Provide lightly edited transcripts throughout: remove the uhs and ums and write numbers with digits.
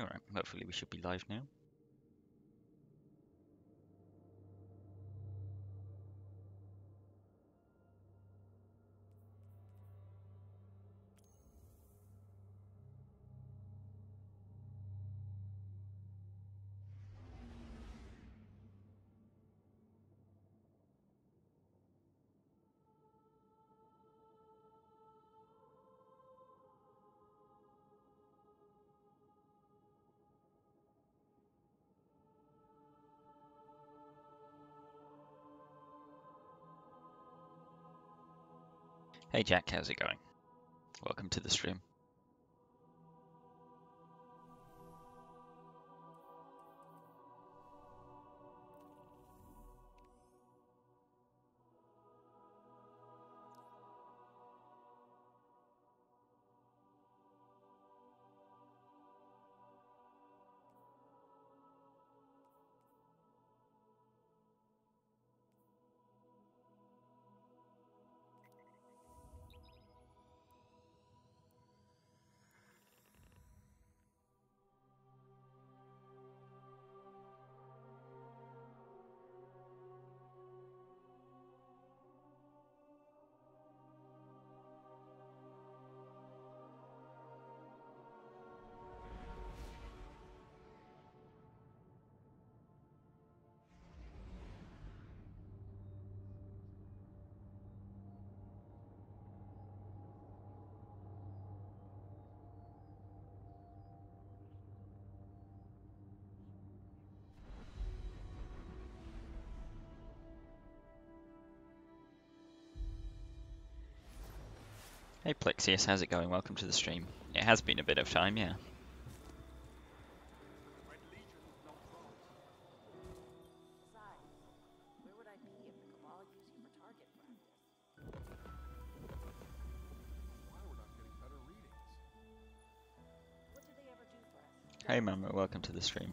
Alright, hopefully we should be live now. Hey Jack, how's it going? Welcome to the stream. Hey Plexius, how's it going? Welcome to the stream. It has been a bit of time, yeah. Hey Mama, welcome to the stream.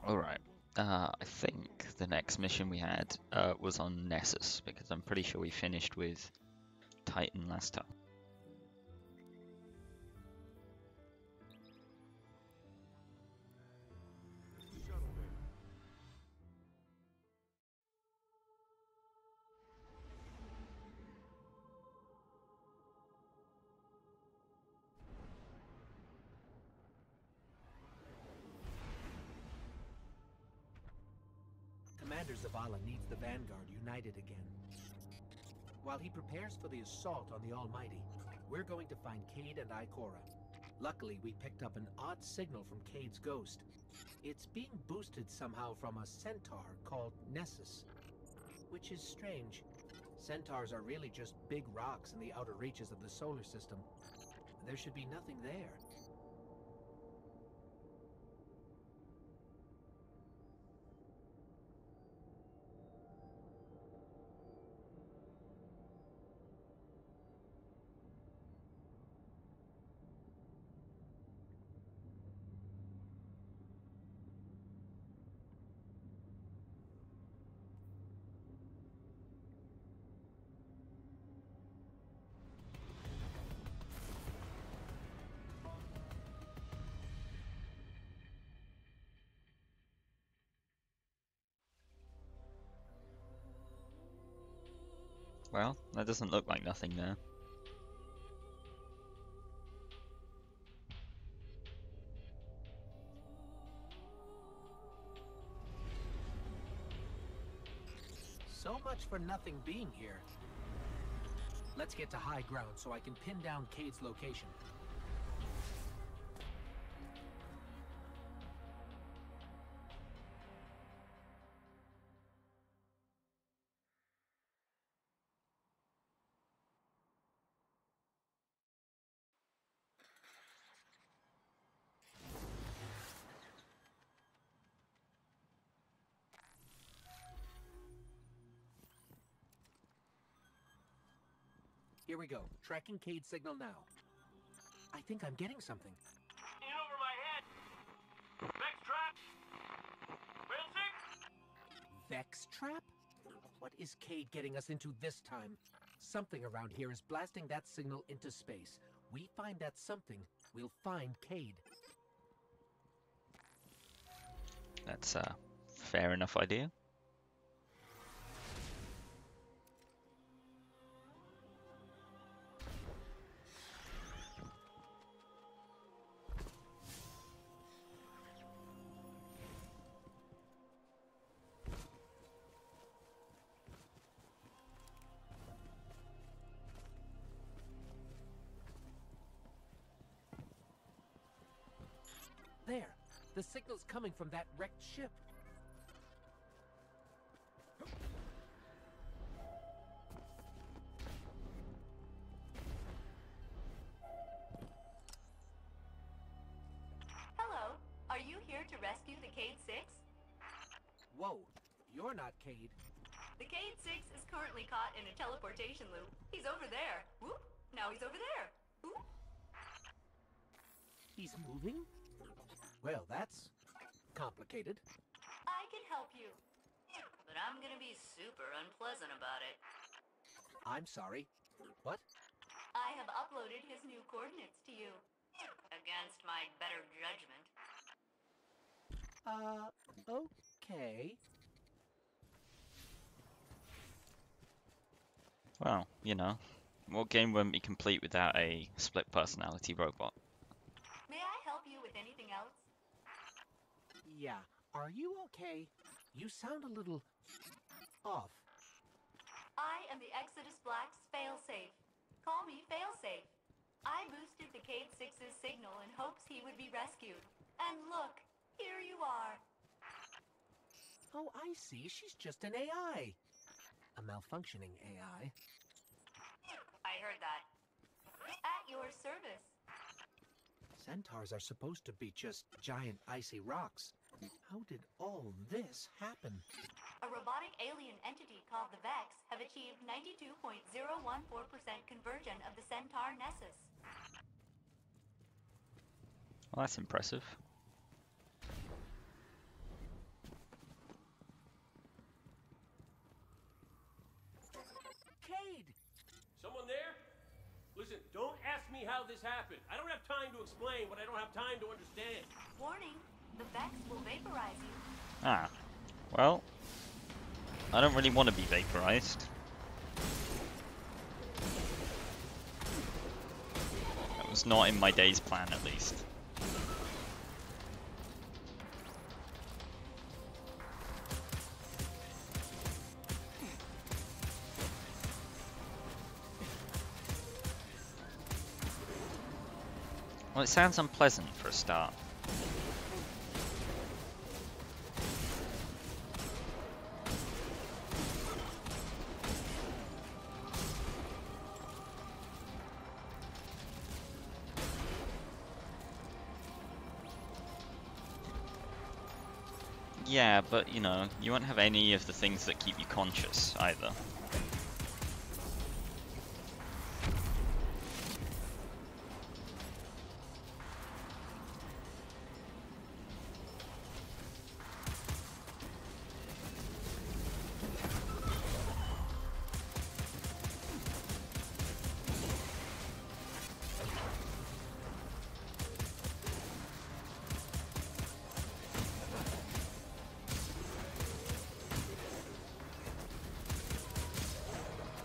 Alright, I think the next mission we had was on Nessus, because I'm pretty sure we finished with Titan last time. Commander Zavala needs the Vanguard united again. While he prepares for the assault on the Almighty, we're going to find Cade and Ikora. Luckily, we picked up an odd signal from Cade's ghost. It's being boosted somehow from a centaur called Nessus, which is strange. Centaurs are really just big rocks in the outer reaches of the solar system. There should be nothing there. Well, that doesn't look like nothing there. So much for nothing being here. Let's get to high ground so I can pin down Cade's location. Here we go. Tracking Cade's signal now. I think I'm getting something. In over my head. Next trap. We'll see. trap? What is Cade getting us into this time? Something around here is blasting that signal into space. We find that something, we'll find Cade. That's a fair enough idea. There, the signal's coming from that wrecked ship. Hello, are you here to rescue the Cade 6? Whoa, you're not Cade. The Cade 6 is currently caught in a teleportation loop. He's over there. Whoop, now he's over there. Whoop. He's moving? Well, that's complicated. I can help you. But I'm gonna be super unpleasant about it. I'm sorry. What? I have uploaded his new coordinates to you. Against my better judgment. Okay. Well, you know, what game wouldn't be complete without a split personality robot? May I help you with anything else? Yeah, are you okay? You sound a little off. I am the Exodus Black's failsafe. Call me failsafe. I boosted the Cade 6's signal in hopes he would be rescued. And look, here you are. Oh, I see. She's just an AI. A malfunctioning AI. I heard that. At your service. Centaurs are supposed to be just giant icy rocks. How did all this happen? A robotic alien entity called the Vex have achieved 92.014% conversion of the Centaur Nessus. Well, that's impressive. Cade! Someone there? Listen, don't ask me how this happened. I don't have time to explain what I don't have time to understand. Warning, the Vex will vaporize you. Ah, well, I don't really want to be vaporized. That was not in my day's plan, at least. Well, it sounds unpleasant for a start. Yeah, but you know, you won't have any of the things that keep you conscious either.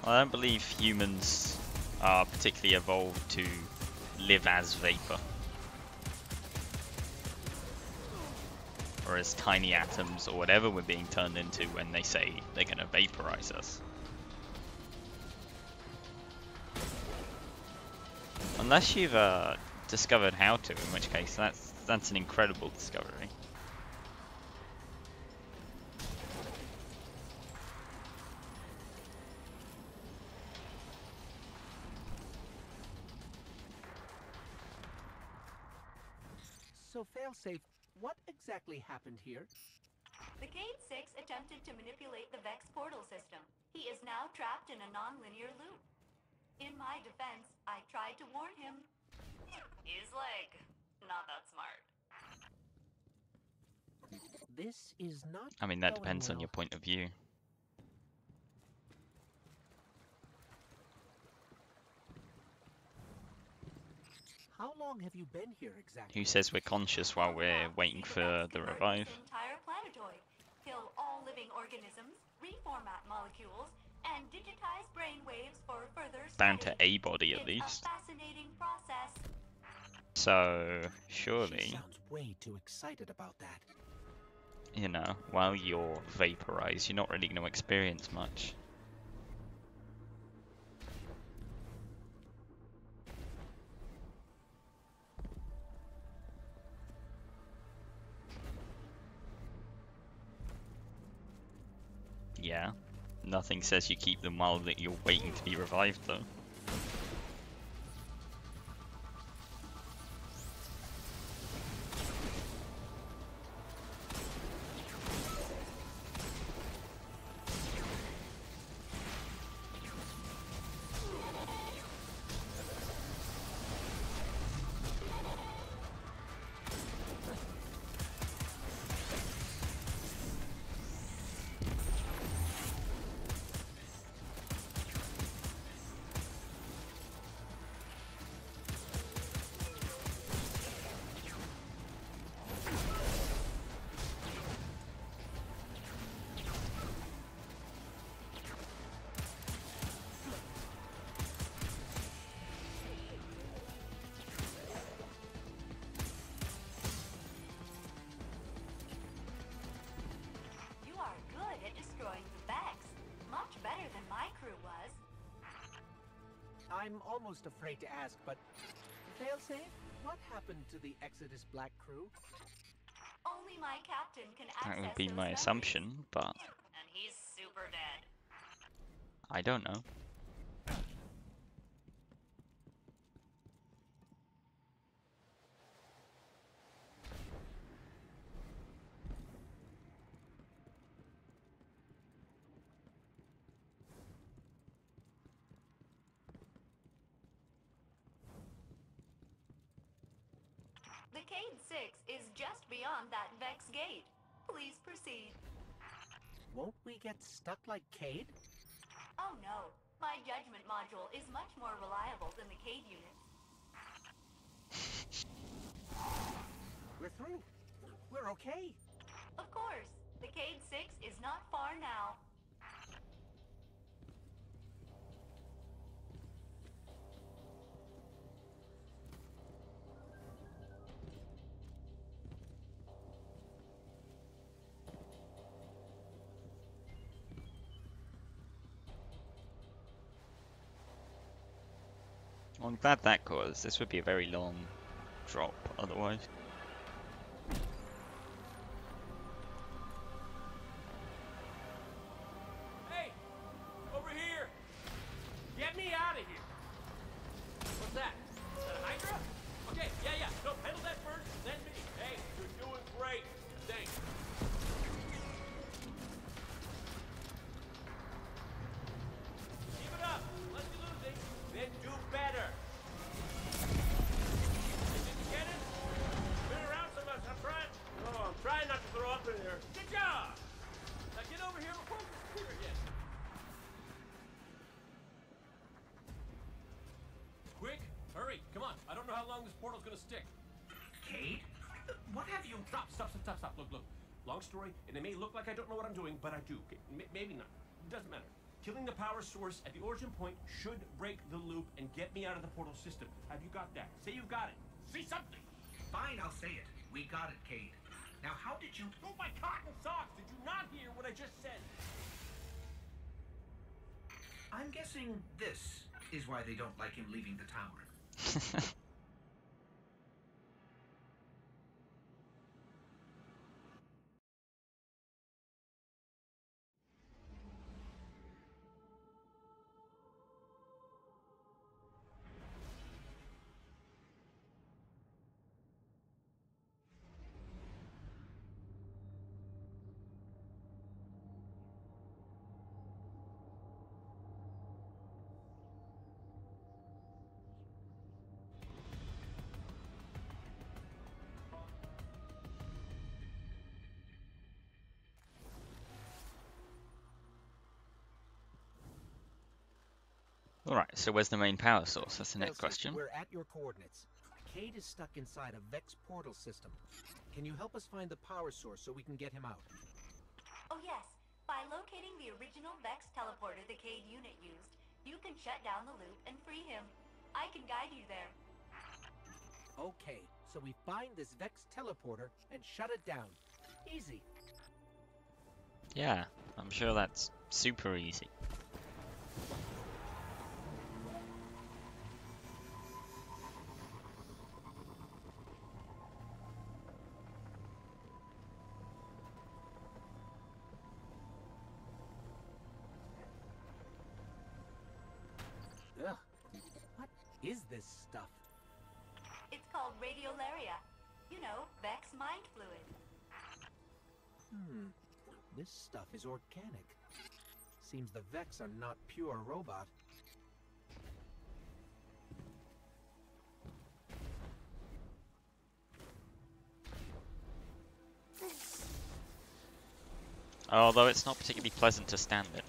I don't believe humans are particularly evolved to live as vapor. Or as tiny atoms or whatever we're being turned into when they say they're going to vaporize us. Unless you've discovered how to, in which case that's an incredible discovery. So, failsafe, what exactly happened here? The Cade 6 attempted to manipulate the Vex portal system. He is now trapped in a non-linear loop. In my defense, I tried to warn him. He's like, not that smart. This is not I mean, that going depends on well. your point of view. How long have you been here exactly? Who says we're conscious while we're waiting for the revive? This entire planetoid, kill all living organisms, reformat molecules, and digitize brainwaves for further Down to study. a body at It's least. a fascinating process. So She surely, sounds way too excited about that. you know, while you're vaporized, you're not really going to experience much. Yeah, nothing says you keep them while that you're waiting to be revived though. You are good at destroying the Vex. Much better than my crew was. I'm almost afraid to ask, but failsafe, what happened to the Exodus Black crew? Only my captain can access That would be those my memories. assumption, but And he's super dead. I don't know. The Cade 6 is just beyond that Vex gate. Please proceed. Won't we get stuck like Cade? Oh no, my judgment module is much more reliable than the Cade units. We're through. We're okay. Of course, the Cade 6 is not far now. Well, I'm glad that caused. This would be a very long drop otherwise. Hey! Over here! Get me out of here! What's that? Is that a Hydra? Okay, yeah. No, handle that first, then me. Hey, you're doing great. Thanks. Keep it up. Unless you're losing, then do better. Did you get it? Been around so much, I'm trying. Oh, I'm trying not to throw up in here. Good job! Now get over here before we disappear again. Quick, hurry, come on. I don't know how long this portal's gonna stick. Cade? What have you... Stop. Look. Long story, and it may look like I don't know what I'm doing, but I do. Maybe not. It doesn't matter. Killing the power source at the origin point should break the loop and get me out of the portal system. Have you got that? Say you've got it. Say something! Fine, I'll say it. We got it, Cade. Now, how did you... Oh, my cotton socks! Did you not hear what I just said? I'm guessing this is why they don't like him leaving the tower. Alright, so where's the main power source? That's the next Failsafe, question. We're at your coordinates. Cade is stuck inside a Vex portal system. Can you help us find the power source so we can get him out? Oh yes, by locating the original Vex teleporter the Cade unit used, you can shut down the loop and free him. I can guide you there. Okay, so we find this Vex teleporter and shut it down. Easy. Yeah, I'm sure that's super easy. Ugh. What is this stuff? It's called radiolaria. You know, Vex mind fluid. This stuff is organic. Seems the Vex are not pure robot. Although it's not particularly pleasant to stand in.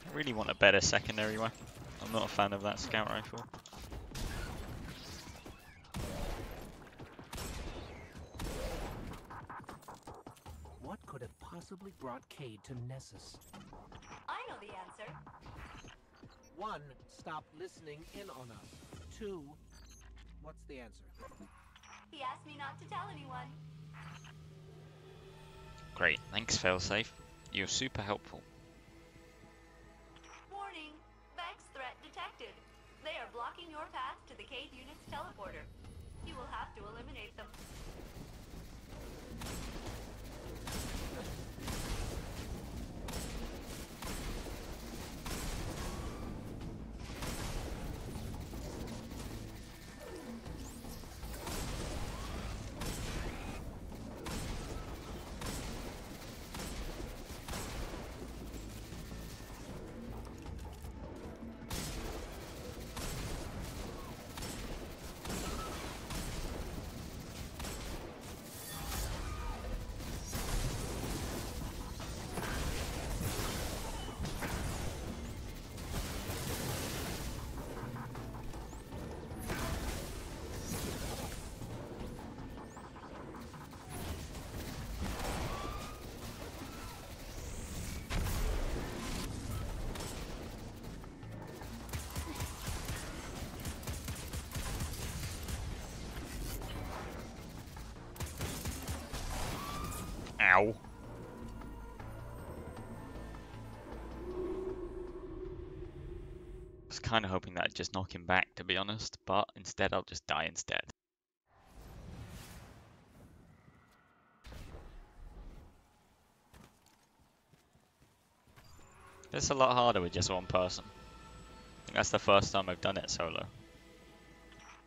I really want a better secondary weapon. I'm not a fan of that scout rifle. What could have possibly brought Cade to Nessus? I know the answer. 1. Stop listening in on us. 2. What's the answer? He asked me not to tell anyone. Great, thanks failsafe. You're super helpful. Warning, Vex threat detected. They are blocking your path to the Cade unit's teleporter. You will have to eliminate them. Ow. I was kind of hoping that I'd just knock him back, to be honest, but instead I'll just die instead. It's a lot harder with just one person. I think that's the first time I've done it solo.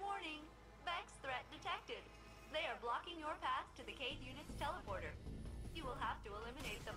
Warning, Vex threat detected. They are blocking your path to the Cade unit's teleporter. You will have to eliminate them.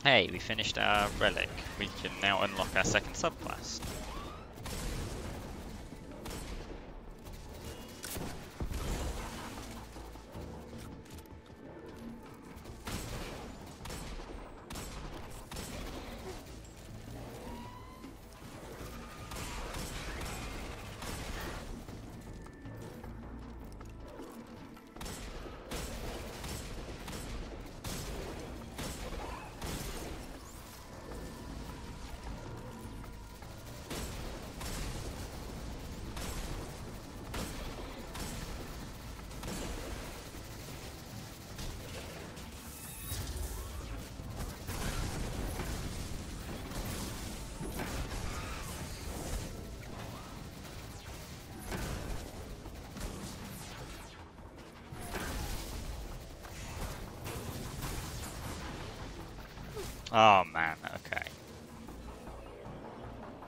Hey, we finished our relic. We can now unlock our second subclass. Oh man, okay.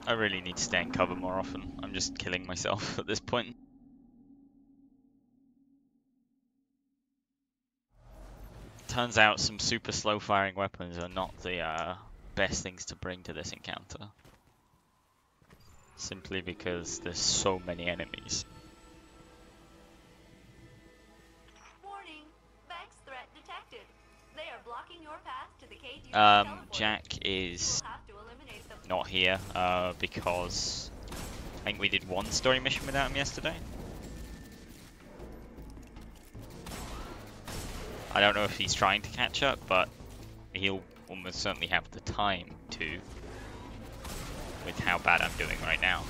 I really need to stay in cover more often. I'm just killing myself at this point. Turns out some super slow firing weapons are not the best things to bring to this encounter. Simply because there's so many enemies. Warning, Vex threat detected. They are blocking your path to the K2 Jack is You'll have to eliminate them. not here because I think we did one story mission without him yesterday. I don't know if he's trying to catch up, but he'll almost certainly have the time to, with how bad I'm doing right now.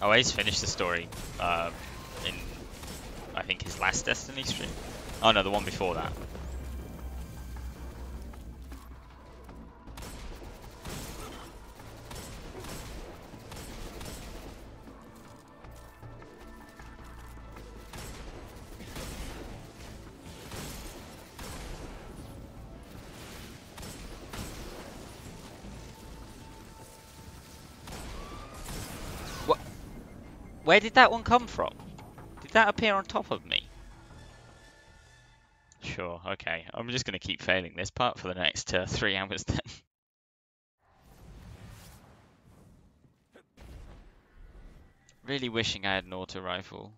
Oh, he's finished the story in, I think, his last Destiny stream. Oh no, the one before that. Where did that one come from? Did that appear on top of me? Sure, okay. I'm just going to keep failing this part for the next 3 hours then. Really wishing I had an auto rifle.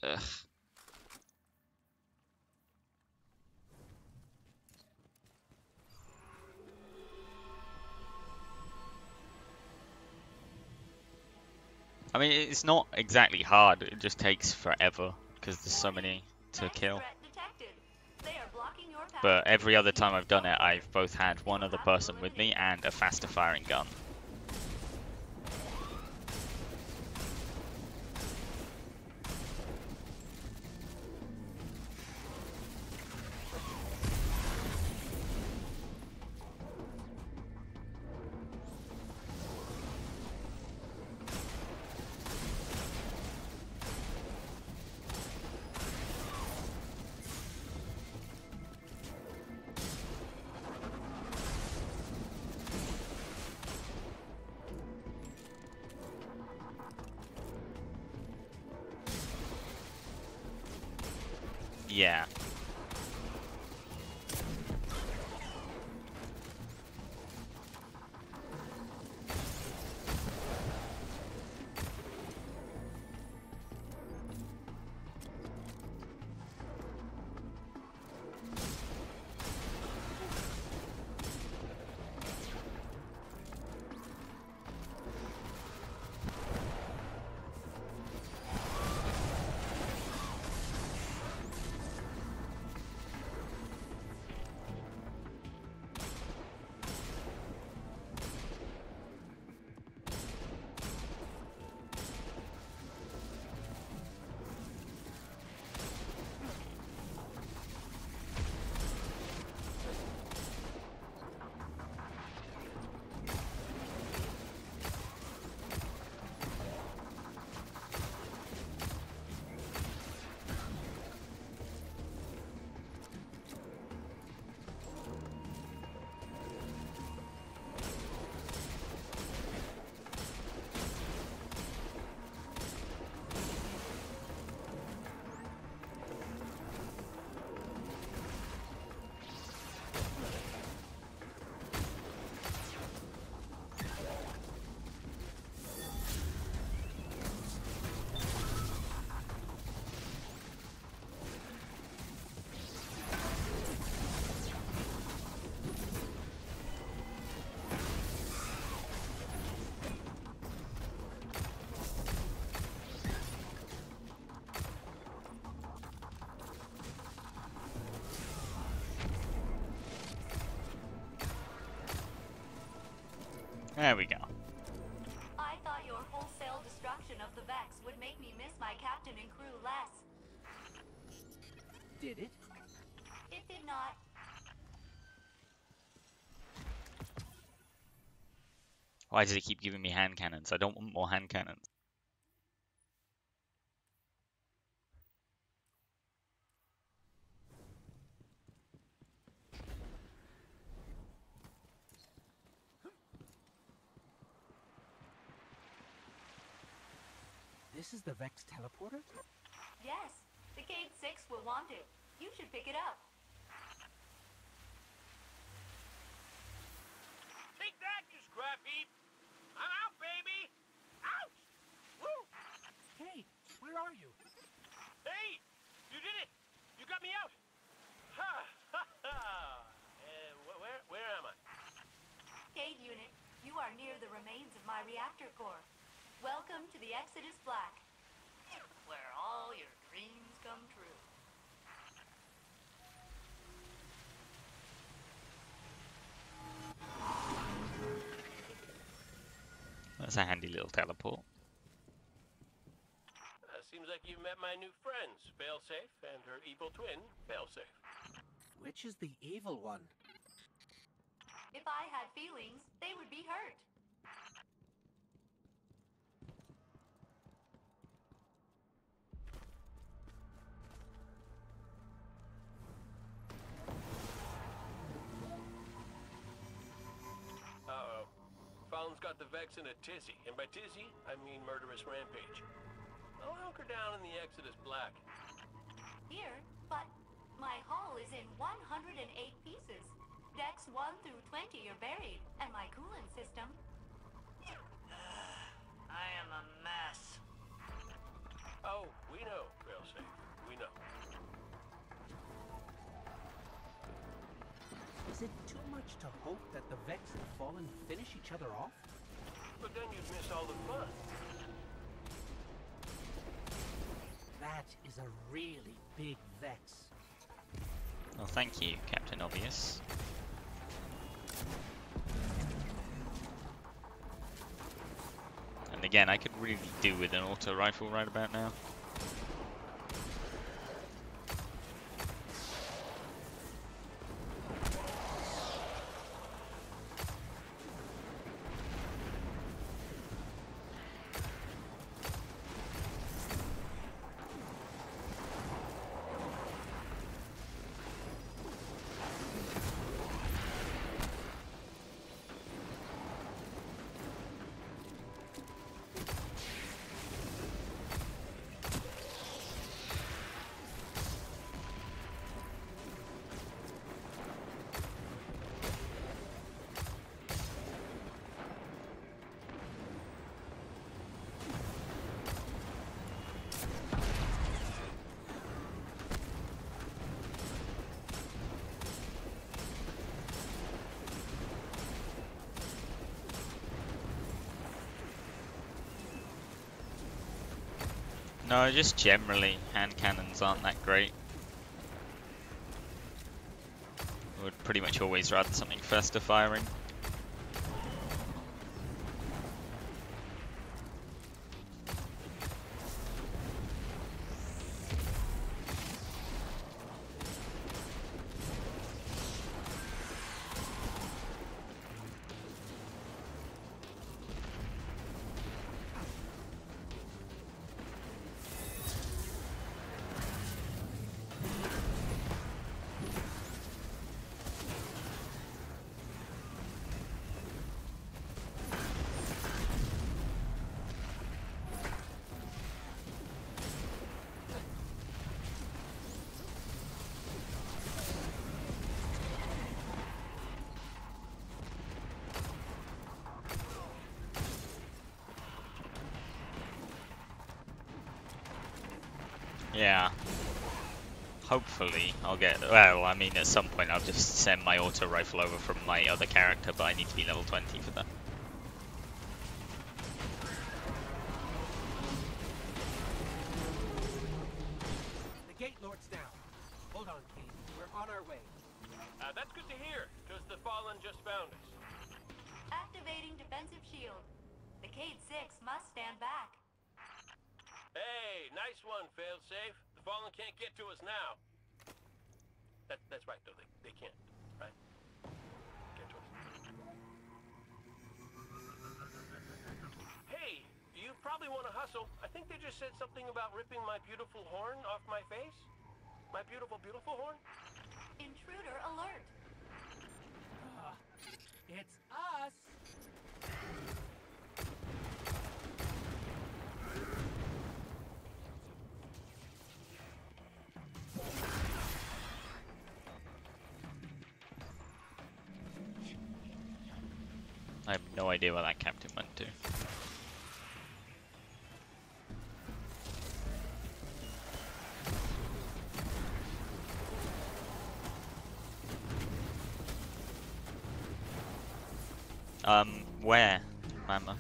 Ugh. I mean, it's not exactly hard, it just takes forever, because there's so many to kill. But every other time I've done it, I've both had one other person with me and a faster firing gun. Yeah. There we go. I thought your wholesale destruction of the Vex would make me miss my captain and crew less. Did it? It did not. Why does it keep giving me hand cannons? I don't want more hand cannons. This is the Vex teleporter? Yes, the Cade 6 will want it. You should pick it up. Take that, you scrap heap! I'm out, baby! Out! Woo! Hey, where are you? Hey! You did it! You got me out! Ha! Ha! Ha! Where am I? Cade unit, you are near the remains of my reactor core. Welcome to the Exodus Black, where all your dreams come true. That's a handy little teleport. Seems like you've met my new friends, Failsafe and her evil twin, Failsafe. Which is the evil one? If I had feelings, they would be hurt. Uh-oh. Fallon's got the Vex in a tizzy, and by tizzy, I mean murderous rampage. I'll hunker down in the Exodus Black. Here, but my hull is in 108 pieces. Decks 1 through 20 are buried, and my coolant system... I am a mess. Oh, we know, Failsafe. We know. Is it too much to hope that the Vex and Fallen finish each other off? But then you'd miss all the fun. That is a really big Vex. Well, thank you, Captain Obvious. And again, I could really do with an auto rifle right about now. No, just generally, hand cannons aren't that great. Would pretty much always rather something faster firing. Yeah. Hopefully I'll get, well, I mean at some point I'll just send my auto rifle over from my other character, but I need to be level 20 for that. The Gate Lord's down. Hold on, Cade. We're on our way. That's good to hear, because the Fallen just found us. Activating defensive shield. The Cade-6 must stand back. Hey, nice one, failsafe. The Fallen can't get to us now. That's right, though. They can't, right? Get to us. Hey, you probably want to hustle. I think they just said something about ripping my beautiful horn off my face. My beautiful, beautiful horn. Intruder alert. It's us! I have no idea where that captain went to. Where, Mama?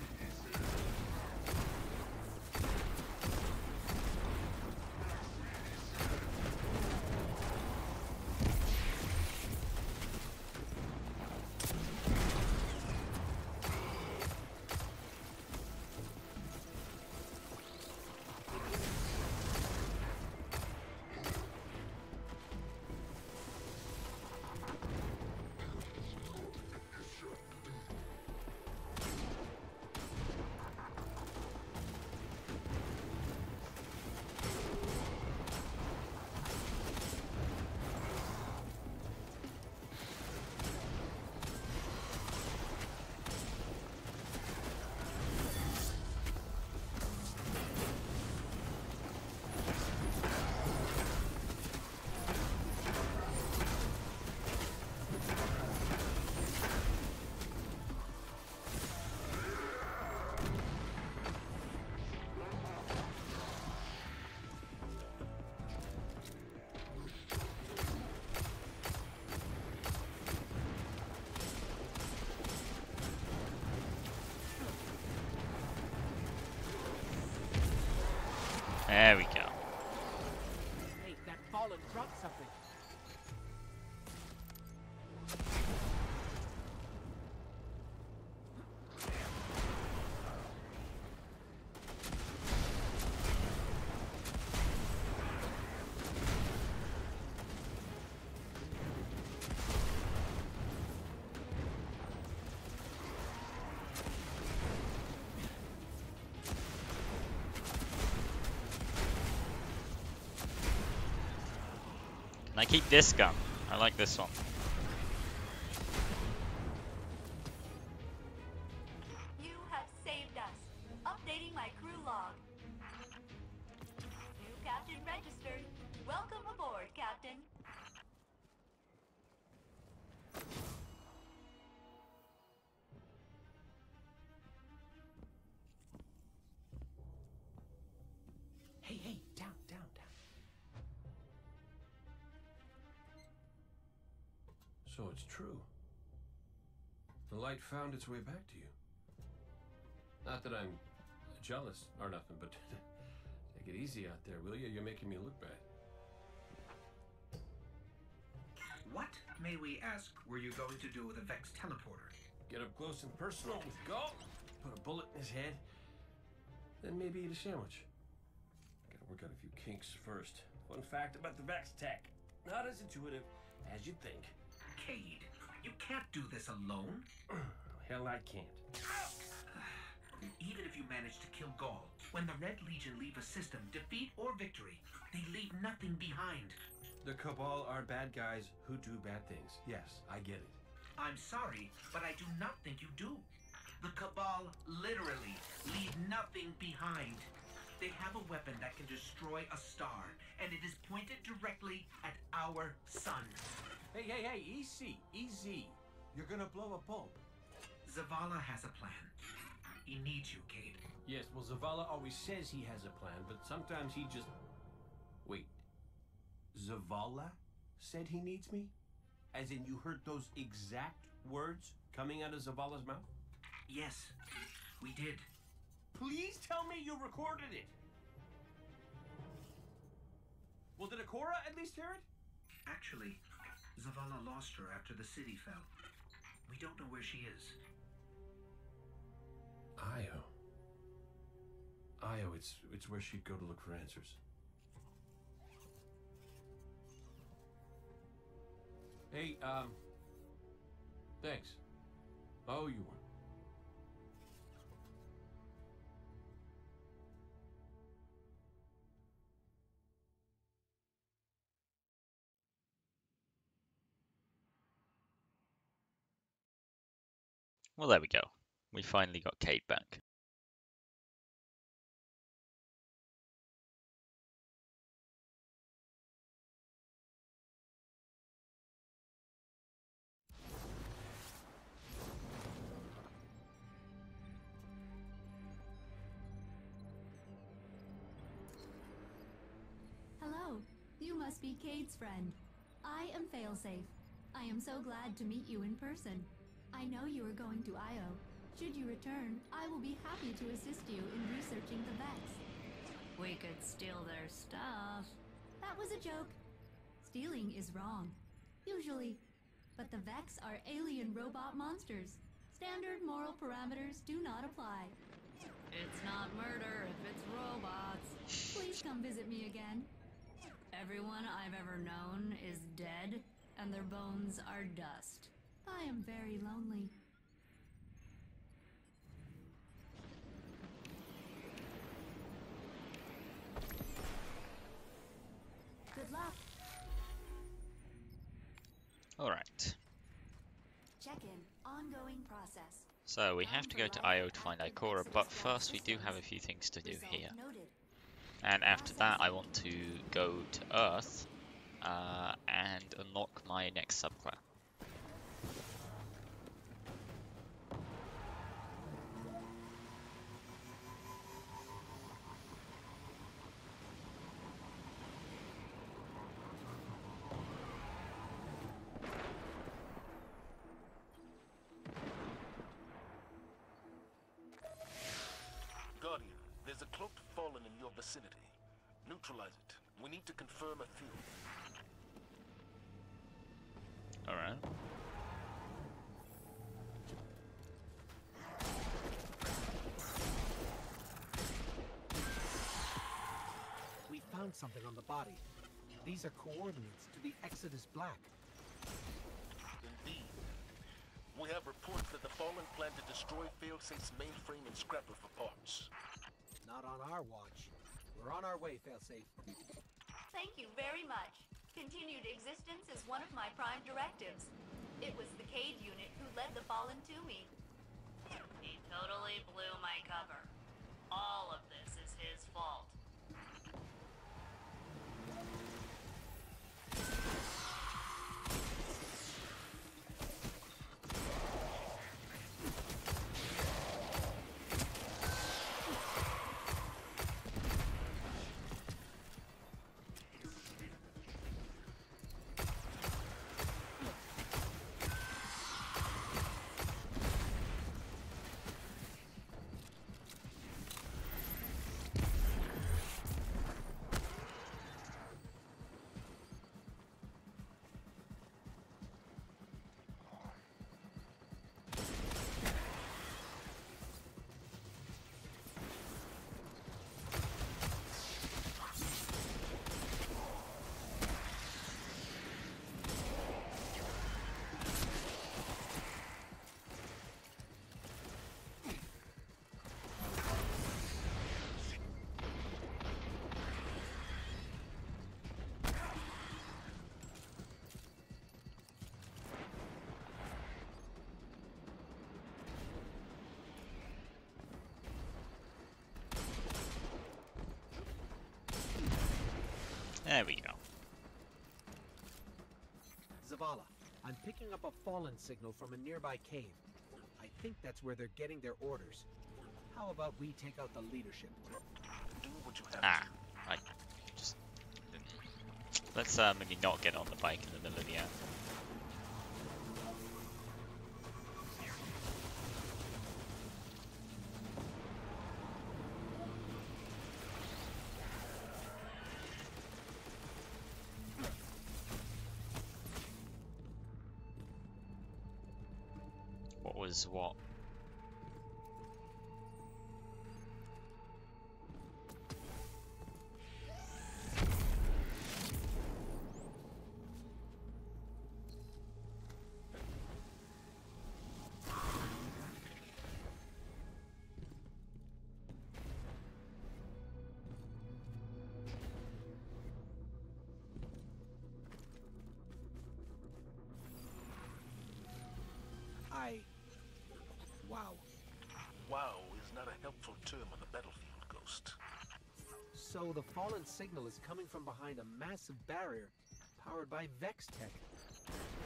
There we go. Hey, that Fallen dropped something. Can I keep this gun? I like this one. You have saved us. Updating my crew log. New captain registered. Welcome aboard, Captain. Hey, down. So it's true. The light found its way back to you. Not that I'm jealous or nothing, but take it easy out there, will you? You're making me look bad. What, may we ask, were you going to do with a Vex teleporter? Get up close and personal with Galt, put a bullet in his head, then maybe eat a sandwich. Gotta work out a few kinks first. Fun fact about the Vex tech. Not as intuitive as you'd think. Cade, you can't do this alone. Hell, I can't. Even if you manage to kill Gaul, when the Red Legion leave a system, defeat or victory, they leave nothing behind. The Cabal are bad guys who do bad things. Yes, I get it. I'm sorry, but I do not think you do. The Cabal literally leave nothing behind. They have a weapon that can destroy a star, and it is pointed directly at our sun. Hey, easy. You're gonna blow a bulb. Zavala has a plan. He needs you, Cade. Yes, well, Zavala always says he has a plan, but sometimes he just... Wait. Zavala said he needs me? As in you heard those exact words coming out of Zavala's mouth? Yes, we did. Please tell me you recorded it! Well, did Akora at least hear it? Actually, Zavala lost her after the city fell. We don't know where she is. Io. Io, it's where she'd go to look for answers. Hey, thanks. Oh, you were. Well, there we go. We finally got Kate back. Hello, you must be Cade's friend. I am Failsafe. I am so glad to meet you in person. I know you are going to Io. Should you return, I will be happy to assist you in researching the Vex. We could steal their stuff. That was a joke. Stealing is wrong. Usually. But the Vex are alien robot monsters. Standard moral parameters do not apply. It's not murder if it's robots. Please come visit me again. Everyone I've ever known is dead, and their bones are dust. I am very lonely. Good luck. Alright. Check in. Ongoing process. So we have to go to Io to find Ikora, but first we do have a few things to do here. Noted. And after that I want to go to Earth and unlock my next subclass. Guardian, there's a cloaked fallen in your vicinity. Neutralize it. We need to confirm a theory. Alright. We found something on the body. These are coordinates to the Exodus Black. Indeed. We have reports that the Fallen plan to destroy Failsafe's mainframe and scrapper for parts. Not on our watch. We're on our way, Failsafe. Thank you very much. Continued existence is one of my prime directives. It was the Cade unit who led the Fallen to me. He totally blew my cover. All of this is his fault. There we go. Zavala, I'm picking up a Fallen signal from a nearby cave. I think that's where they're getting their orders. How about we take out the leadership? Do what you have Ah, to. I just didn't. Let's maybe not get on the bike in the middle of the air. What was what? Helpful term on the battlefield, Ghost. So the fallen signal is coming from behind a massive barrier powered by Vex tech.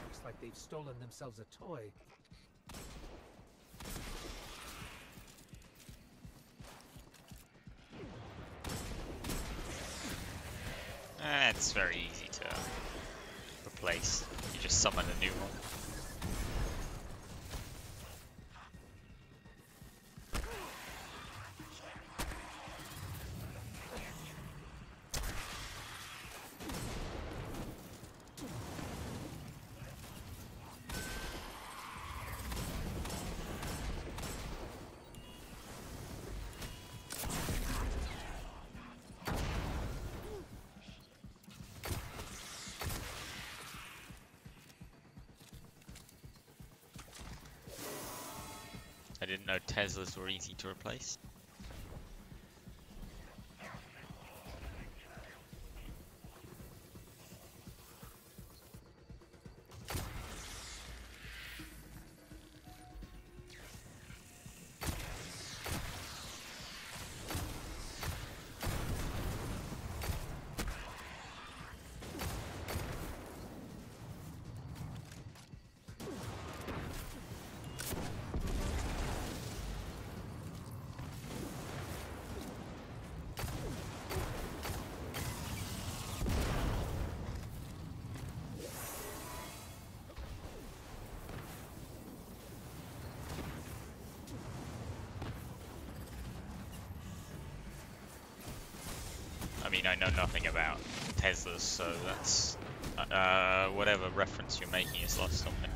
Looks like they've stolen themselves a toy. It's very easy to replace. You just summon a new one. I didn't know Teslas were easy to replace. I mean, I know nothing about Teslas, so that's whatever reference you're making is lost on me.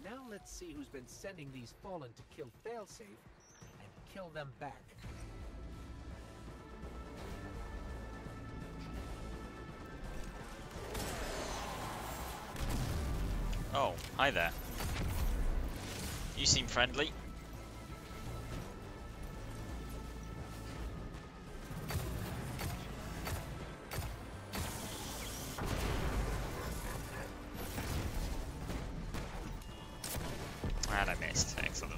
Now let's see who's been sending these fallen to kill Failsafe and kill them back. Oh, hi there. You seem friendly. And I missed. Excellent.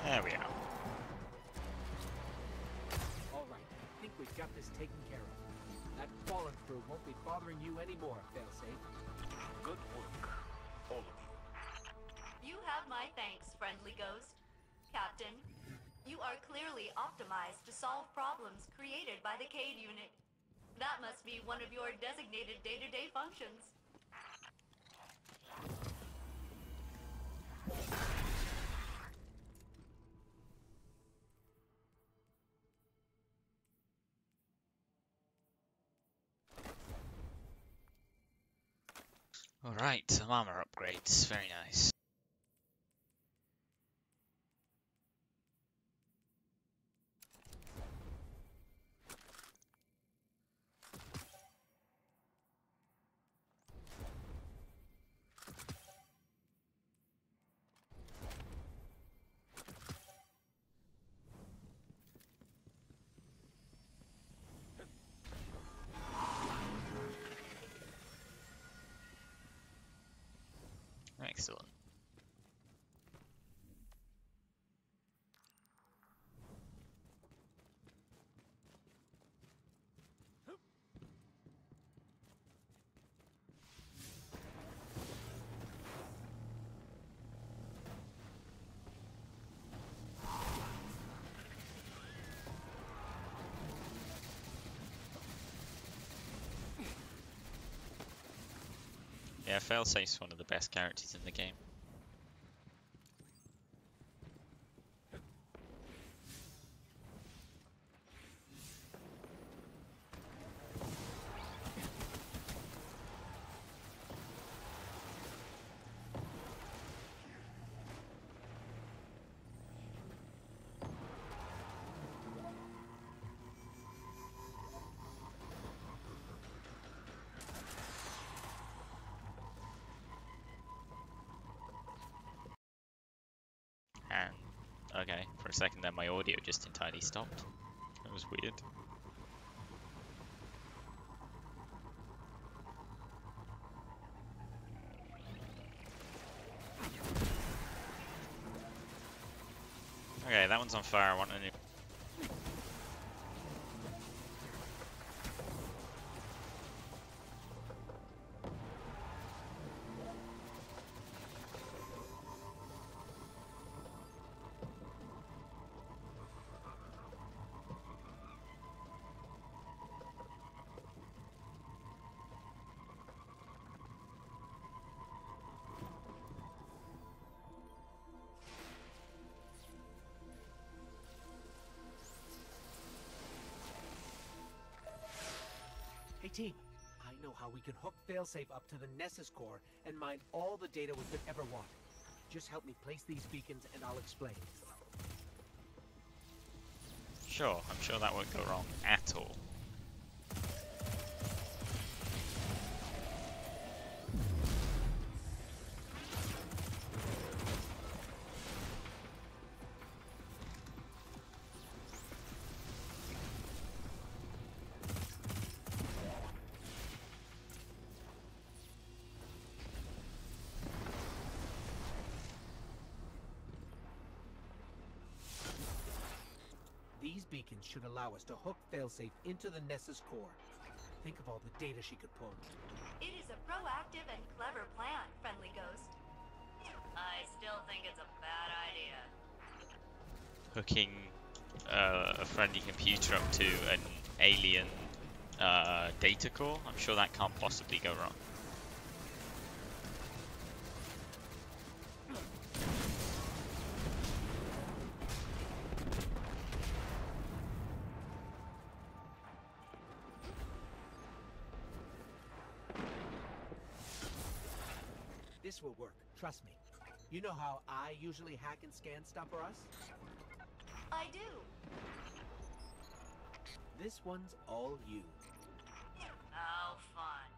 There we are. All right, I think we've got this taken care of. That fallen crew won't be bothering you anymore, Failsafe. Good work, all of you. You have my thanks, friendly ghost. Captain, you are clearly optimized to solve problems created by the Cade unit. That must be one of your designated day-to-day functions. Alright, some armor upgrades. Very nice. Excellent. Yeah, Failsafe's one of the best characters in the game. And okay, for a second there my audio just entirely stopped. That was weird. Okay, that one's on fire. I want a new. Hey team, I know how we can hook Failsafe up to the Nessus core and mine all the data we could ever want. Just help me place these beacons and I'll explain. Sure, I'm sure that won't go wrong at all. These beacons should allow us to hook Failsafe into the Nessus core. Think of all the data she could pull. It is a proactive and clever plan, Friendly Ghost. I still think it's a bad idea. Hooking a friendly computer up to an alien data core, I'm sure that can't possibly go wrong. This will work, trust me. You know how I usually hack and scan stuff for us? I do. This one's all you. How fun.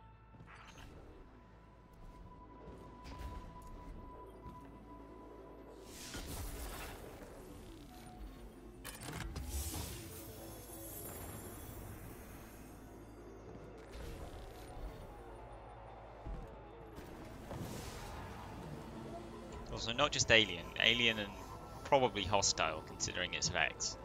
Also, not just alien and probably hostile considering its Vex.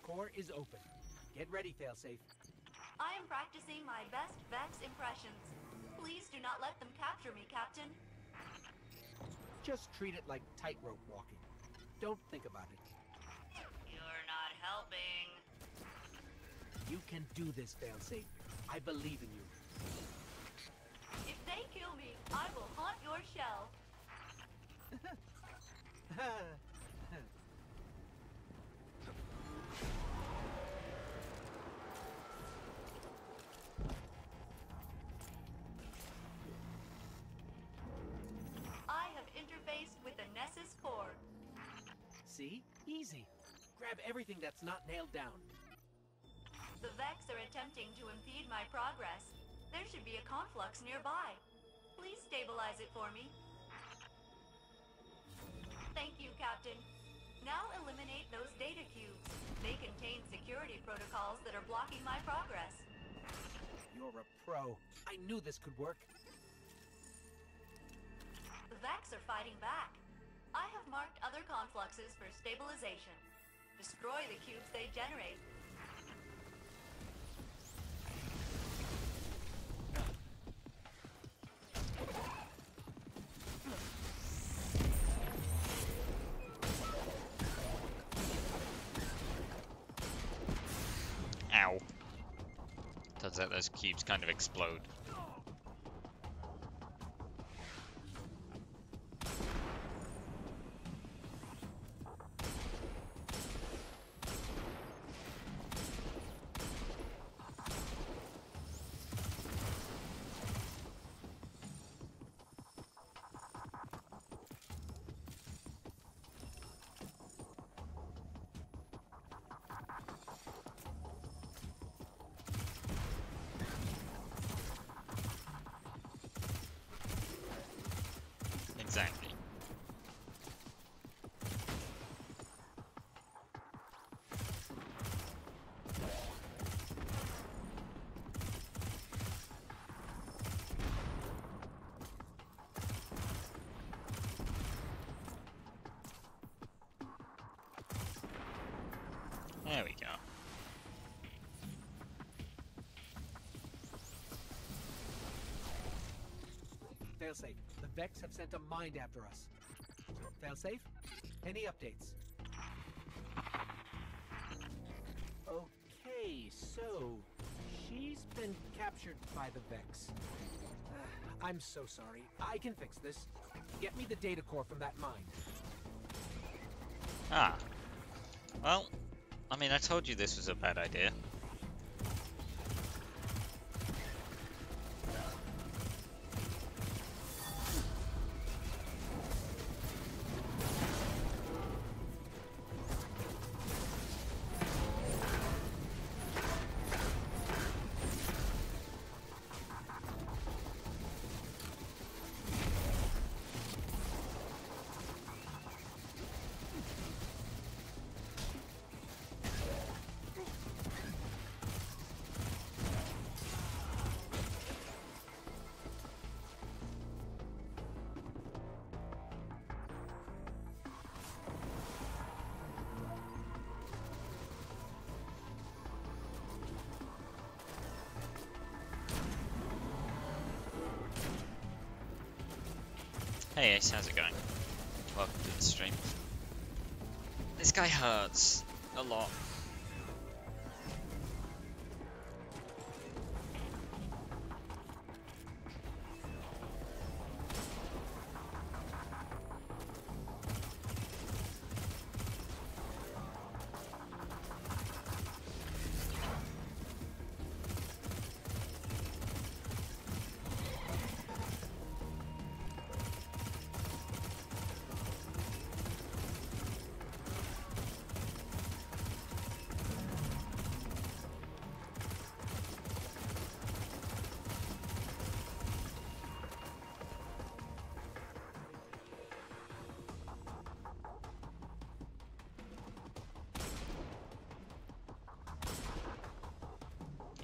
Core is open. Get ready, Failsafe. I am practicing my best Vex impressions. Please do not let them capture me, Captain. Just treat it like tightrope walking. Don't think about it. You're not helping. You can do this, Failsafe. I believe in you. If they kill me, I will haunt your shell. I have interfaced with the Nessus core. See? Easy. Grab everything that's not nailed down. The Vex are attempting to impede my progress. There should be a flux nearby. Please stabilize it for me. Thank you, Captain. Now eliminate those data cubes. They contain security protocols that are blocking my progress. You're a pro. I knew this could work. The Vex are fighting back. I have marked other confluxes for stabilization. Destroy the cubes they generate. Ow. Turns out those cubes kind of explode. Exactly. There we go. Failsafe, the Vex have sent a mind after us. Failsafe, any updates? Okay, so she's been captured by the Vex. I'm so sorry. I can fix this. Get me the data core from that mine. Ah. Well, I mean, I told you this was a bad idea. Hey Ace, how's it going? Welcome to the stream. This guy hurts a lot.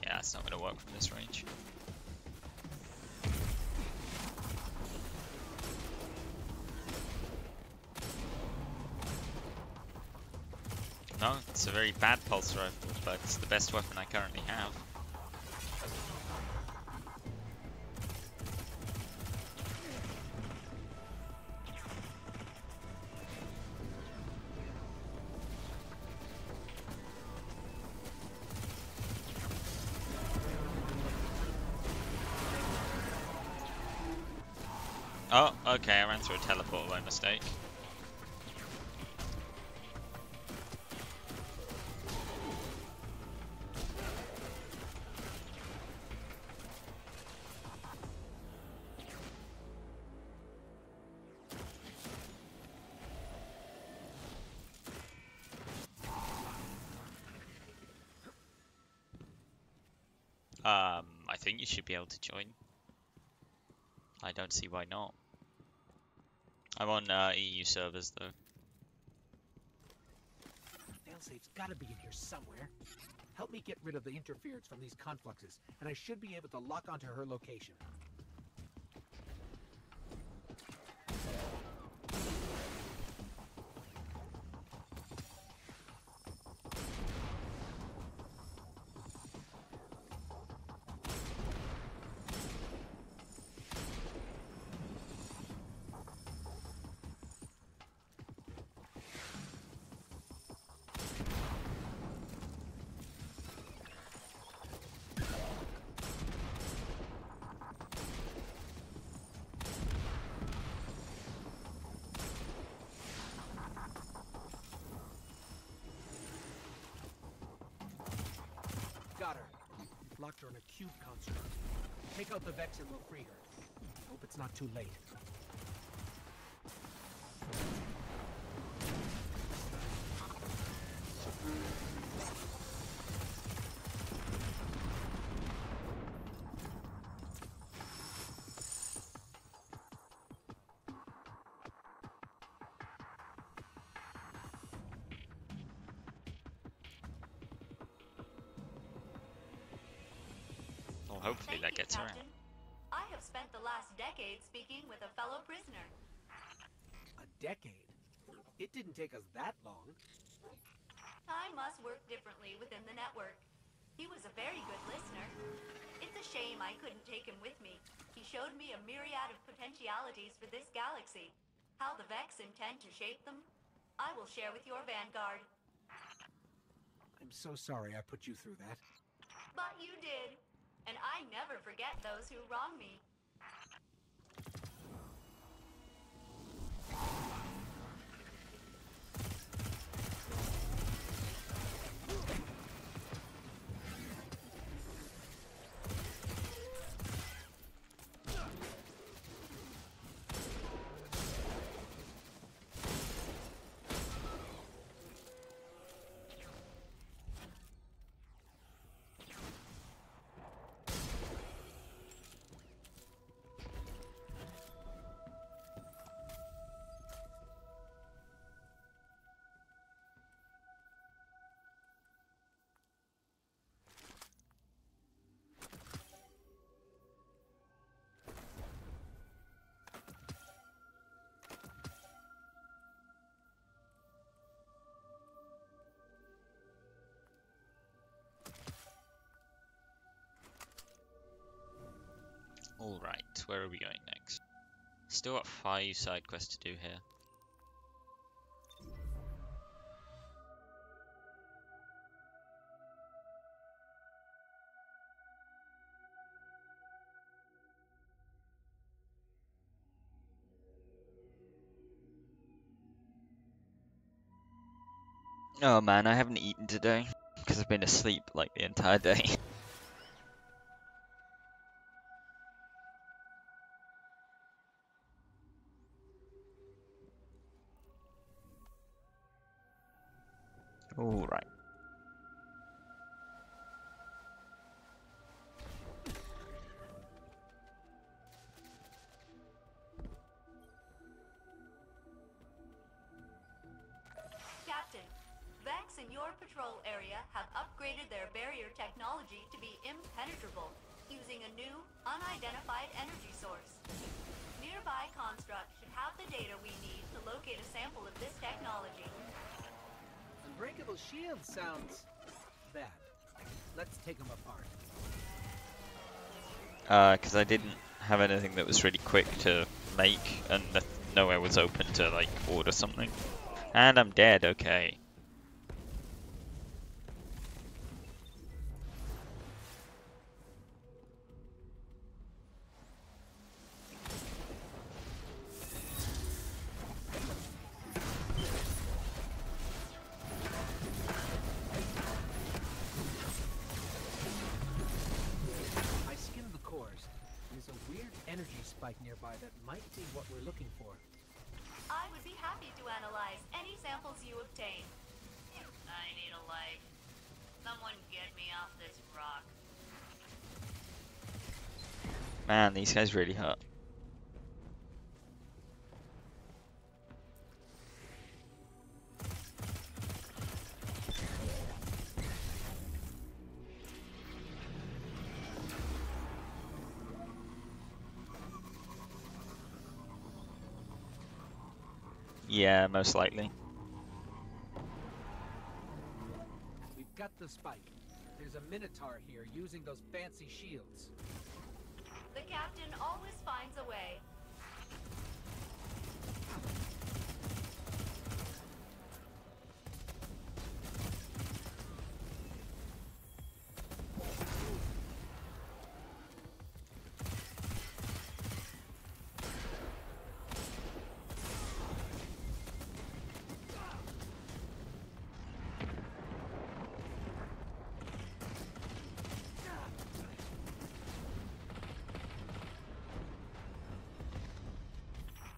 Yeah, it's not going to work from this range. No, it's a very bad pulse rifle, but it's the best weapon I currently have. Oh, okay, I ran through a teleport by mistake. I think you should be able to join. I don't see why not. I'm on EU servers though. Failsafe's gotta be in here somewhere. Help me get rid of the interference from these confluxes, and I should be able to lock onto her location. Got her. Locked her in a cube construct. Take out the Vex and we'll free her. Hope it's not too late. Well, hopefully that gets her out. Captain. I have spent the last decade speaking with a fellow prisoner. A decade? It didn't take us that long. Time must work differently within the network. He was a very good listener. It's a shame I couldn't take him with me. He showed me a myriad of potentialities for this galaxy. How the Vex intend to shape them, I will share with your vanguard. I'm so sorry I put you through that. But you did. And I never forget those who wrong me. Alright, where are we going next? Still got 5 side quests to do here. Oh man, I haven't eaten today because I've been asleep like the entire day. Alright. Captain, Vex in your patrol area have upgraded their barrier technology to be impenetrable, using a new, unidentified energy source. Nearby constructs should have the data we need to locate a sample of this technology. Unbreakable shield sounds bad. Let's take them apart. Because I didn't have anything that was really quick to make, and nowhere was open to like order something. And I'm dead, okay. I skimmed the cores. There's a weird energy spike nearby that might be what we're looking for. I would be happy to analyze any samples you obtain. I need a light. Someone get me off this rock. Man, these guys really hurt. Yeah, most likely. We've got the spike. There's a Minotaur here using those fancy shields. The captain always finds a way.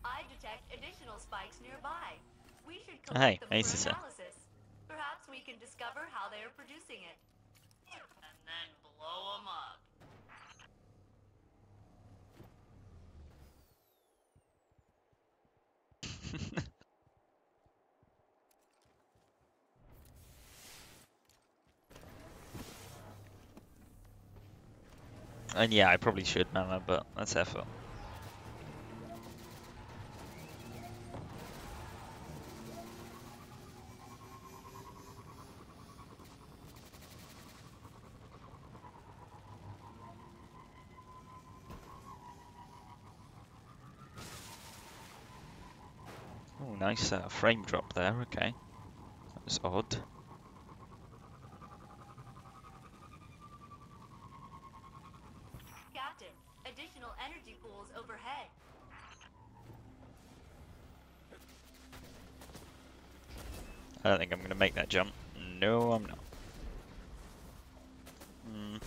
I detect additional spikes nearby. We should Hey, collect them nice for to see. analysis. Perhaps we can discover how they are producing it. And then blow them up. And yeah, I probably should, Mama, but that's effort. Oh, nice frame drop there. Okay, that was odd. Captain, additional energy pools overhead. I don't think I'm going to make that jump. No, I'm not. Hmm.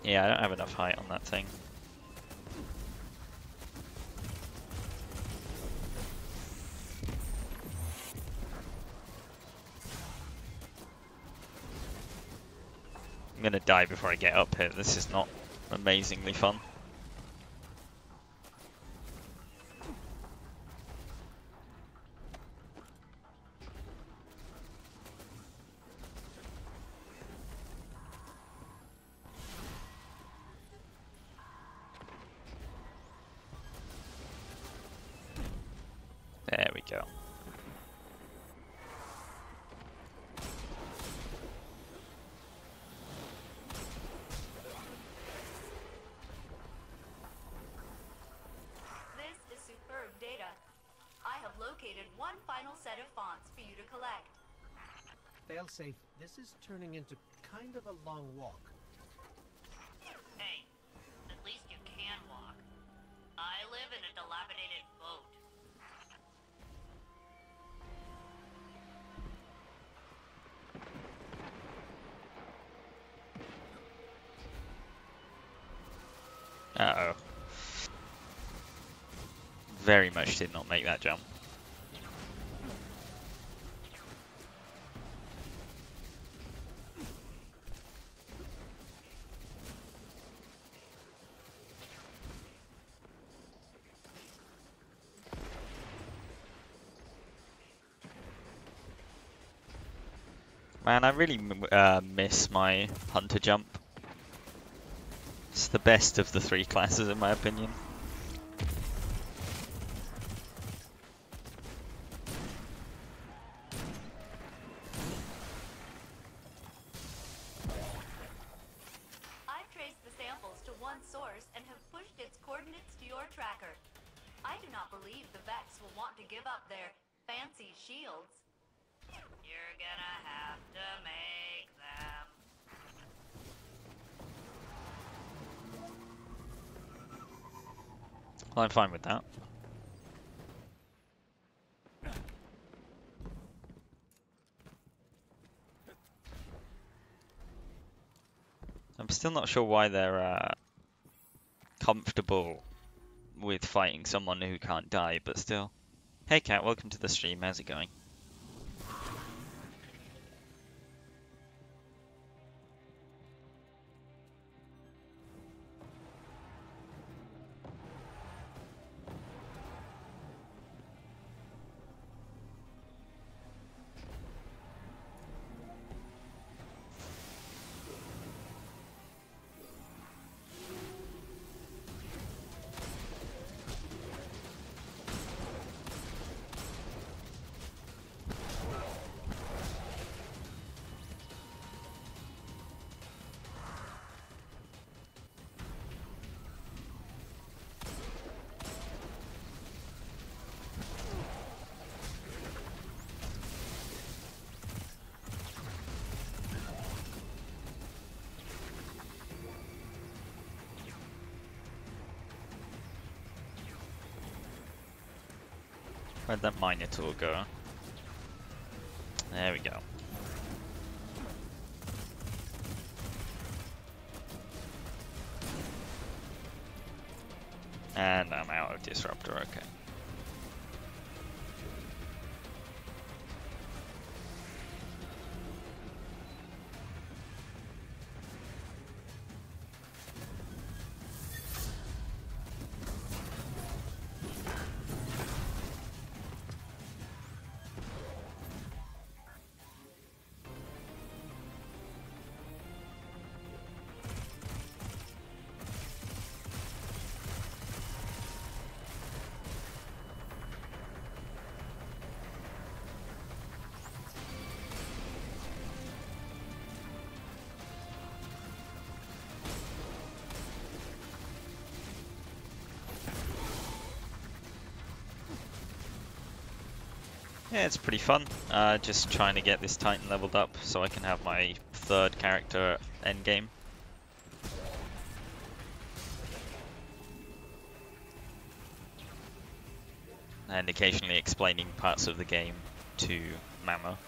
Yeah, I don't have enough height on that thing. I'm gonna die before I get up here. This is not amazingly fun. There we go. This is superb data. I have located one final set of fonts for you to collect. Failsafe, this is turning into kind of a long walk. Hey, at least you can walk. I live in a dilapidated boat. Uh-oh. Very much did not make that jump. Man, I really miss my hunter jump. It's the best of the three classes in my opinion. I've traced the samples to one source and have pushed its coordinates to your tracker. I do not believe the Vex will want to give up their fancy shields. You're gonna have to make them. Well, I'm fine with that. I'm still not sure why they're comfortable with fighting someone who can't die, but still. Hey Cat, welcome to the stream, how's it going? Where'd that Minotaur go? There we go. And I'm out of Disruptor, okay. Yeah, it's pretty fun. Just trying to get this Titan leveled up so I can have my third character endgame. And occasionally explaining parts of the game to Mama.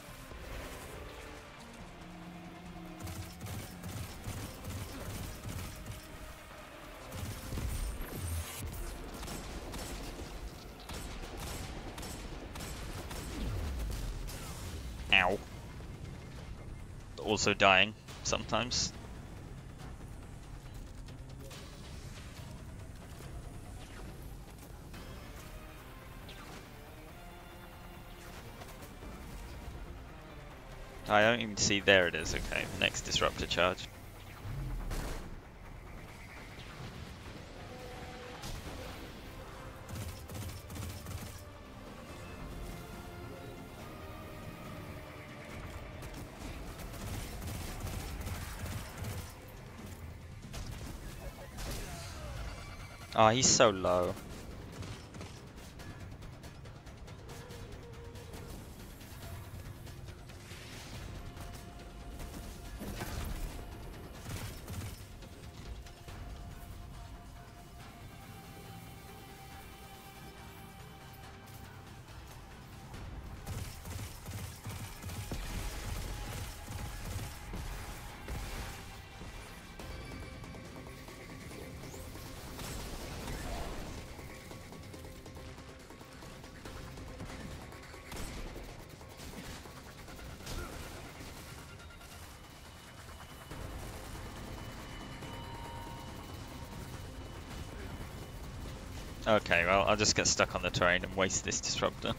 Ow. Also dying sometimes. I don't even see, there it is, okay, the next disruptor charge. Oh, he's so low. Okay, well, I'll just get stuck on the terrain and waste this disruptor.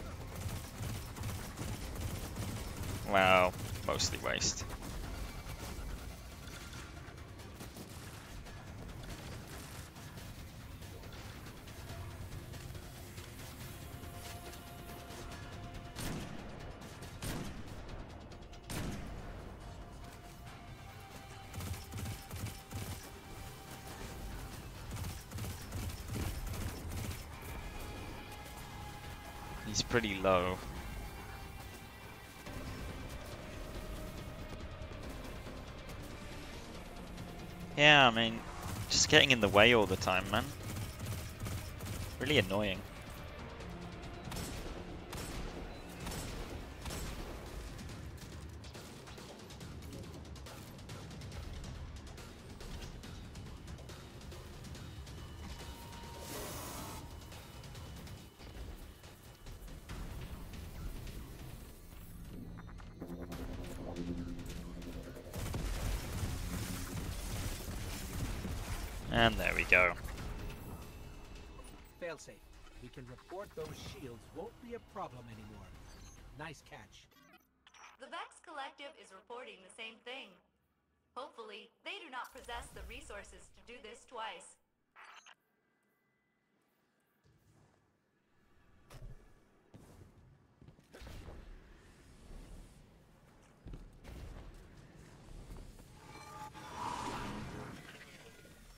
Well, mostly waste. He's pretty low. Yeah, I mean, just getting in the way all the time, man. Really annoying. And there we go. Failsafe. We can report those shields won't be a problem anymore. Nice catch. The Vex Collective is reporting the same thing. Hopefully, they do not possess the resources to do this twice.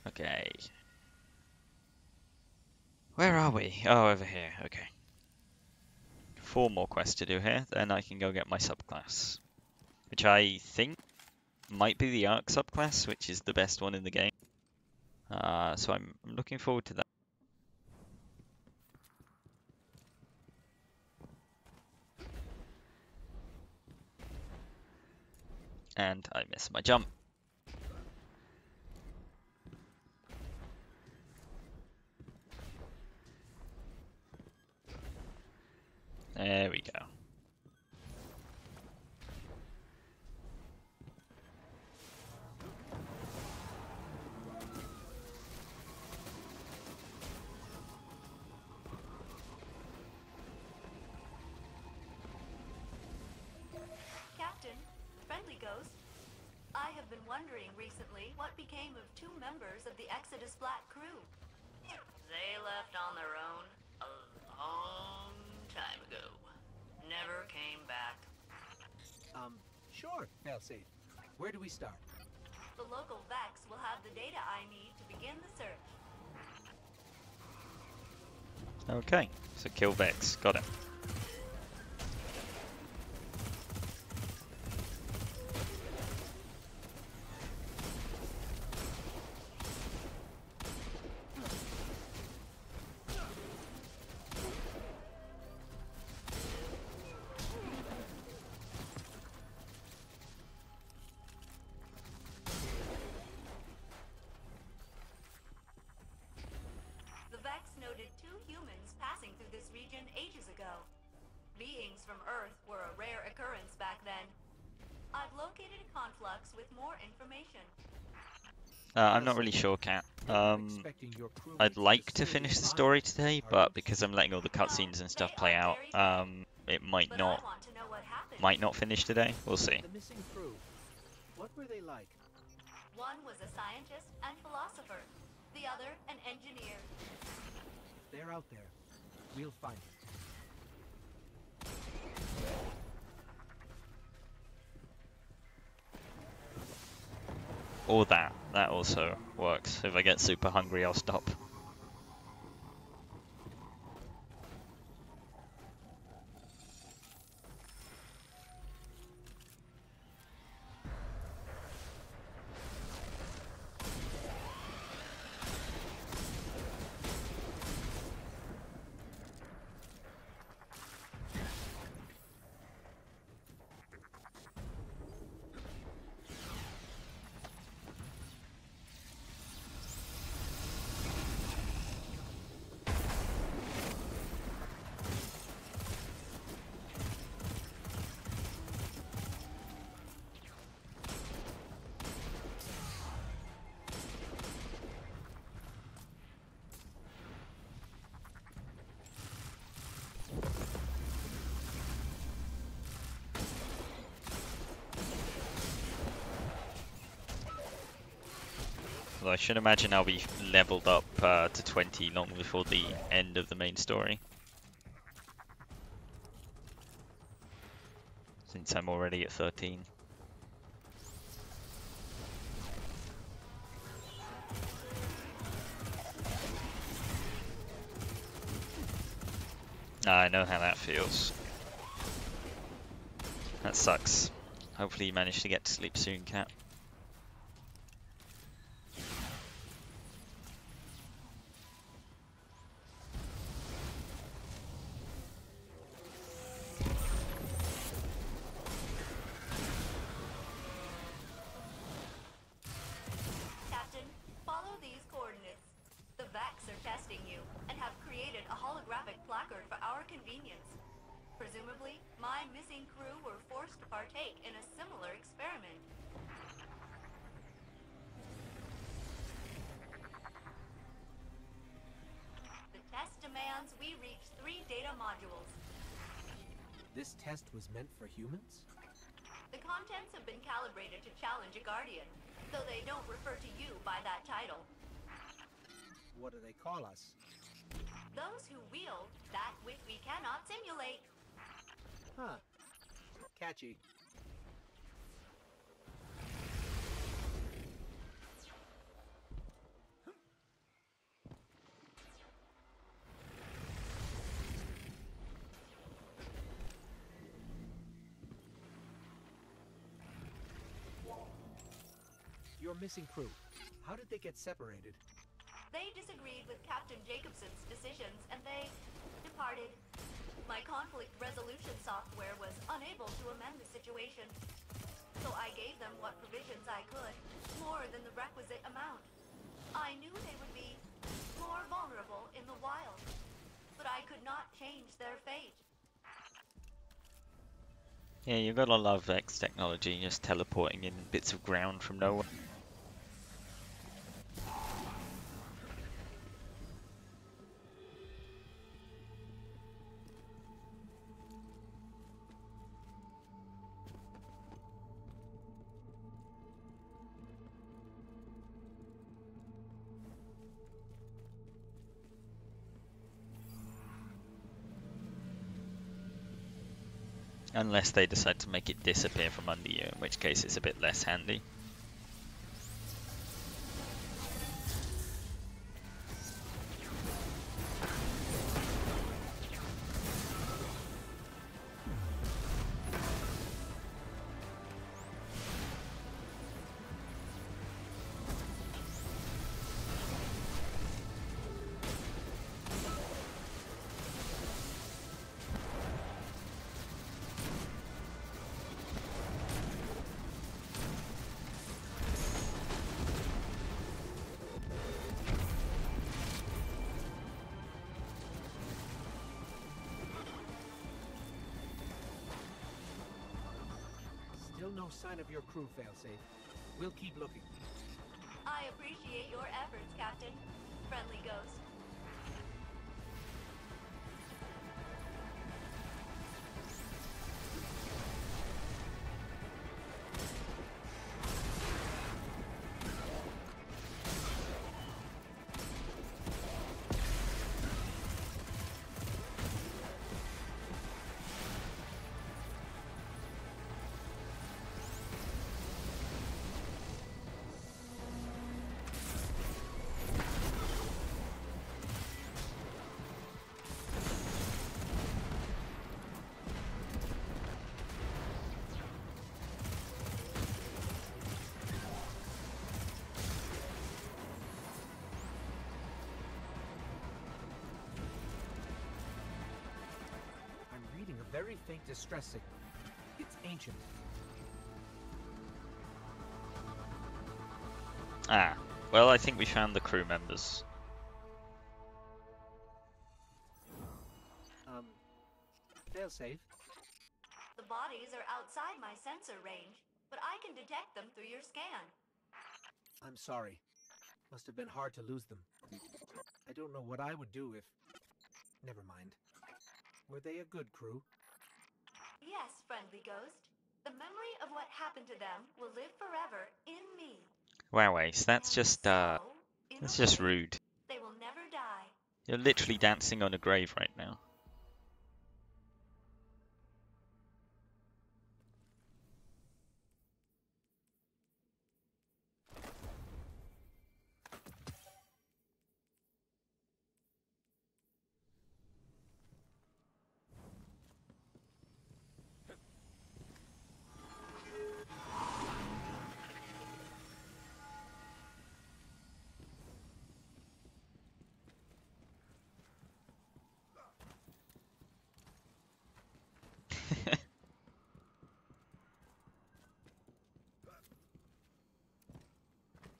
Okay. Where are we? Oh, over here. Okay. 4 more quests to do here, then I can go get my subclass. Which I think might be the Arc subclass, which is the best one in the game. So I'm looking forward to that. And I missed my jump. There we go. Captain, friendly ghost. I have been wondering recently what became of two members of the Exodus Black crew. They left on their own a long time ago. Never came back. Sure, failsafe. Where do we start? The local Vex will have the data I need to begin the search. Okay, so kill Vex. Got it. The Vex noted two humans passing through this region ages ago. Beings from Earth were a rare occurrence back then. I've located a conflux with more information. I'm not really sure, Cat. I'd like to finish the story today, but because I'm letting all the cutscenes and stuff play out, it might But not I want to know what happened. finish today. We'll see. The missing crew. What were they like? One was a scientist and philosopher. The other, an engineer. They're out there. We'll find them. Or that. That also works. If I get super hungry, I'll stop. Although I should imagine I'll be leveled up to 20 long before the end of the main story. Since I'm already at 13. I know how that feels. That sucks. Hopefully you manage to get to sleep soon, Cat. Captain, follow these coordinates. The Vex are testing you and have created a holographic placard for our convenience. Presumably, my missing crew were forced to partake in a similar experiment. The test demands we reach 3 data modules. This test was meant for humans? The contents have been calibrated to challenge a Guardian, though they don't refer to you by that title. What do they call us? Those who wield that which we cannot simulate. Huh. Catchy. Your missing crew. How did they get separated? They disagreed with Captain Jacobson's decisions and they departed. My conflict resolution software was unable to amend the situation. so I gave them what provisions I could, more than the requisite amount. I knew they would be more vulnerable in the wild, but I could not change their fate. Yeah, you gotta love Vex technology, just teleporting in bits of ground from nowhere. Unless they decide to make it disappear from under you, in which case it's a bit less handy. Still no sign of your crew, Failsafe. We'll keep looking. I appreciate your efforts, Captain. Friendly Ghost. Very faint distress signal. It's ancient. Ah, well, I think we found the crew members. Failsafe. The bodies are outside my sensor range, but I can detect them through your scan. I'm sorry. Must have been hard to lose them. I don't know what I would do if... Never mind. Were they a good crew? Yes, Friendly Ghost. The memory of what happened to them will live forever in me. Wow, Ace, that's just in a way, rude. They will never die. You're literally dancing on a grave right now.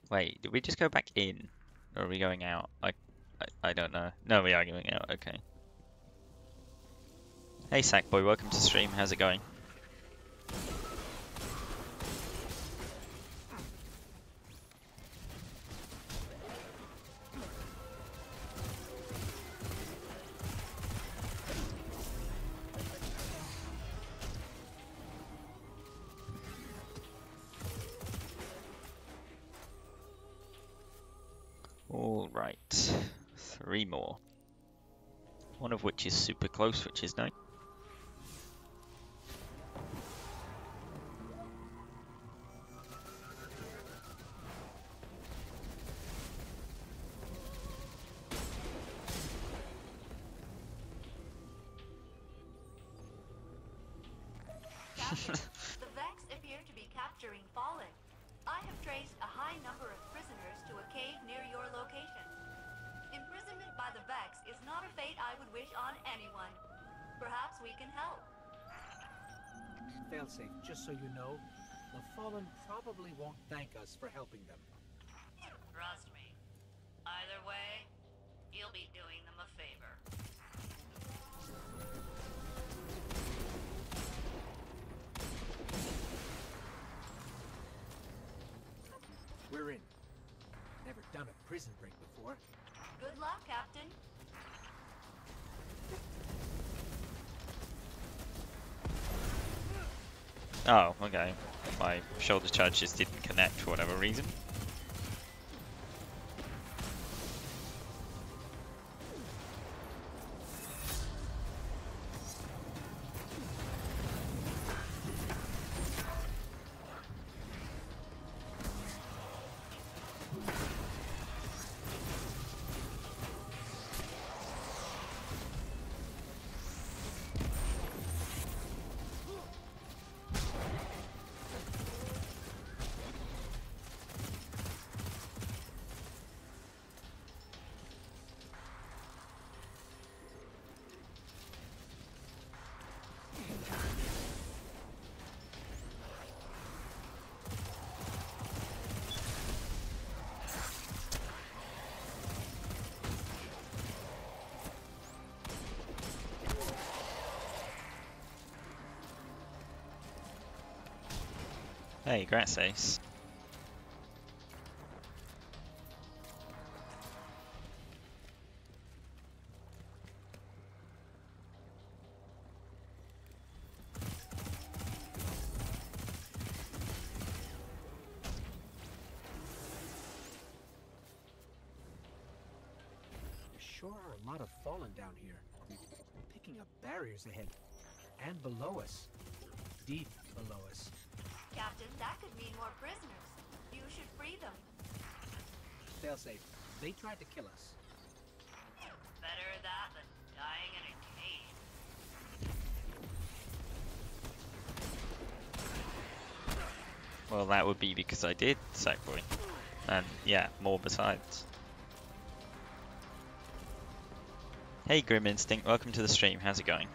Wait, did we just go back in? Or are we going out? I don't know. No, we are going out, okay. Hey Sackboy, welcome to stream, how's it going? Alright, 3 more. One of which is super close, which is nice. Captain, the Vex appear to be capturing Fallen. I have traced a high number of prisoners to a cave near your location. Imprisonment by the Vex is not a fate I would wish on anyone. Perhaps we can help. Failsafe, just so you know, The Fallen probably won't thank us for helping them. Trust me. Either way, you'll be doing them a favor. We're in. Never done a prison break before. Good luck, Captain. Oh, okay. My shoulder charge just didn't connect for whatever reason. Hey, grass ace. There sure are a lot of Fallen down here. Picking up barriers ahead. And below us. Deep below us. Captain, that could mean more prisoners. You should free them. Failsafe. They tried to kill us. Better that than dying in a cave. Well, that would be because I did, Sackboy. And yeah, more besides. Hey Grim Instinct, welcome to the stream, how's it going?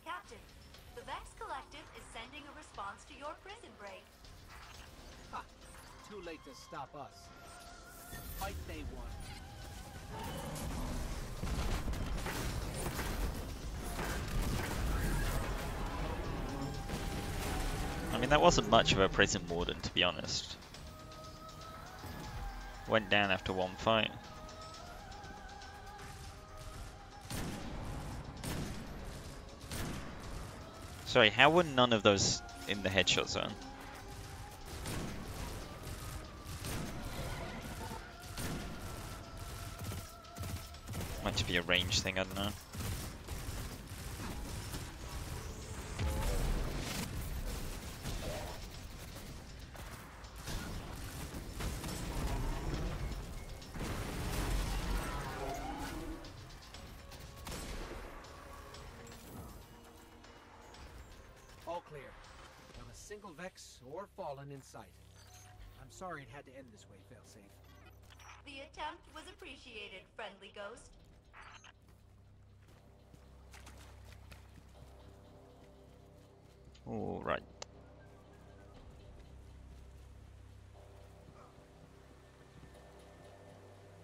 Captain, the Vex Collective is sending a response to your prison break. Ha! Too late to stop us. Fight they won. I mean, that wasn't much of a prison warden, to be honest. Went down after one fight. Sorry, how were none of those in the headshot zone? Might just be a range thing, I don't know. All clear. Not a single Vex or Fallen in sight. I'm sorry it had to end this way, Failsafe. The attempt was appreciated, friendly ghost. All right.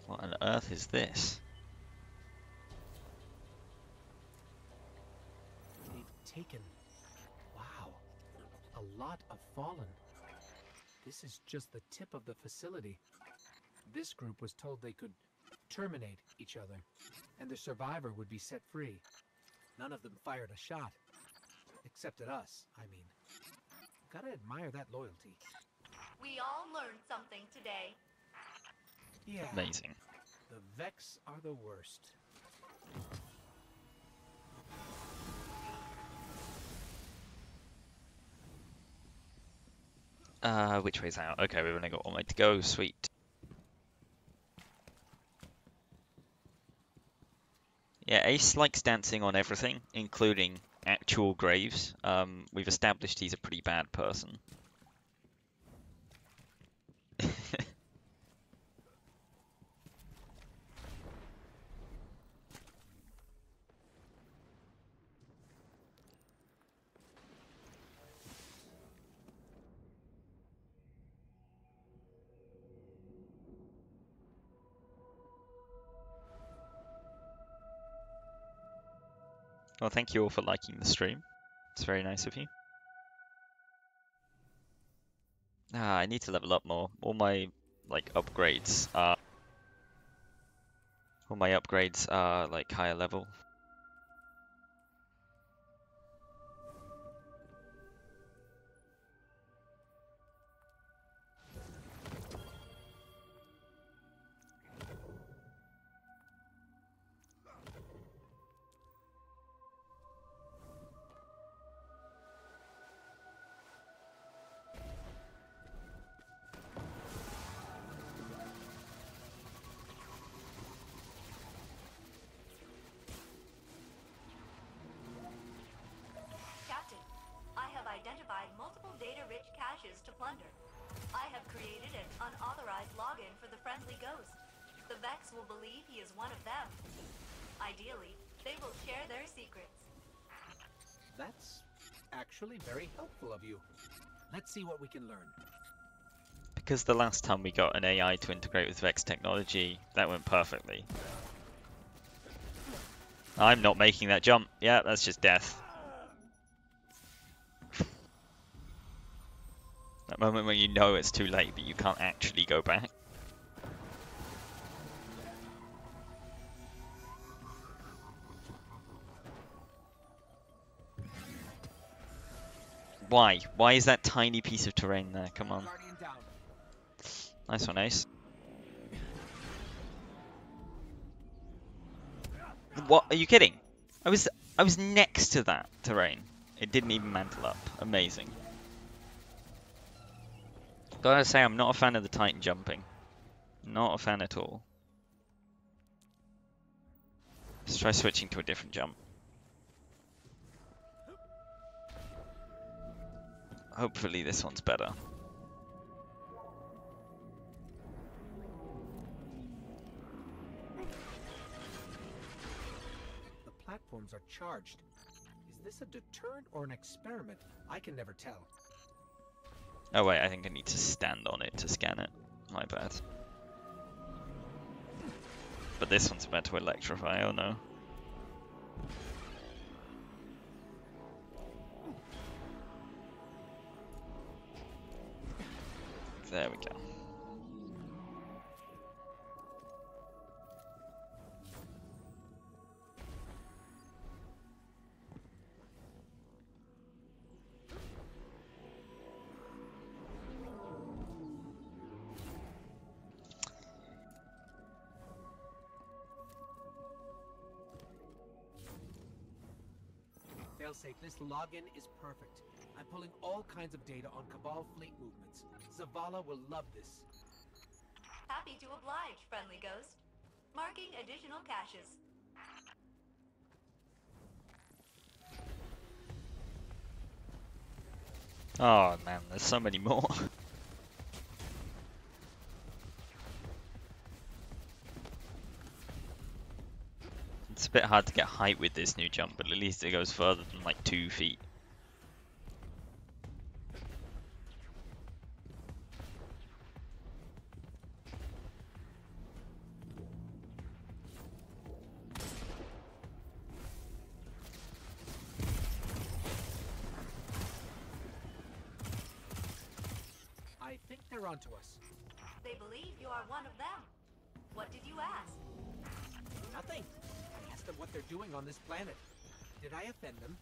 What on earth is this? They've taken... Wow. A lot of Fallen. This is just the tip of the facility. This group was told they could terminate each other, and the survivor would be set free. None of them fired a shot. Except at us, I mean. Gotta admire that loyalty. We all learned something today. Yeah. Amazing. The Vex are the worst. Which way's out? Okay, we've only got one way to go. Sweet. Yeah, Ace likes dancing on everything, including actual graves. We've established he's a pretty bad person. Well, thank you all for liking the stream. It's very nice of you. I need to level up more. All my upgrades are like higher level. Captain, I have identified multiple data-rich caches to plunder. I have created an unauthorized login for the friendly ghost. The Vex will believe he is one of them. Ideally, they will share their secrets. That's actually very helpful of you. Let's see what we can learn. Because the last time we got an AI to integrate with Vex technology, that went perfectly. I'm not making that jump. Yeah, that's just death. That moment when you know it's too late, but you can't actually go back. Why? Why is that tiny piece of terrain there? Come on. Guardian down. Nice one, Ace. What? Are you kidding? I was next to that terrain. It didn't even mantle up. Amazing. Gotta say, I'm not a fan of the Titan jumping. Not a fan at all. Let's try switching to a different jump. Hopefully this one's better. The platforms are charged. Is this a deterrent or an experiment? I can never tell. Oh wait, I think I need to stand on it to scan it. My bad. But this one's about to electrify, oh no. There we go. Failsafe, this login is perfect. I'm pulling all kinds of data on Cabal fleet movements. Zavala will love this. Happy to oblige, friendly ghost. Marking additional caches. Oh man, there's so many more. It's a bit hard to get height with this new jump, but at least it goes further than like 2 feet. I think they're onto us. They believe you are one of them. What did you ask? Nothing. I asked them what they're doing on this planet. Did I offend them?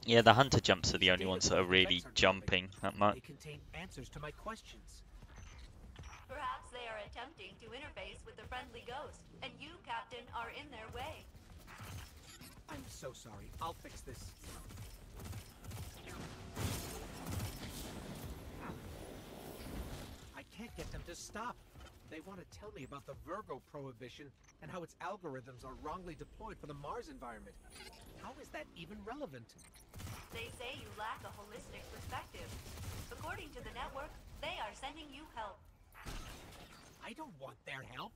Yeah, the hunter jumps are the These only data ones that from are the really Vex are jumping that much. They contain answers to my questions. Perhaps they are attempting to interface with the friendly ghost, and you, Captain, are in their way. I'm so sorry. I'll fix this. I can't get them to stop. They want to tell me about the Virgo prohibition and how its algorithms are wrongly deployed for the Mars environment. How is that even relevant? They say you lack a holistic perspective. According to the network, they are sending you help. I don't want their help.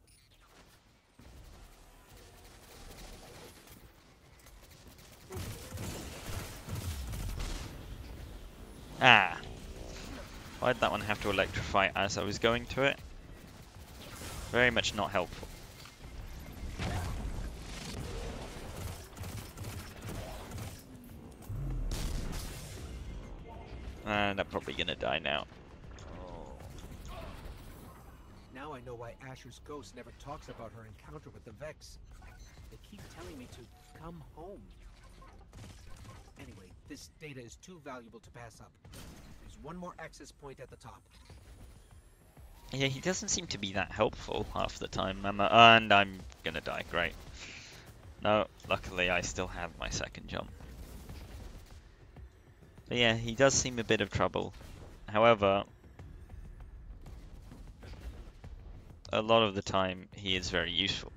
Ah! Why'd that one have to electrify as I was going to it? Very much not helpful. And I'm probably gonna die now. Now I know why Asher's ghost never talks about her encounter with the Vex. They keep telling me to come home. Anyway, this data is too valuable to pass up. There's one more access point at the top. Yeah, he doesn't seem to be that helpful half the time, and I'm gonna die, great. No, luckily I still have my second jump. But yeah, he does seem a bit of trouble. However, a lot of the time he is very useful.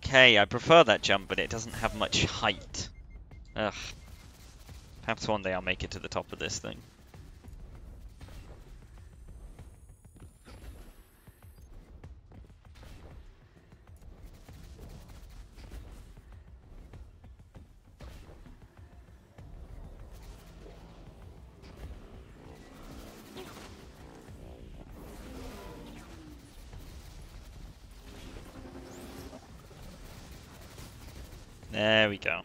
Okay, I prefer that jump, but it doesn't have much height. Ugh. Perhaps one day I'll make it to the top of this thing. There we go.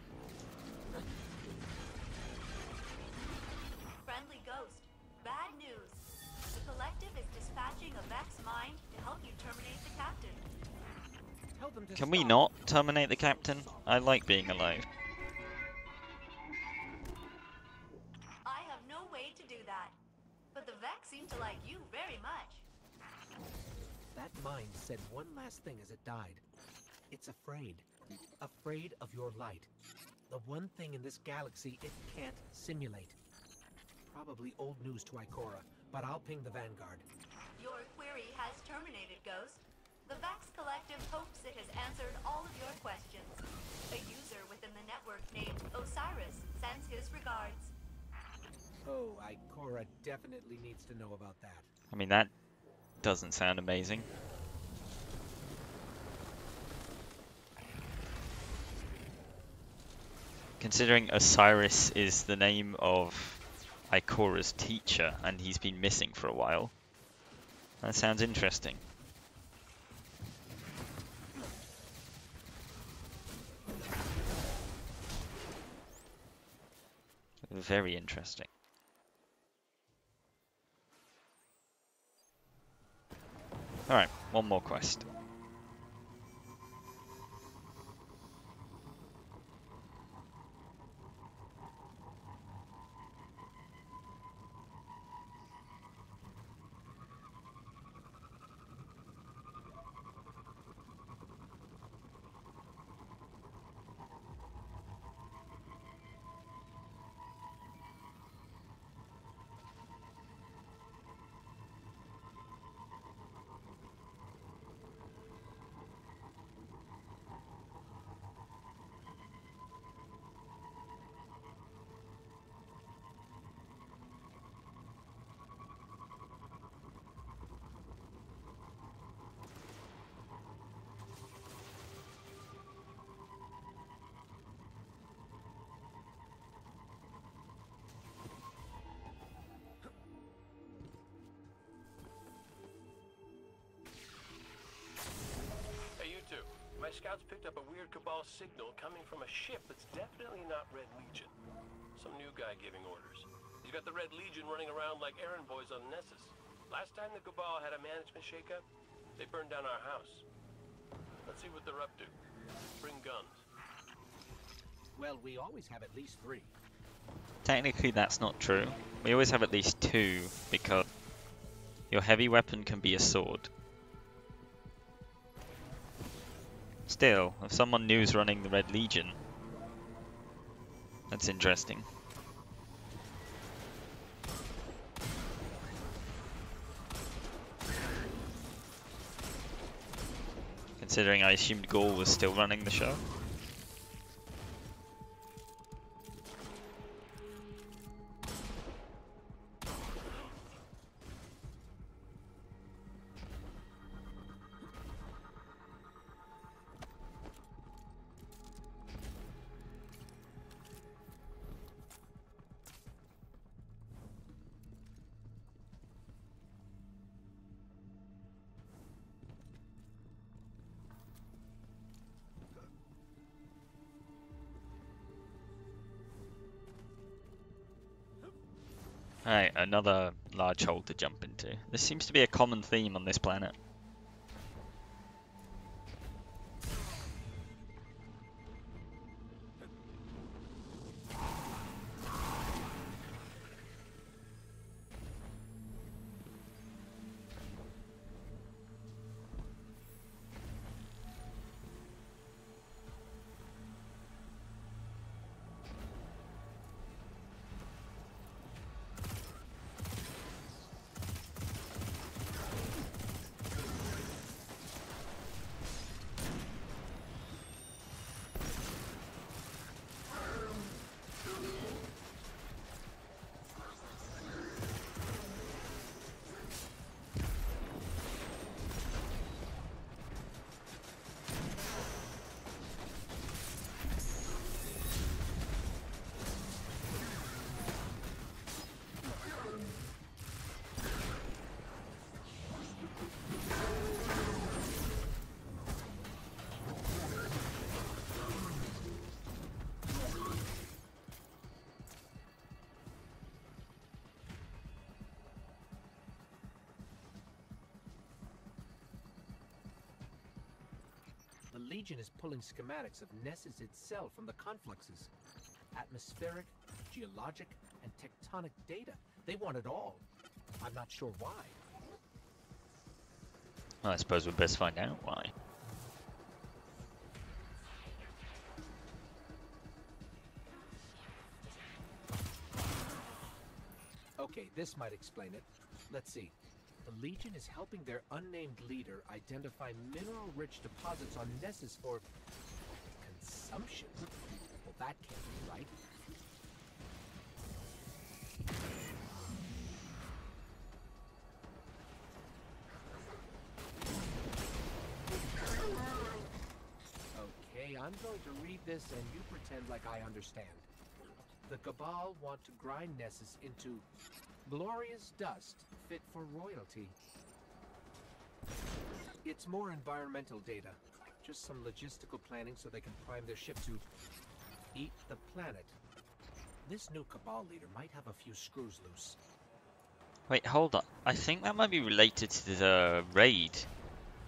Friendly ghost, bad news. The collective is dispatching a Vex mine to help you terminate the captain. Tell them to Can we stop. not terminate the captain? I like being alive. I have no way to do that. But the Vex seem to like you very much. That mine said one last thing as it died. It's afraid. Afraid of your light. The one thing in this galaxy it can't simulate. Probably old news to Ikora, but I'll ping the Vanguard. Your query has terminated, Ghost. The Vex Collective hopes it has answered all of your questions. A user within the network named Osiris sends his regards. Oh, Ikora definitely needs to know about that. I mean, that doesn't sound amazing. Considering Osiris is the name of Ikora's teacher, and he's been missing for a while. That sounds interesting. Very interesting. Alright, one more quest. Scouts picked up a weird Cabal signal coming from a ship that's definitely not Red Legion. Some new guy giving orders. He's got the Red Legion running around like errand boys on Nessus. Last time the Cabal had a management shakeup, they burned down our house. Let's see what they're up to. Bring guns. Well, we always have at least 3. Technically, that's not true. We always have at least 2 because your heavy weapon can be a sword. Still, if someone new's running the Red Legion, that's interesting. Considering I assumed Gaul was still running the show. Alright, another large hole to jump into. This seems to be a common theme on this planet. The Legion is pulling schematics of Nessus itself from the confluxes. Atmospheric, geologic, and tectonic data. They want it all. I'm not sure why. Well, I suppose we'd best find out why. Okay, this might explain it. Let's see. The Legion is helping their unnamed leader identify mineral-rich deposits on Nessus for consumption. Well, that can't be right. Okay, I'm going to read this and you pretend like I understand. The Cabal want to grind Nessus into glorious dust fit for royalty. It's more environmental data. Just some logistical planning so they can prime their ship to eat the planet. This new Cabal leader might have a few screws loose. Wait, hold on. I think that might be related to the raid.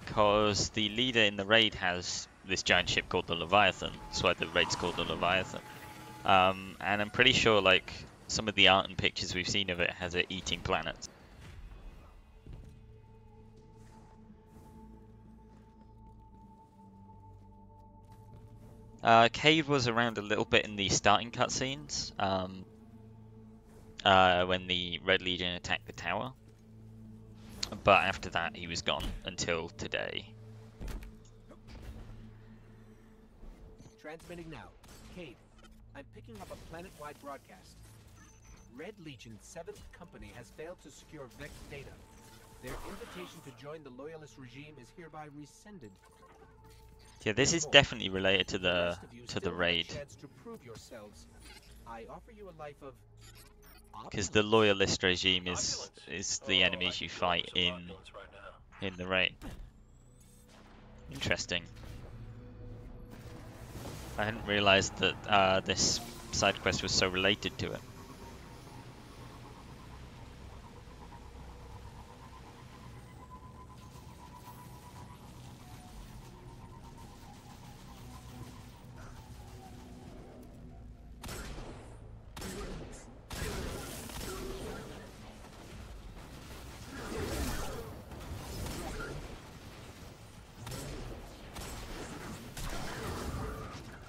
Because the leader in the raid has this giant ship called the Leviathan. That's why the raid's called the Leviathan. And I'm pretty sure, like, some of the art and pictures we've seen of it has it eating planets. Cade was around a little bit in the starting cutscenes, when the Red Legion attacked the tower. But after that, he was gone until today. Transmitting now. Cade, I'm picking up a planet-wide broadcast. Red Legion's 7th Company has failed to secure Vex data. Their invitation to join the Loyalist regime is hereby rescinded. Yeah, this is definitely related to the raid. Chance to prove yourselves. I offer you a life of Because the Loyalist regime is the enemies you fight in the raid. Interesting. I hadn't realized that this side quest was so related to it.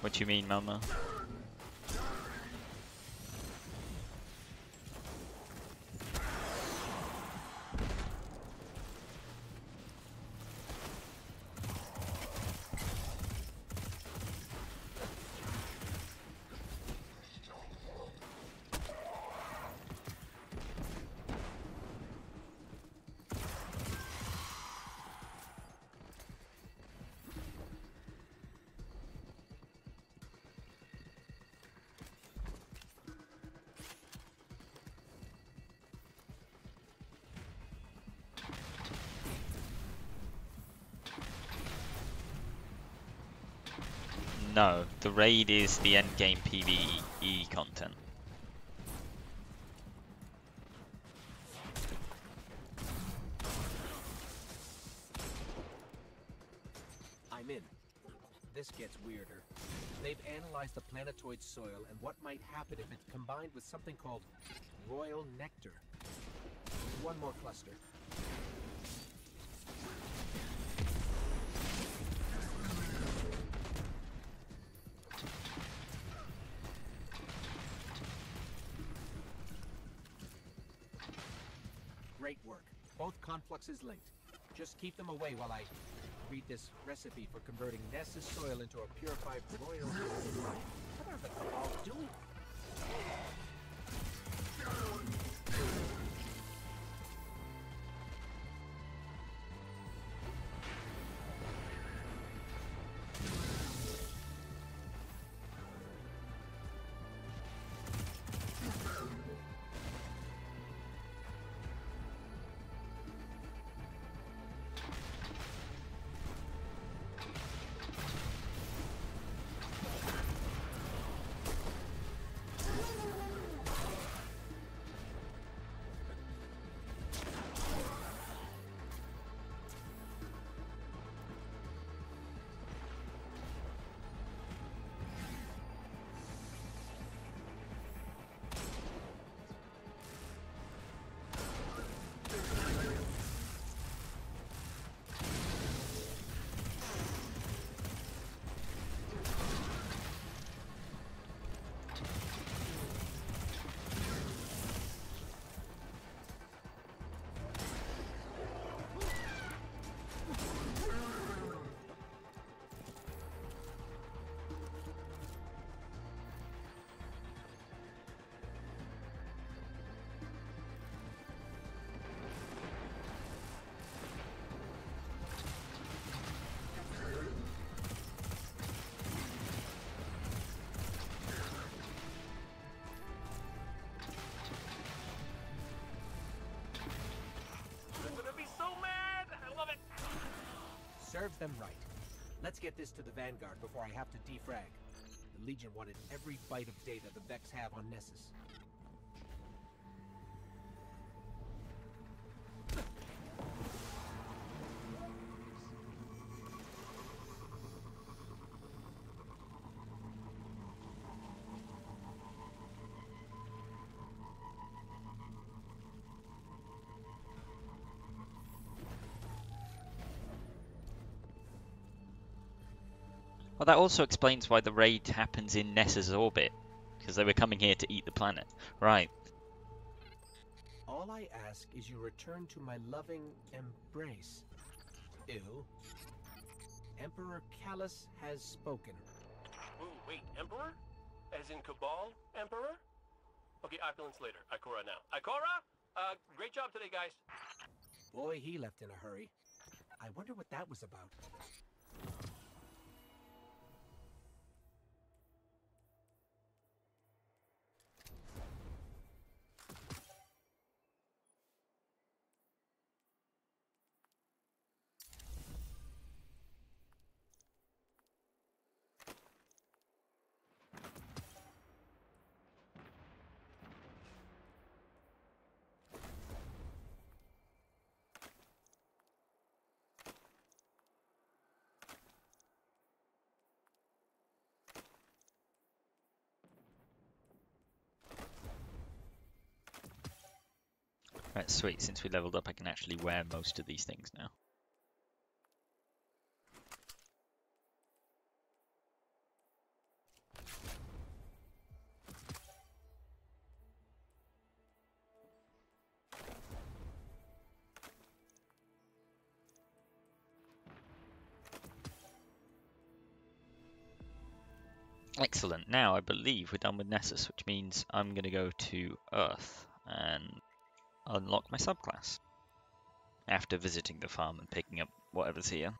What do you mean, Mama? No, the raid is the endgame PvE content. I'm in. This gets weirder. They've analyzed the planetoid soil and what might happen if it's combined with something called royal nectar. One more cluster. Great work. Both confluxes linked. Just keep them away while I read this recipe for converting Ness's soil into a purified royal. What are the Cabal doing? Serves them right. Let's get this to the Vanguard before I have to defrag. The Legion wanted every bite of data the Vex have on Nessus. Well, that also explains why the raid happens in Ness's orbit, because they were coming here to eat the planet. Right. All I ask is you return to my loving embrace. Ew. Emperor Callus has spoken. Ooh, wait, Emperor? As in Cabal Emperor? Okay, opulence later. Ikora now. Ikora! Great job today, guys. Boy, he left in a hurry. I wonder what that was about. Right, sweet. Since we leveled up, I can actually wear most of these things now. Excellent. Now I believe we're done with Nessus, which means I'm going to go to Earth and unlock my subclass after visiting the farm and picking up whatever's here.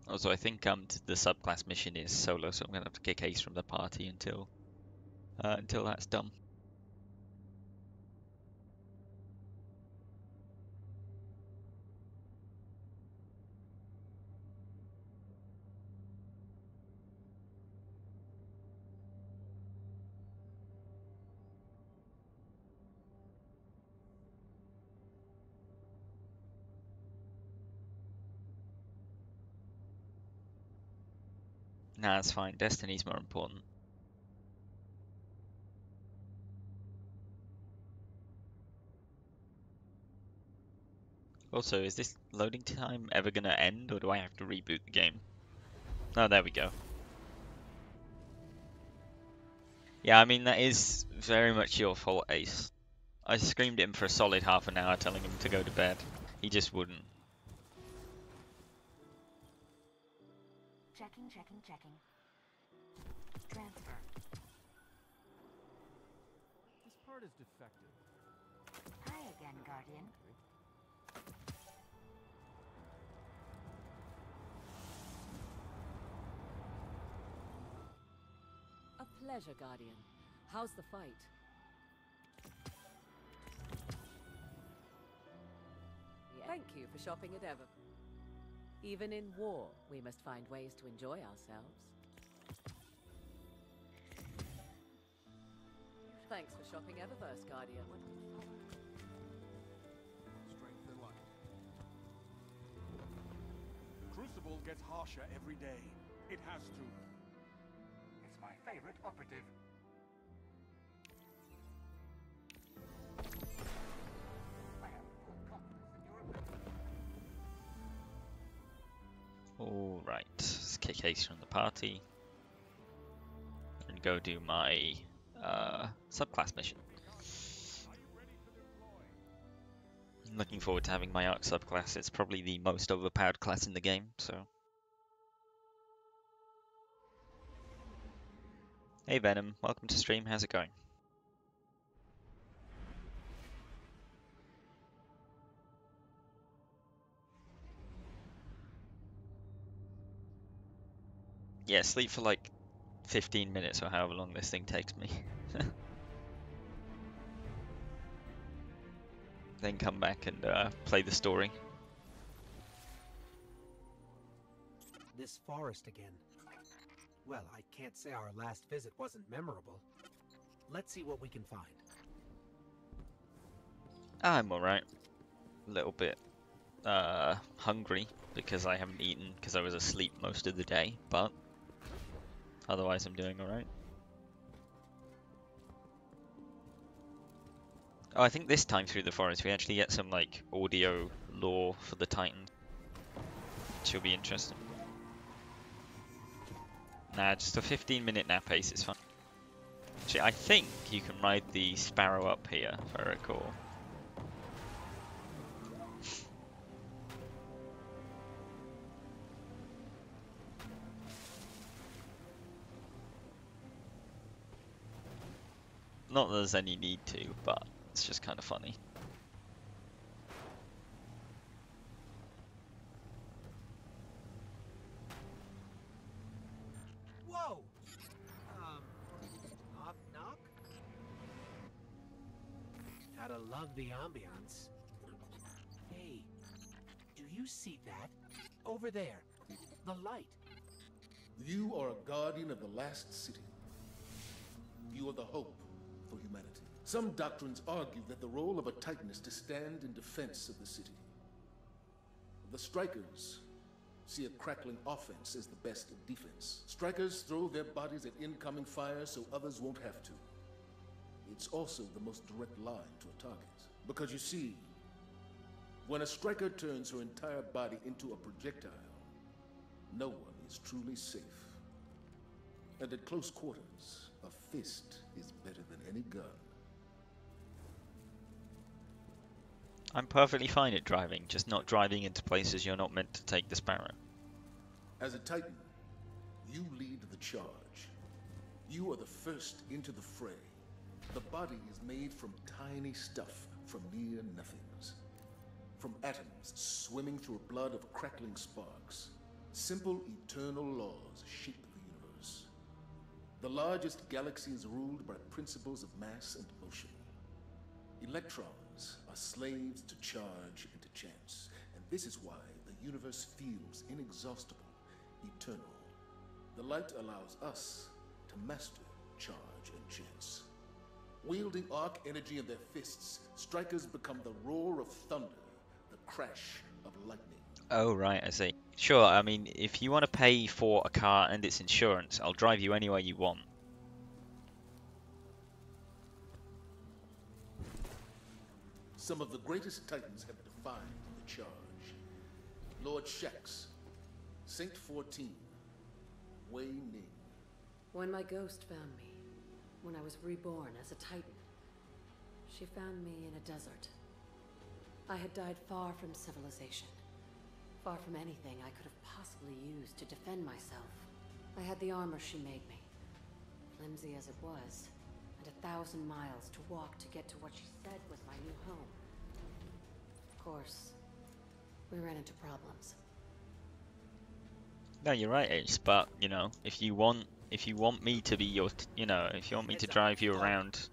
Also, I think the subclass mission is solo, so I'm going to have to kick Ace from the party until that's done. Nah, it's fine. Destiny's more important. Also, is this loading time ever going to end, or do I have to reboot the game? Oh, there we go. Yeah, I mean, that is very much your fault, Ace. I screamed at him for a solid half an hour telling him to go to bed. He just wouldn't. Checking. Transfer. This part is defective. Hi again, Guardian. A pleasure, Guardian. How's the fight? Thank you for shopping at Ever. Even in war, we must find ways to enjoy ourselves. Thanks for shopping Eververse, Guardian. Strength and light. Crucible gets harsher every day. It has to. It's my favorite operative. I have full confidence in your ability. Alright, let's kick Ace from the party. And go do my subclass mission. I'm looking forward to having my Arc subclass. It's probably the most overpowered class in the game, so... Hey Venom, welcome to stream, how's it going? Yeah, sleep for like 15 minutes or however long this thing takes me. Then come back and play the story. This forest again. Well, I can't say our last visit wasn't memorable. Let's see what we can find. I'm alright. A little bit hungry because I haven't eaten because I was asleep most of the day, but otherwise I'm doing alright. Oh, I think this time through the forest we actually get some like audio lore for the Titan, which will be interesting. Nah, just a 15-minute nap pace is fine. Actually, I think you can ride the Sparrow up here, if I recall. Not that there's any need to, but it's just kind of funny. Whoa! Knock, knock? Gotta love the ambiance. Hey, do you see that? Over there, the light. You are a guardian of the last city. You are the hope for humanity. Some doctrines argue that the role of a Titan is to stand in defense of the city. The Strikers see a crackling offense as the best defense. Strikers throw their bodies at incoming fire so others won't have to. It's also the most direct line to a target. Because you see, when a Striker turns her entire body into a projectile, no one is truly safe. And at close quarters, a fist is better than any gun. I'm perfectly fine at driving, just not driving into places you're not meant to take the Sparrow. As a Titan, you lead the charge. You are the first into the fray. The body is made from tiny stuff, from near nothings. From atoms swimming through a blood of crackling sparks. Simple eternal laws shape the universe. The largest galaxy is ruled by principles of mass and motion. Electrons are slaves to charge and to chance, and this is why the universe feels inexhaustible, eternal. The light allows us to master charge and chance. Wielding arc energy in their fists, Strikers become the roar of thunder, the crash of lightning. Oh, right, I see. Sure, I mean, if you want to pay for a car and its insurance, I'll drive you anywhere you want. Some of the greatest Titans have defined the charge. Lord Shax, Saint 14, Wei Ning. When my ghost found me, when I was reborn as a Titan, she found me in a desert. I had died far from civilization, far from anything I could have possibly used to defend myself. I had the armor she made me, flimsy as it was, and 1,000 miles to walk to get to what she said was my new home. Of course, we ran into problems. No, you're right, Ace, but, you know, if you want me to be your, you know, if you want me to drive you around,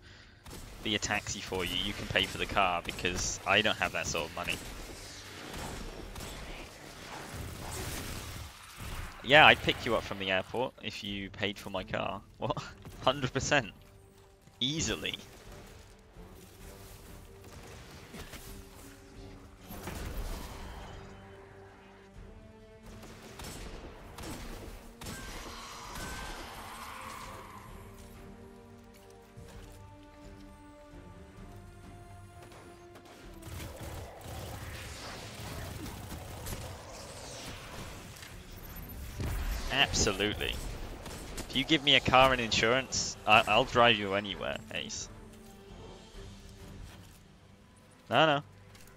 be a taxi for you, you can pay for the car, because I don't have that sort of money. Yeah, I'd pick you up from the airport if you paid for my car. What? 100%. Easily. Absolutely. If you give me a car and insurance, I'll drive you anywhere, Ace. No.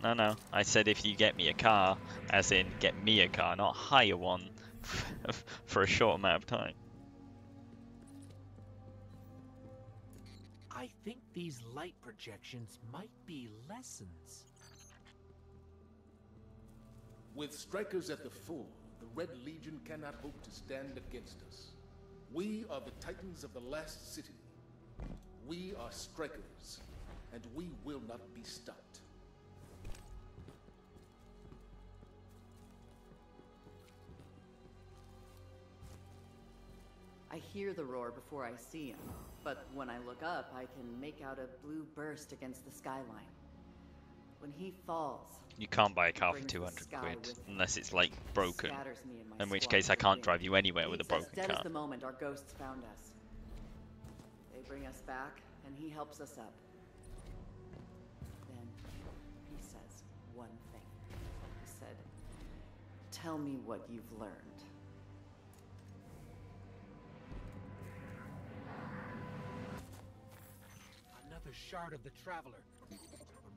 I said if you get me a car, as in get me a car, not hire one for a short amount of time. I think these light projections might be lessons. With Strikers at the fore, the Red Legion cannot hope to stand against us. We are the Titans of the last city. We are Strikers, and we will not be stopped. I hear the roar before I see him, but when I look up, I can make out a blue burst against the skyline. When he falls, You can't buy a car for brings the 200 sky quid with him. unless it's like broken. Scatters me and my In which squad case I to the can't wind. drive you anywhere with a Leaves us broken dead car. as the moment our ghosts found us. They bring us back, and he helps us up. Then he says one thing. He said, "Tell me what you've learned." Another shard of the Traveler. But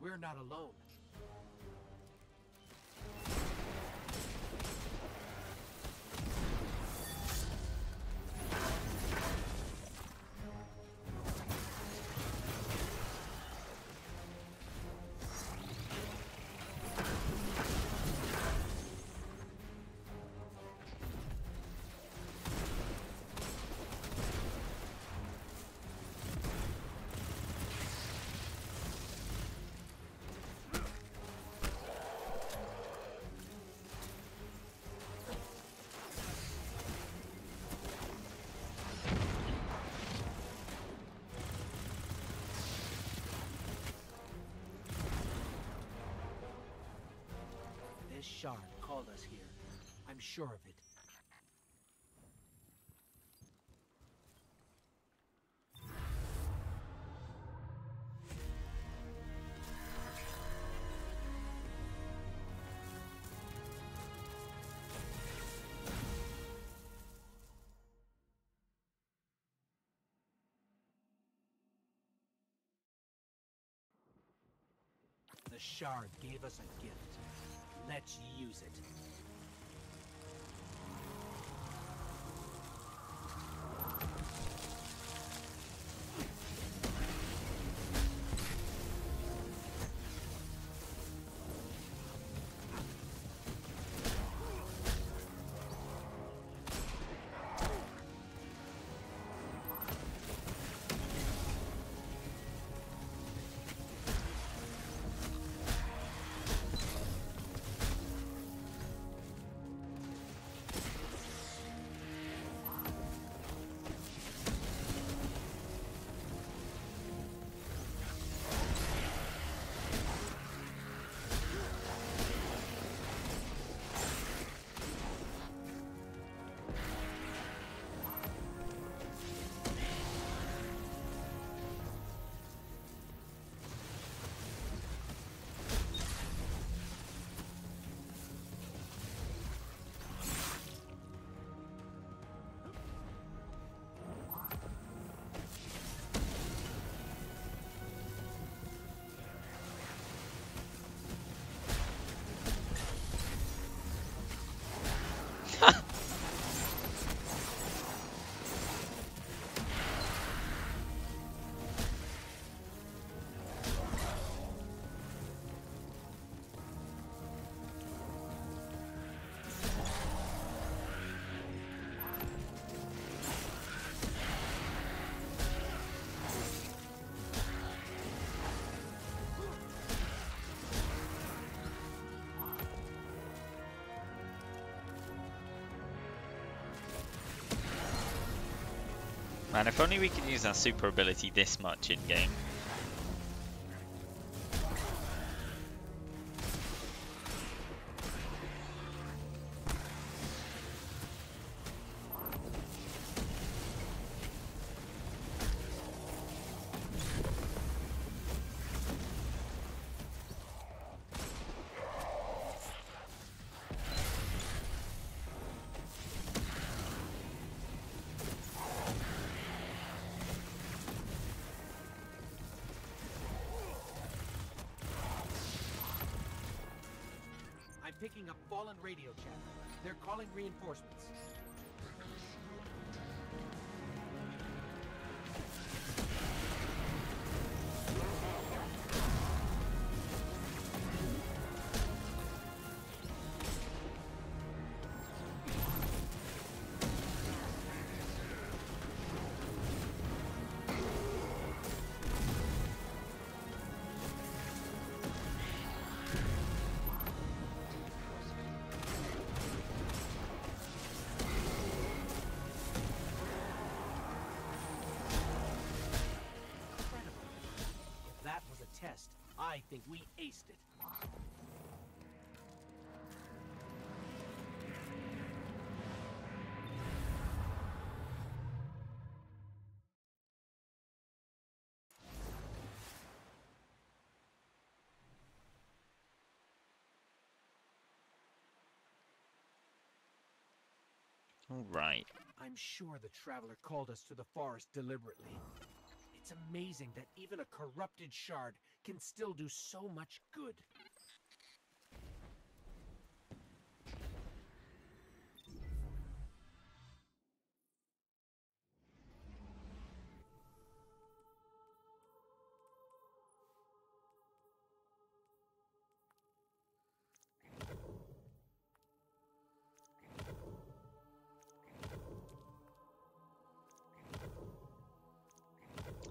we're not alone. This shard called us here. I'm sure of it. The shard gave us a gift. Let's use it. Man, if only we could use our super ability this much in game. I'm picking up fallen radio chatter. They're calling reinforcements. Incredible. If that was a test, I think we aced it. Alright. I'm sure the Traveler called us to the forest deliberately. It's amazing that even a corrupted shard can still do so much good.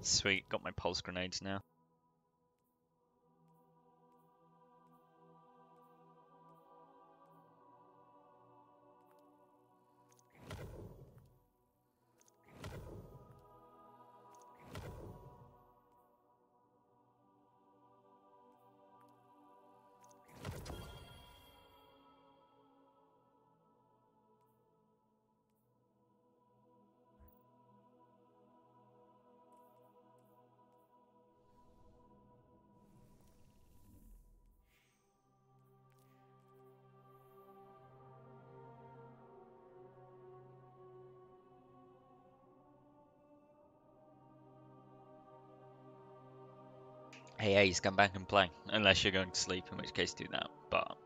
Sweet, got my pulse grenades now. Hey, Ace, come back and play. Unless you're going to sleep, in which case do that. But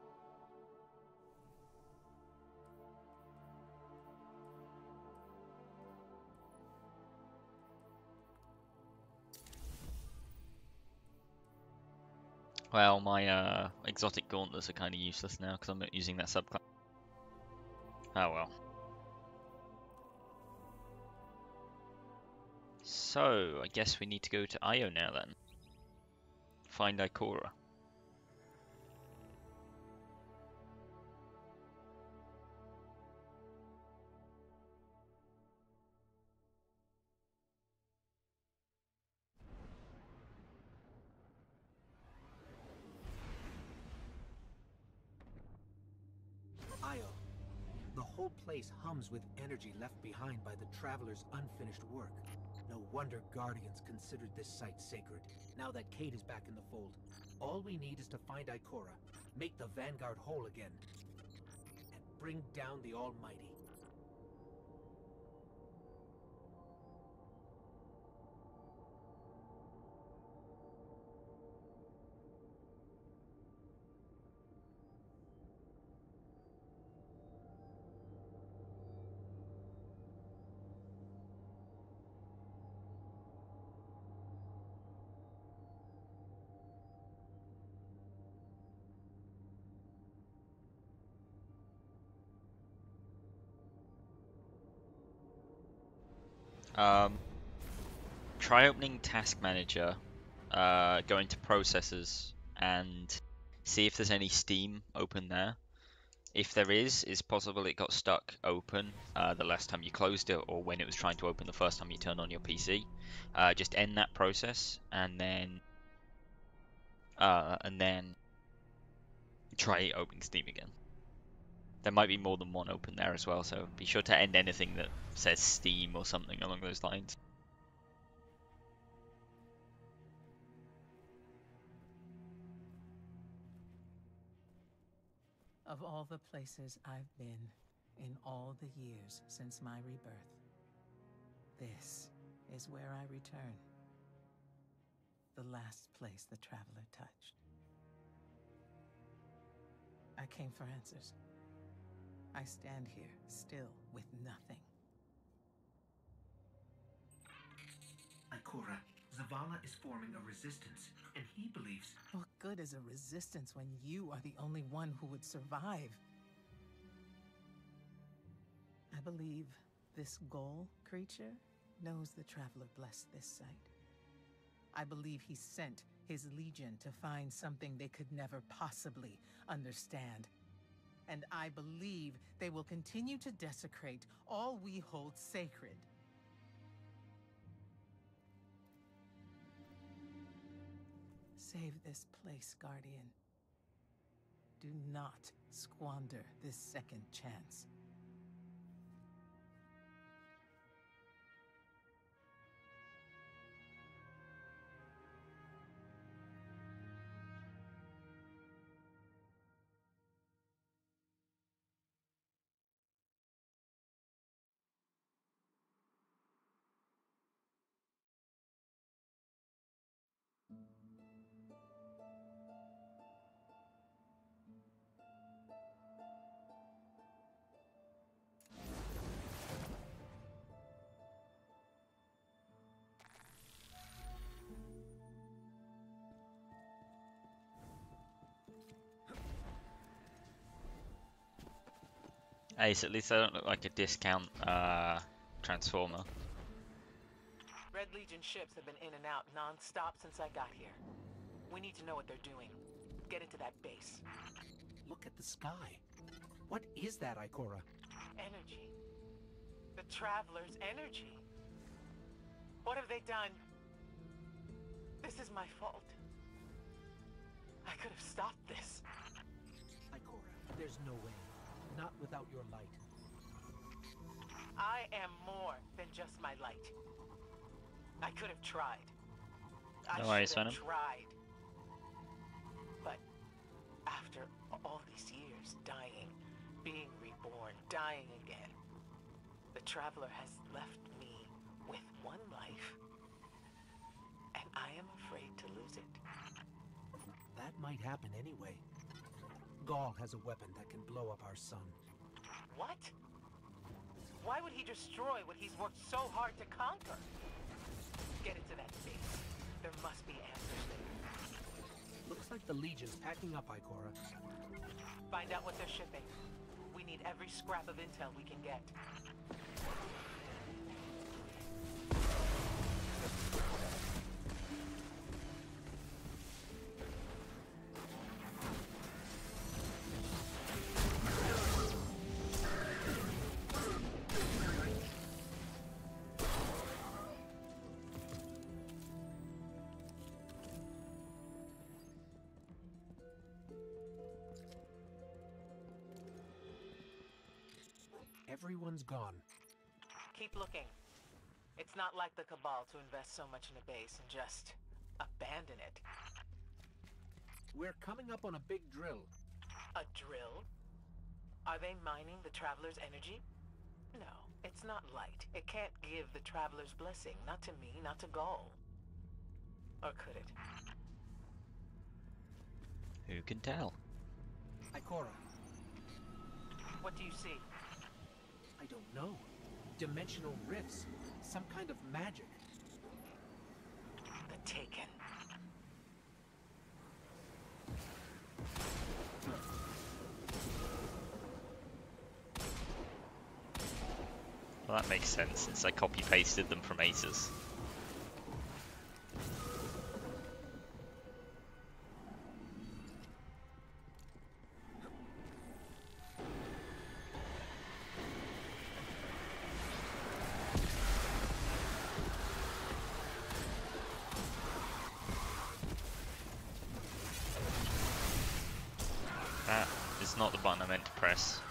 well, my exotic gauntlets are kind of useless now because I'm not using that subclass. Oh well. So I guess we need to go to Io now then. Find Ikora. Io. The whole place hums with energy left behind by the Traveler's unfinished work. No wonder Guardians considered this site sacred, now that Cade is back in the fold. All we need is to find Ikora, make the Vanguard whole again, and bring down the Almighty. Try opening Task Manager, go into Processors, and see if there's any Steam open there. If there is, it's possible it got stuck open the last time you closed it, or when it was trying to open the first time you turned on your PC. Just end that process, and then try opening Steam again. There might be more than one open there as well, so be sure to end anything that says Steam or something along those lines. Of all the places I've been in all the years since my rebirth, this is where I return. The last place the Traveler touched. I came for answers. I stand here, still with nothing. Ikora, Zavala is forming a resistance, and he believes... What good is a resistance when you are the only one who would survive? I believe this Ghoul creature knows the Traveler blessed this site. I believe he sent his legion to find something they could never possibly understand. And I believe they will continue to desecrate all we hold sacred. Save this place, Guardian. Do not squander this second chance. Ace, at least I don't look like a discount transformer. Red Legion ships have been in and out non-stop since I got here. We need to know what they're doing. Get into that base. Look at the sky. What is that, Ikora? Energy. The Traveler's energy. What have they done? This is my fault. I could have stopped this. Ikora, there's no way. Not without your light. I am more than just my light. I could have tried. No I worries, should have Venom. tried. But after all these years, dying, being reborn, dying again, the Traveler has left me with one life, and I am afraid to lose it. That might happen anyway. Gaul has a weapon that can blow up our sun. What? Why would he destroy what he's worked so hard to conquer? Get into that base. There must be answers there. Looks like the Legion's packing up, Ikora. Find out what they're shipping. We need every scrap of intel we can get. Everyone's gone. Keep looking. It's not like the Cabal to invest so much in a base and just abandon it. We're coming up on a big drill. A drill? Are they mining the Traveler's energy? No, it's not light. It can't give the Traveler's blessing. Not to me, not to Gaul. Or could it? Who can tell? Ikora, What do you see? I don't know. Dimensional rifts. Some kind of magic. The Taken. Well, that makes sense since I copy-pasted them from Aces. That is not the button I meant to press.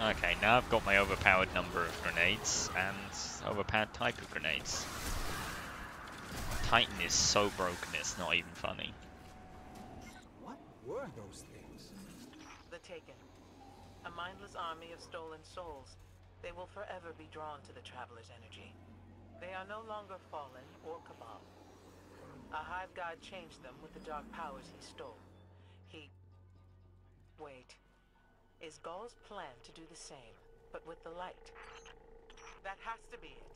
Okay, now I've got my overpowered number of grenades and overpowered type of grenades. Titan is so broken it's not even funny. What were those things? The Taken. A mindless army of stolen souls. They will forever be drawn to the Traveler's energy. They are no longer fallen or Cabal. A Hive God changed them with the dark powers he stole. Wait. Is Gaul's plan to do the same, but with the light? That has to be it.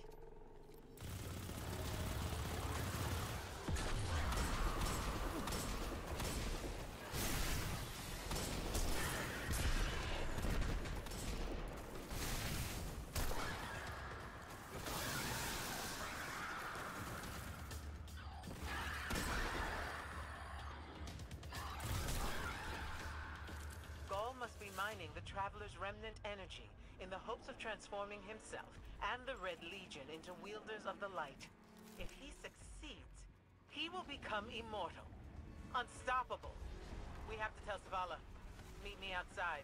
Mining the Traveler's remnant energy in the hopes of transforming himself and the Red Legion into wielders of the light. If he succeeds, he will become immortal, unstoppable. We have to tell Zavala. Meet me outside.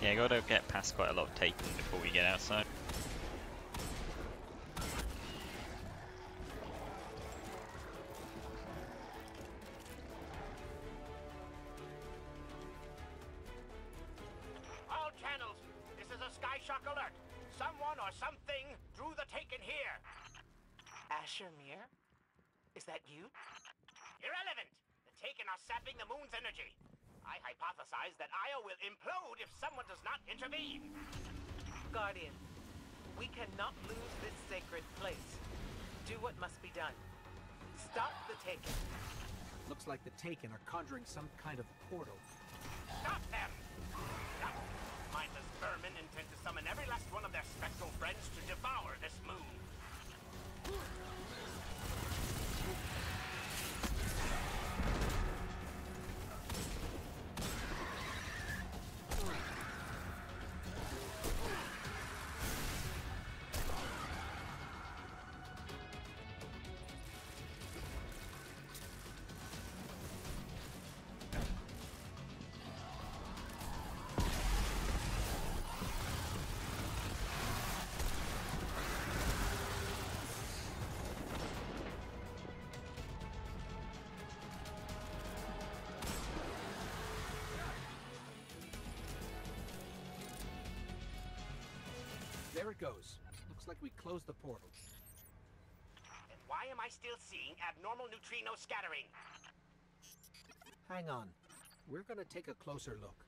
Yeah, gotta get past quite a lot of taking before we get outside. All channels, this is a Sky Shock alert. Someone or something drew the Taken here. Asher Mir? Is that you? Irrelevant. The Taken are sapping the moon's energy. I hypothesize that Io will implode if someone does not intervene. Guardian, we cannot lose this sacred place. Do what must be done. Stop the Taken. Looks like the Taken are conjuring some kind of portal. Stop them! Stop. Mindless vermin intend to summon every last one of their spectral friends to devour this moon. There it goes. Looks like we closed the portal. And why am I still seeing abnormal neutrino scattering? Hang on. We're gonna take a closer look.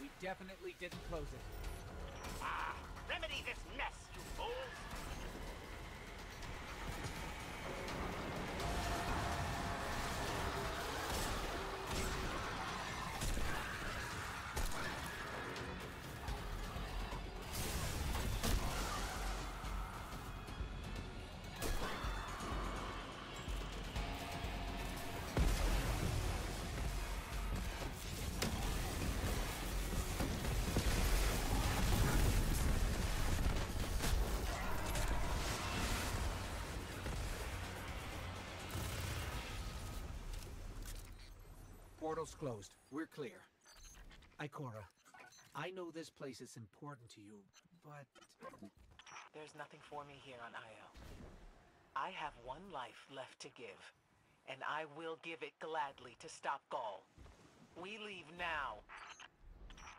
We definitely didn't close it. Ah! Remedy this mess, you fools! Portal's closed. We're clear. Ikora, I know this place is important to you, but... There's nothing for me here on Io. I have one life left to give, and I will give it gladly to stop Gaul. We leave now.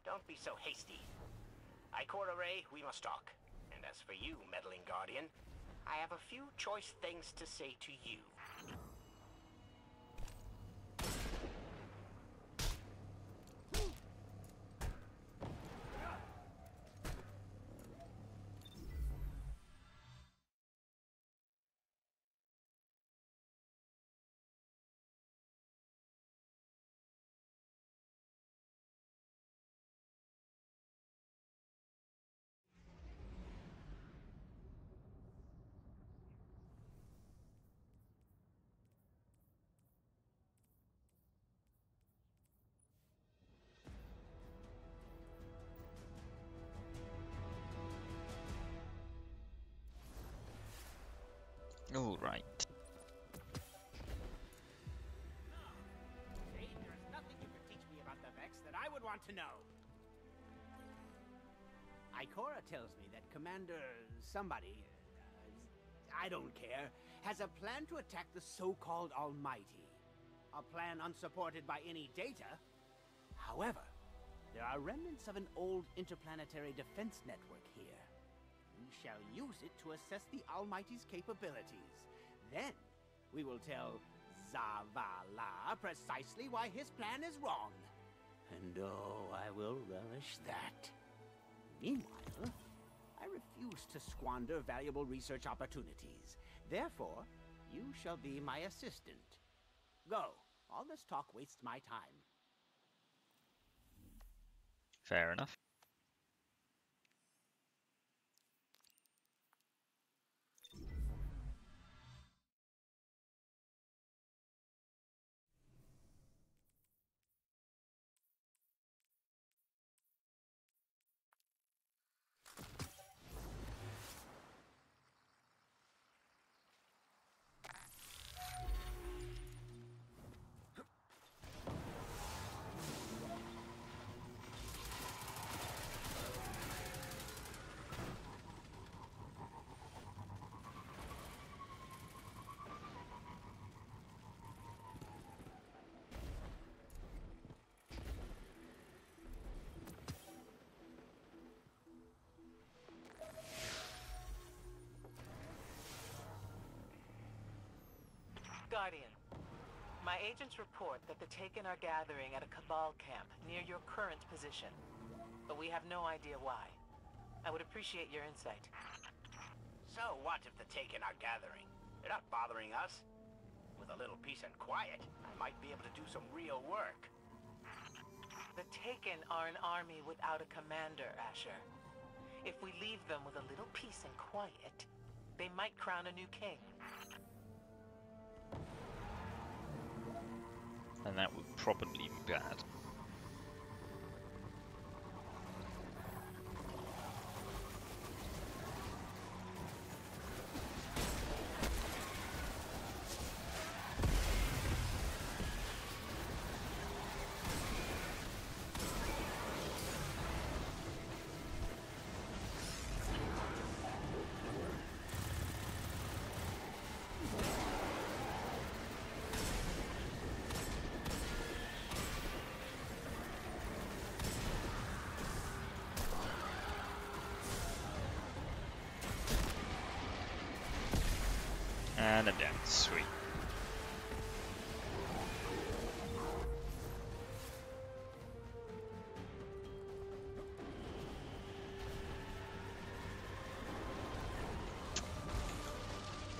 Don't be so hasty. Ikora Ray, we must talk. And as for you, meddling Guardian, I have a few choice things to say to you. All right. See, there's nothing you can teach me about the Vex that I would want to know. Ikora tells me that Commander somebody, I don't care, has a plan to attack the so-called Almighty. A plan unsupported by any data. However, there are remnants of an old interplanetary defense network here. We shall use it to assess the Almighty's capabilities. Then, we will tell Zavala precisely why his plan is wrong. And oh, I will relish that. Meanwhile, I refuse to squander valuable research opportunities. Therefore, you shall be my assistant. Go. All this talk wastes my time. Fair enough. Guardian, my agents report that the Taken are gathering at a Cabal camp near your current position. But we have no idea why. I would appreciate your insight. So what if the Taken are gathering? They're not bothering us. With a little peace and quiet, I might be able to do some real work. The Taken are an army without a commander, Asher. If we leave them with a little peace and quiet, they might crown a new king. And that would probably be bad. And I'm down. Sweet.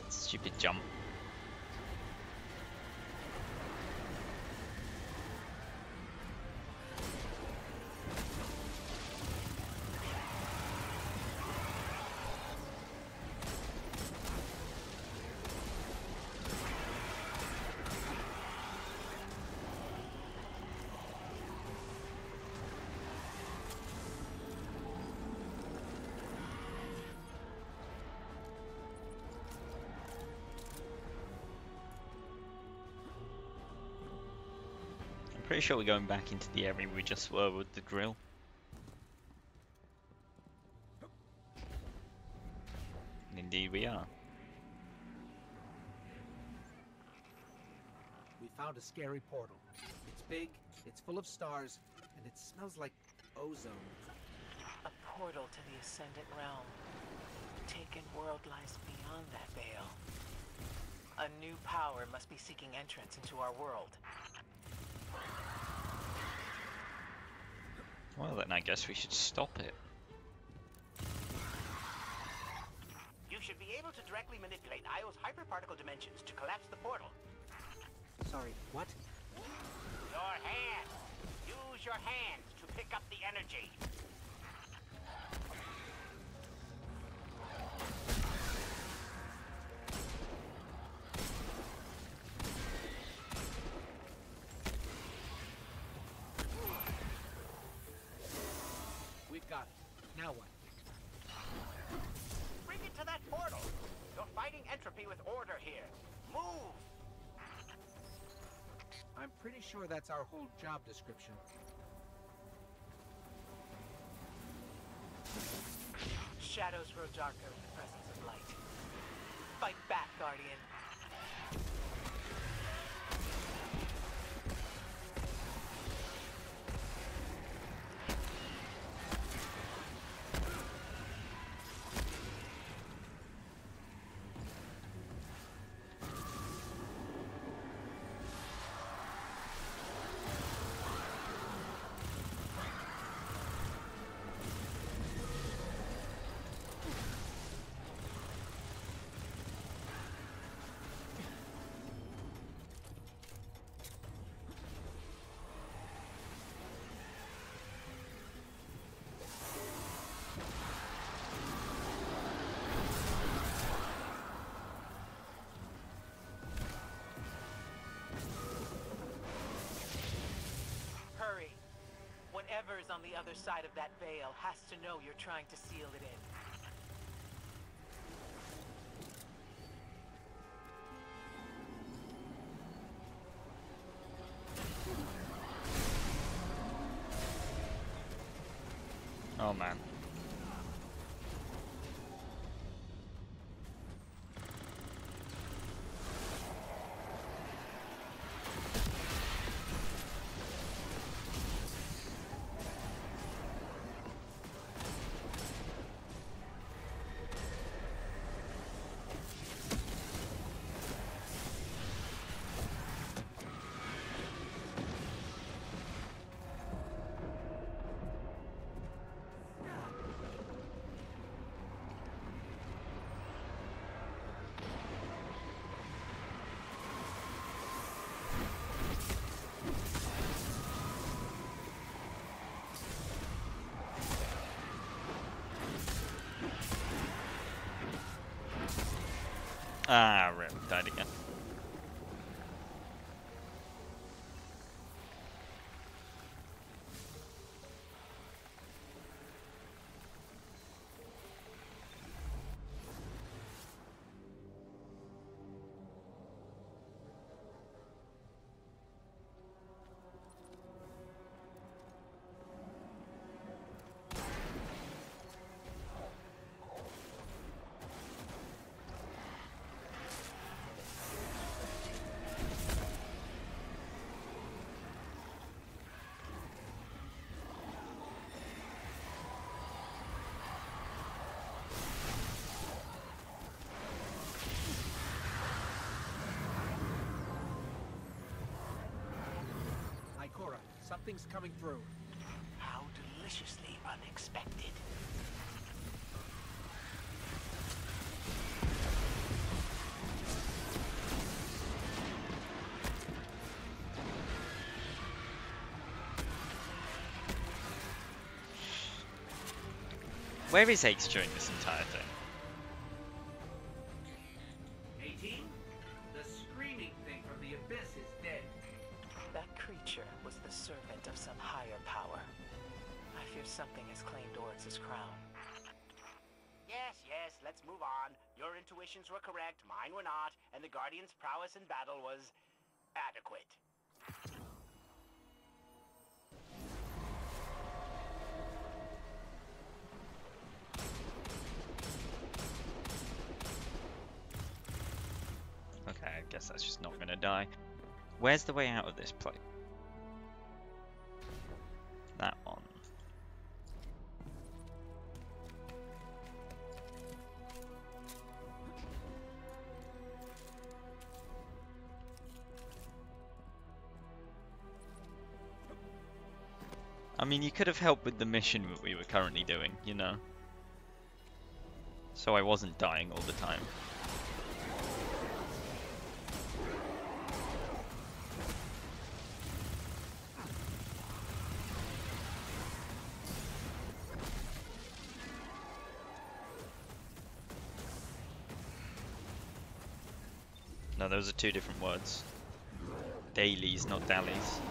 Stupid jump. Pretty sure we're going back into the area we just were with the drill. And indeed we are. We found a scary portal. It's big, it's full of stars, and it smells like ozone. A portal to the Ascendant Realm. The Taken world lies beyond that veil. A new power must be seeking entrance into our world. Well then I guess we should stop it. You should be able to directly manipulate Io's hyperparticle dimensions to collapse the portal. Sorry, what? Your hands! Use your hands to pick up the energy. We've got it. Now what? Bring it to that portal. You're fighting entropy with order here. Move! I'm pretty sure that's our whole job description. Shadows grow darker in the presence of light. Fight back, Guardian. Whatever's on the other side of that veil has to know you're trying to seal it in. Oh man. Ah, rip, died again. Ikora, something's coming through. How deliciously unexpected. Where is Ace during this entire thing? 18? The screaming thing from the abyss is dead. That creature was the servant of some higher power. I fear something has claimed Oryx's crown. Yes, let's move on. Your intuitions were correct, mine were not, and the Guardian's prowess in battle was adequate. Okay, I guess that's just not gonna die. Where's the way out of this place? That one. I mean, you could have helped with the mission that we were currently doing, you know? So I wasn't dying all the time. No, those are two different words. Dailies, not dallies.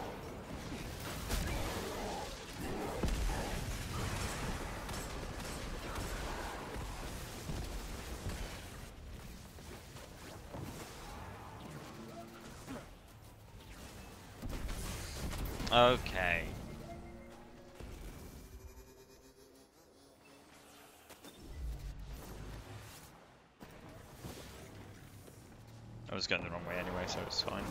Okay. I was going the wrong way anyway, so it's fine.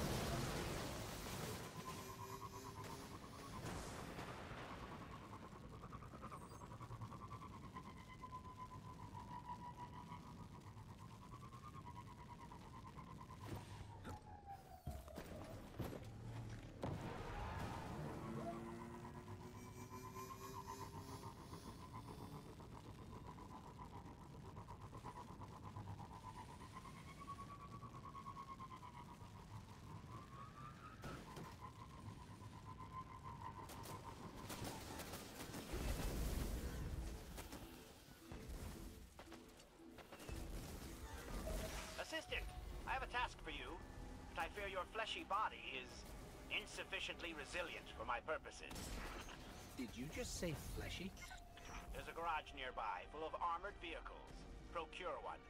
Assistant, I have a task for you, but I fear your fleshy body is insufficiently resilient for my purposes. Did you just say fleshy? There's a garage nearby, full of armored vehicles. Procure one.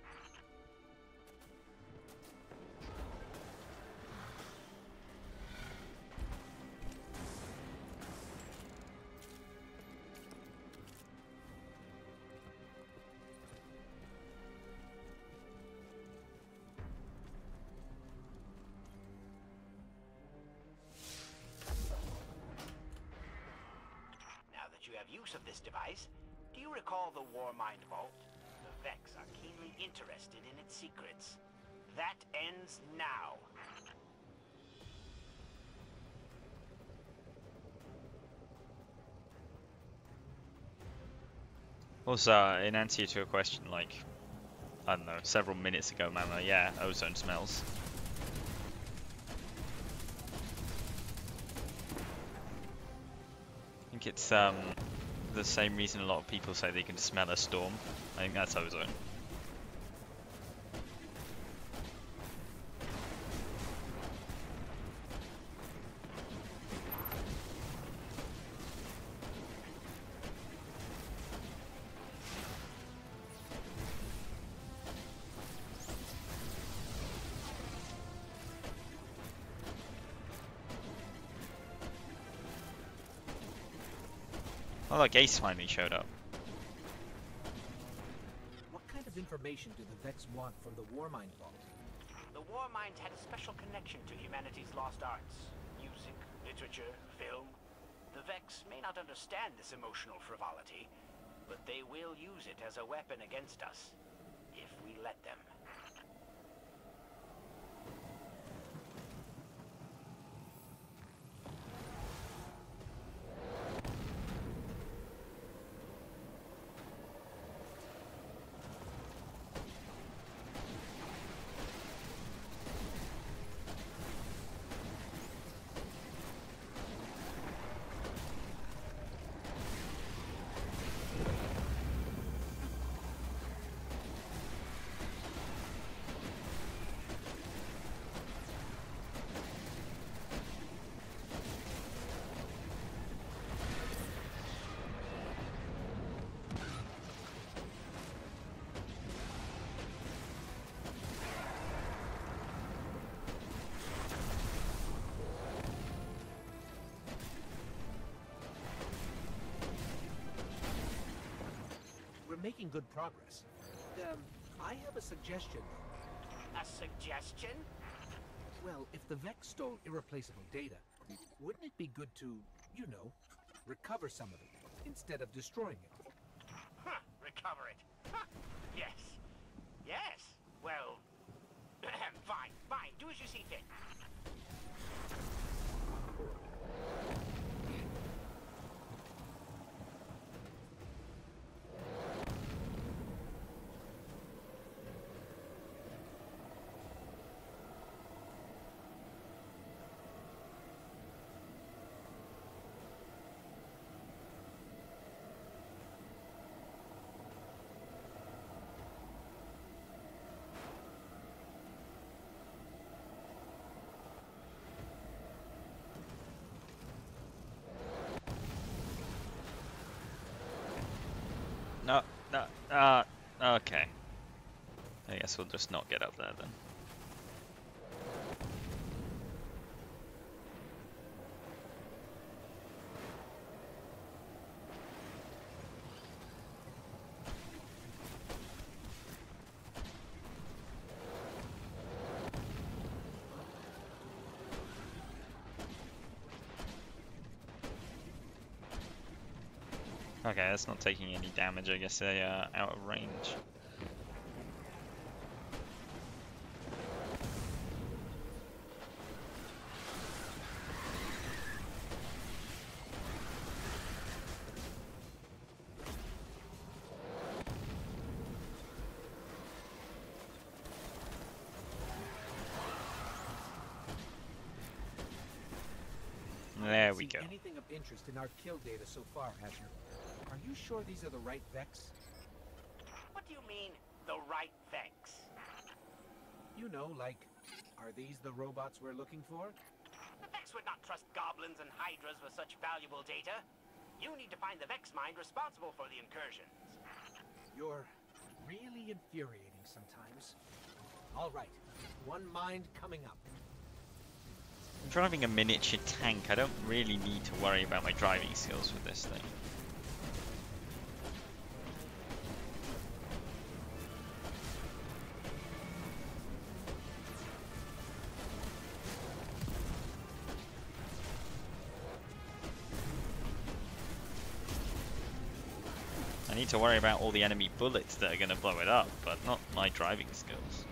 You have use of this device. Do you recall the Warmind Vault? The Vex are keenly interested in its secrets. That ends now. Also, in answer to a question, like, I don't know, several minutes ago, Mama, yeah, ozone smells. I think it's the same reason a lot of people say they can smell a storm. I think that's ozone. Oh look, Ace finally showed up. What kind of information do the Vex want from the Warmind vault? The Warmind had a special connection to humanity's lost arts. Music, literature, film. The Vex may not understand this emotional frivolity, but they will use it as a weapon against us, if we let them. We're making good progress. I have a suggestion. A suggestion? Well, if the Vex stole irreplaceable data, wouldn't it be good to, you know, recover some of it instead of destroying it? Huh, recover it. Huh. Yes. Yes. Well, fine, fine. Do as you see fit. No, okay. I guess we'll just not get up there then. Okay, that's not taking any damage. I guess they are out of range. There we go. Anything of interest in our kill data so far, Asher? Are you sure these are the right Vex? What do you mean, the right Vex? You know, like, are these the robots we're looking for? The Vex would not trust goblins and hydras with such valuable data. You need to find the Vex mind responsible for the incursions. You're really infuriating sometimes. All right, one mind coming up. I'm driving a miniature tank. I don't really need to worry about my driving skills with this thing. I need to worry about all the enemy bullets that are going to blow it up, but not my driving skills.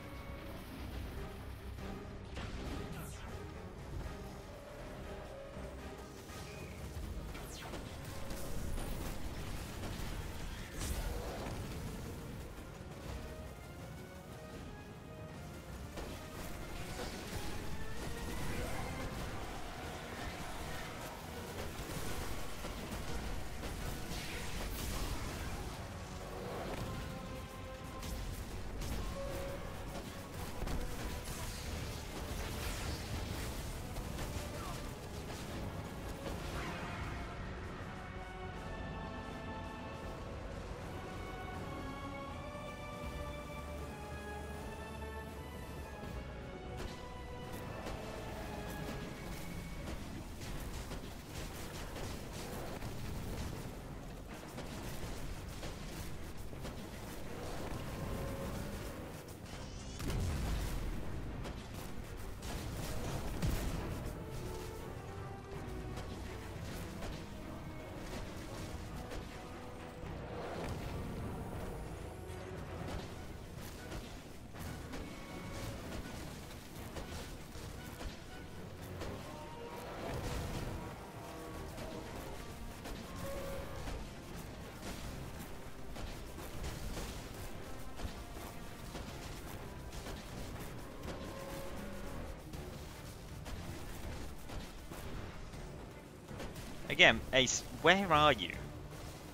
Again, Ace, where are you?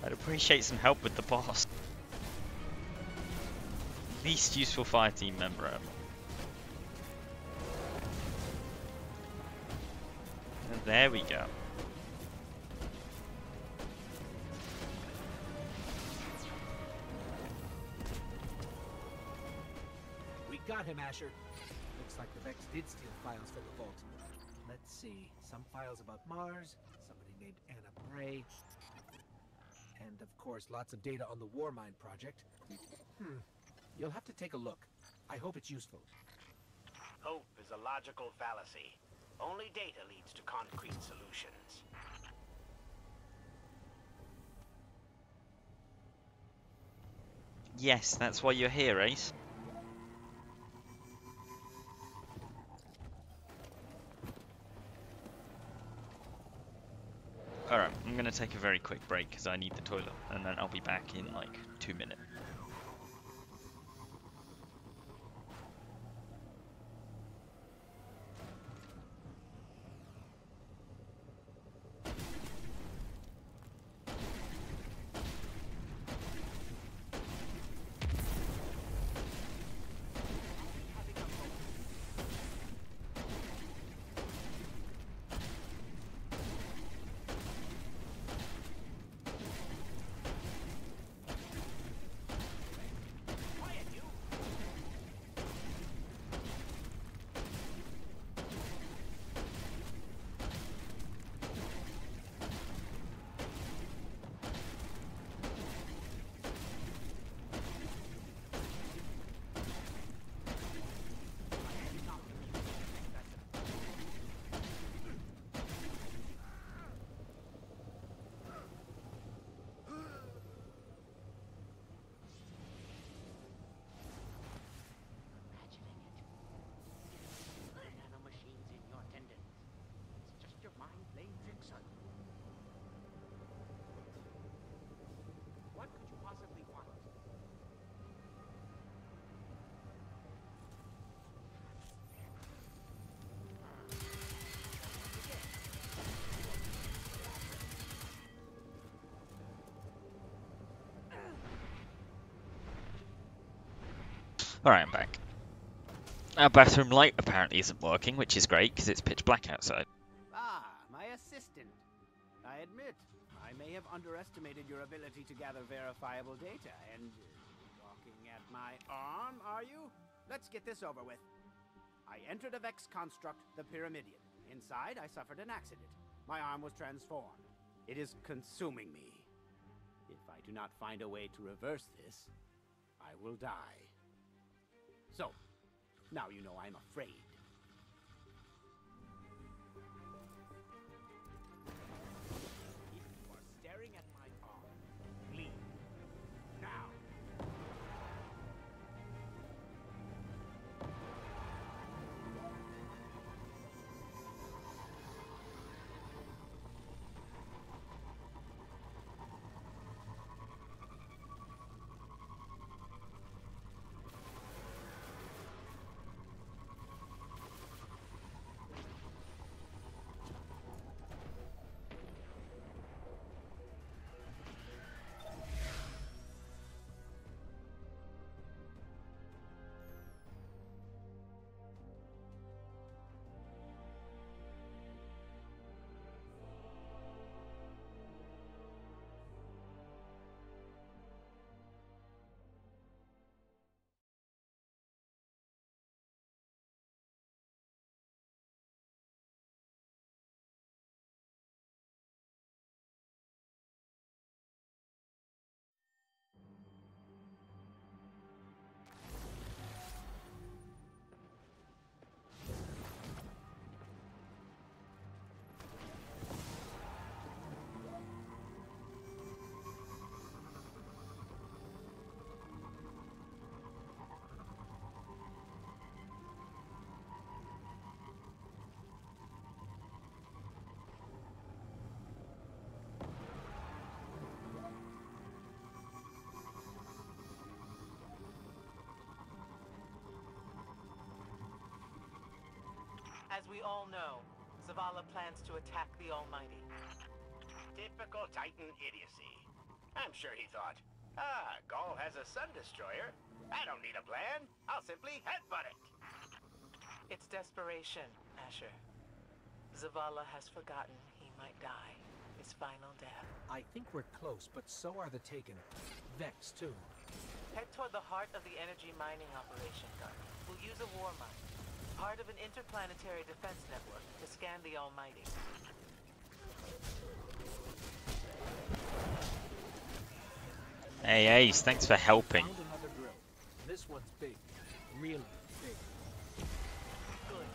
I'd appreciate some help with the boss. Least useful fire team member ever. And there we go. We got him, Asher. Looks like the Vex did steal files from the vault. Let's see. Some files about Mars, somebody named Anna Bray, and of course lots of data on the Warmind project. You'll have to take a look. I hope it's useful. Hope is a logical fallacy. Only data leads to concrete solutions. Yes, that's why you're here, Ace. Alright, I'm gonna take a very quick break because I need the toilet, and then I'll be back in like 2 minutes. Alright, I'm back. Our bathroom light apparently isn't working, which is great because it's pitch black outside. Ah, my assistant. I admit, I may have underestimated your ability to gather verifiable data, and... looking at my arm, are you? Let's get this over with. I entered a Vex construct, the Pyramidion. Inside, I suffered an accident. My arm was transformed. It is consuming me. If I do not find a way to reverse this, I will die. So, now you know I'm afraid. If you are staring at my arm, leave. Now! As we all know, Zavala plans to attack the Almighty. Typical Titan idiocy. I'm sure he thought, Gaul has a sun destroyer. I don't need a plan. I'll simply headbutt it. It's desperation, Asher. Zavala has forgotten he might die. His final death. I think we're close, but so are the Taken. Vex, too. Head toward the heart of the energy mining operation, Guard. We'll use a war mine. Part of an interplanetary defense network to scan the Almighty. Hey Ace, thanks for helping. Found another drill. This one's big. Really big. Good.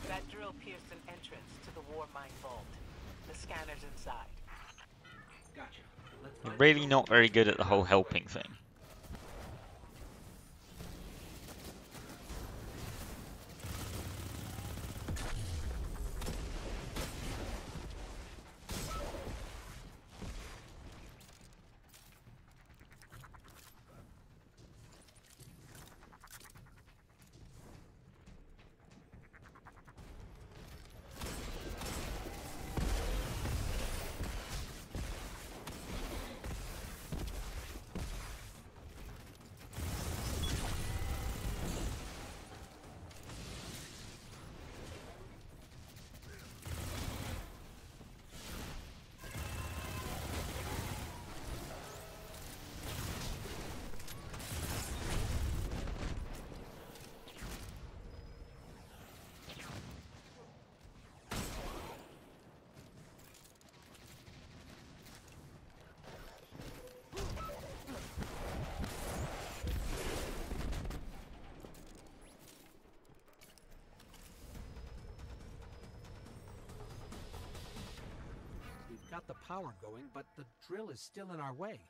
That drill pierced an entrance to the war mine vault. The scanner's inside. Gotcha. I'm really not very good at the whole helping thing. Got the power going, but the drill is still in our way.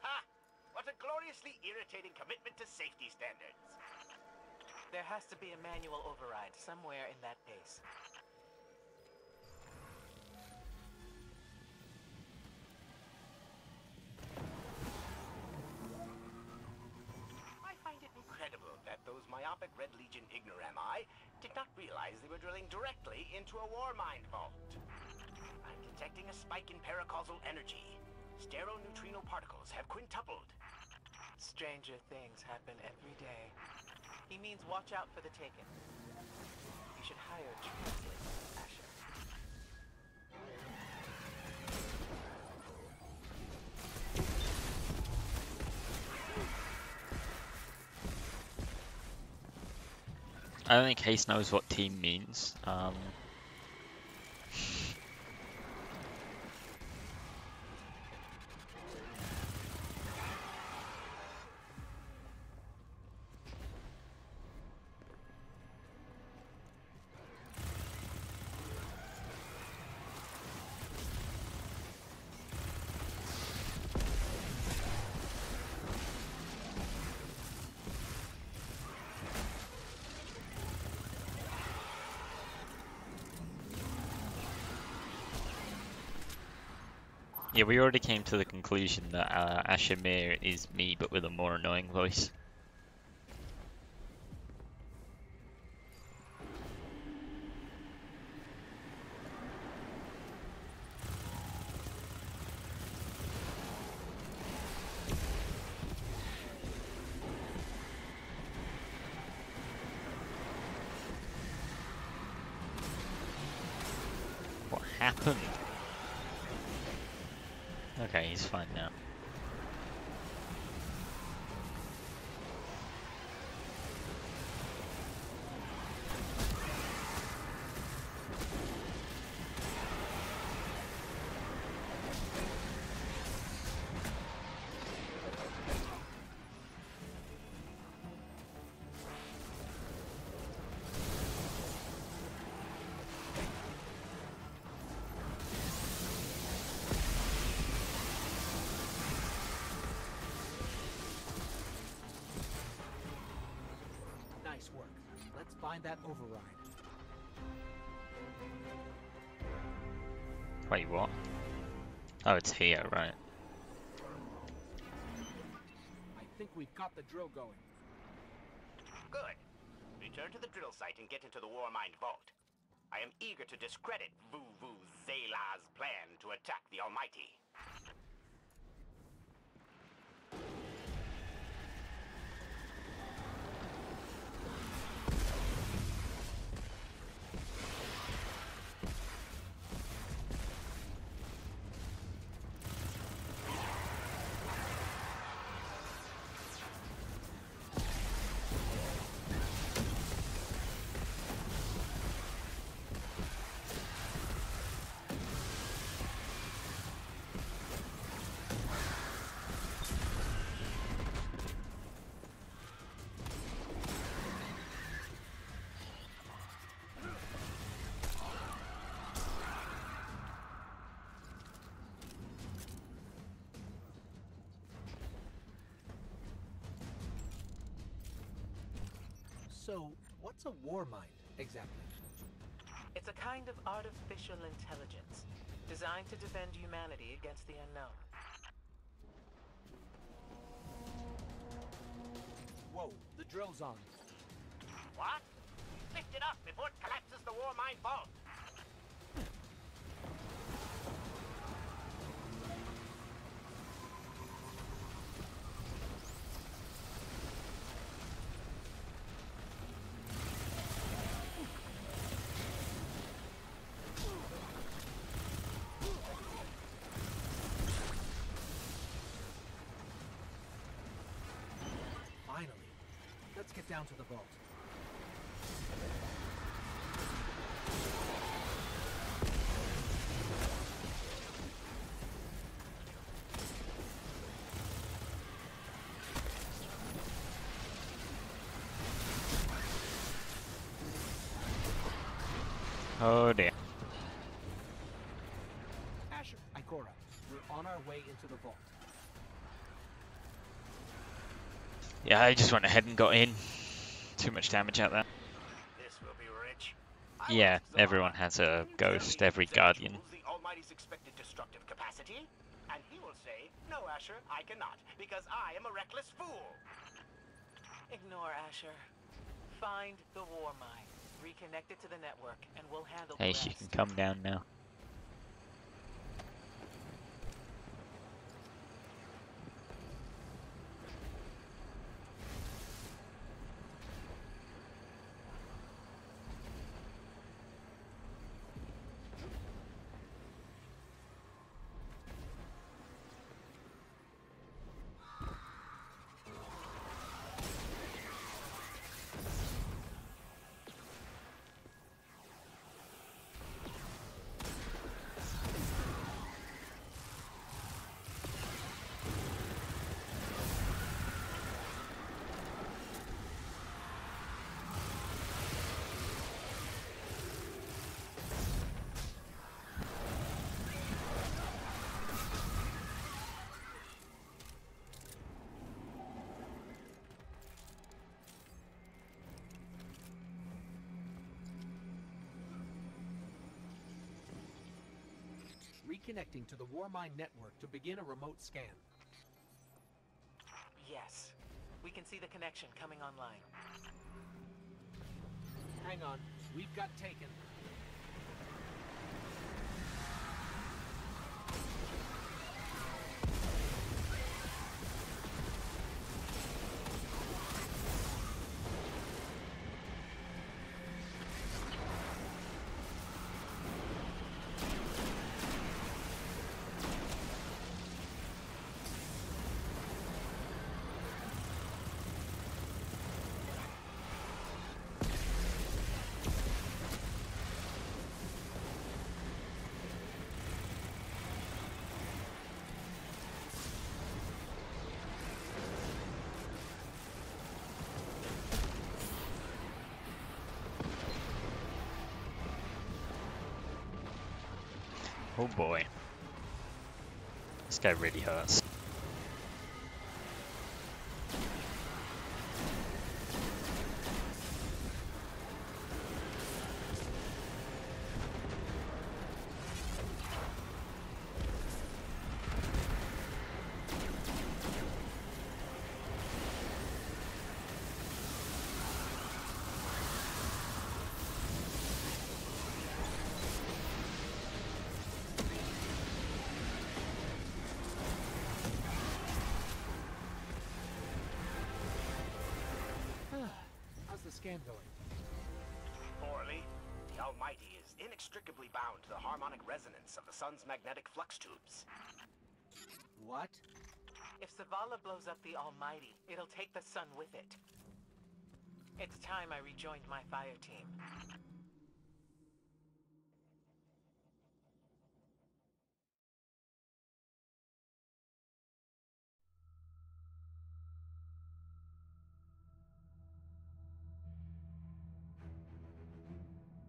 Ha! What a gloriously irritating commitment to safety standards. There has to be a manual override somewhere in that base. I find it incredible that those myopic Red Legion ignorami did not realize they were drilling directly into a war mine vault. I'm detecting a spike in paracausal energy. Steroneutrino particles have quintupled. Stranger things happen every day. He means watch out for the Taken. You should hire a translator, Asher. I don't think Case knows what team means. Yeah, we already came to the conclusion that Ashimir is me, but with a more annoying voice. What happened? Okay, he's fine now. Nice work. Let's find that override. Wait, what? Oh, it's here, right? I think we've got the drill going. Good. Return to the drill site and get into the war mine vault. I am eager to discredit Voo Voo's Zayla's plan to attack the Almighty. So, what's a war mind, exactly? It's a kind of artificial intelligence designed to defend humanity against the unknown. Whoa, the drill's on. What? Lift it up before it collapses the war mine vault. Finally. Let's get down to the vault. Oh dear. Asher, Ikora, we're on our way into the vault. Yeah, I just went ahead and got in. Too much damage out there. This will be rich. Yeah, everyone has a ghost, every guardian. The Almighty's expected destructive capacity? And he will say, no, Asher, I cannot, because I am a reckless fool. Ignore Asher. Find the war mine. Reconnect it to the network, and we'll handle the Hey, rest. she can come down now. Reconnecting to the war mine network to begin a remote scan. Yes. We can see the connection coming online. Hang on, we've got taken. Oh boy. This guy really hurts. scan going? Poorly. The Almighty is inextricably bound to the harmonic resonance of the sun's magnetic flux tubes. What? If Zavala blows up the Almighty, it'll take the sun with it. It's time I rejoined my fire team.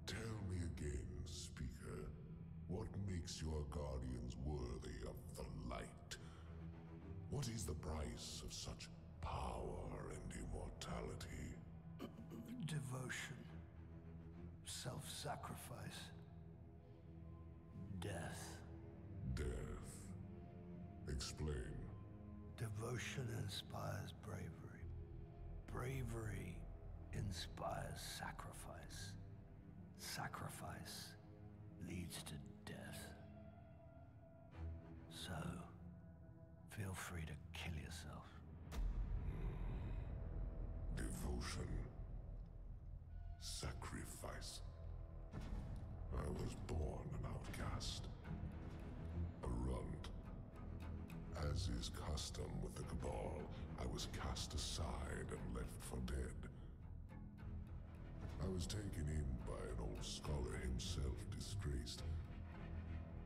Tell me again, Speaker, what makes your guardians worthy of the light? What is the price of such power and immortality? Devotion. Self-sacrifice. Death. Death. Explain. Devotion inspires bravery. Bravery inspires sacrifice. Sacrifice leads to death. So, feel free to kill yourself. Devotion. Sacrifice. I was born an outcast. A runt. As is custom with the Cabal, I was cast aside and left for dead. I was taken in by an old scholar himself, disgraced,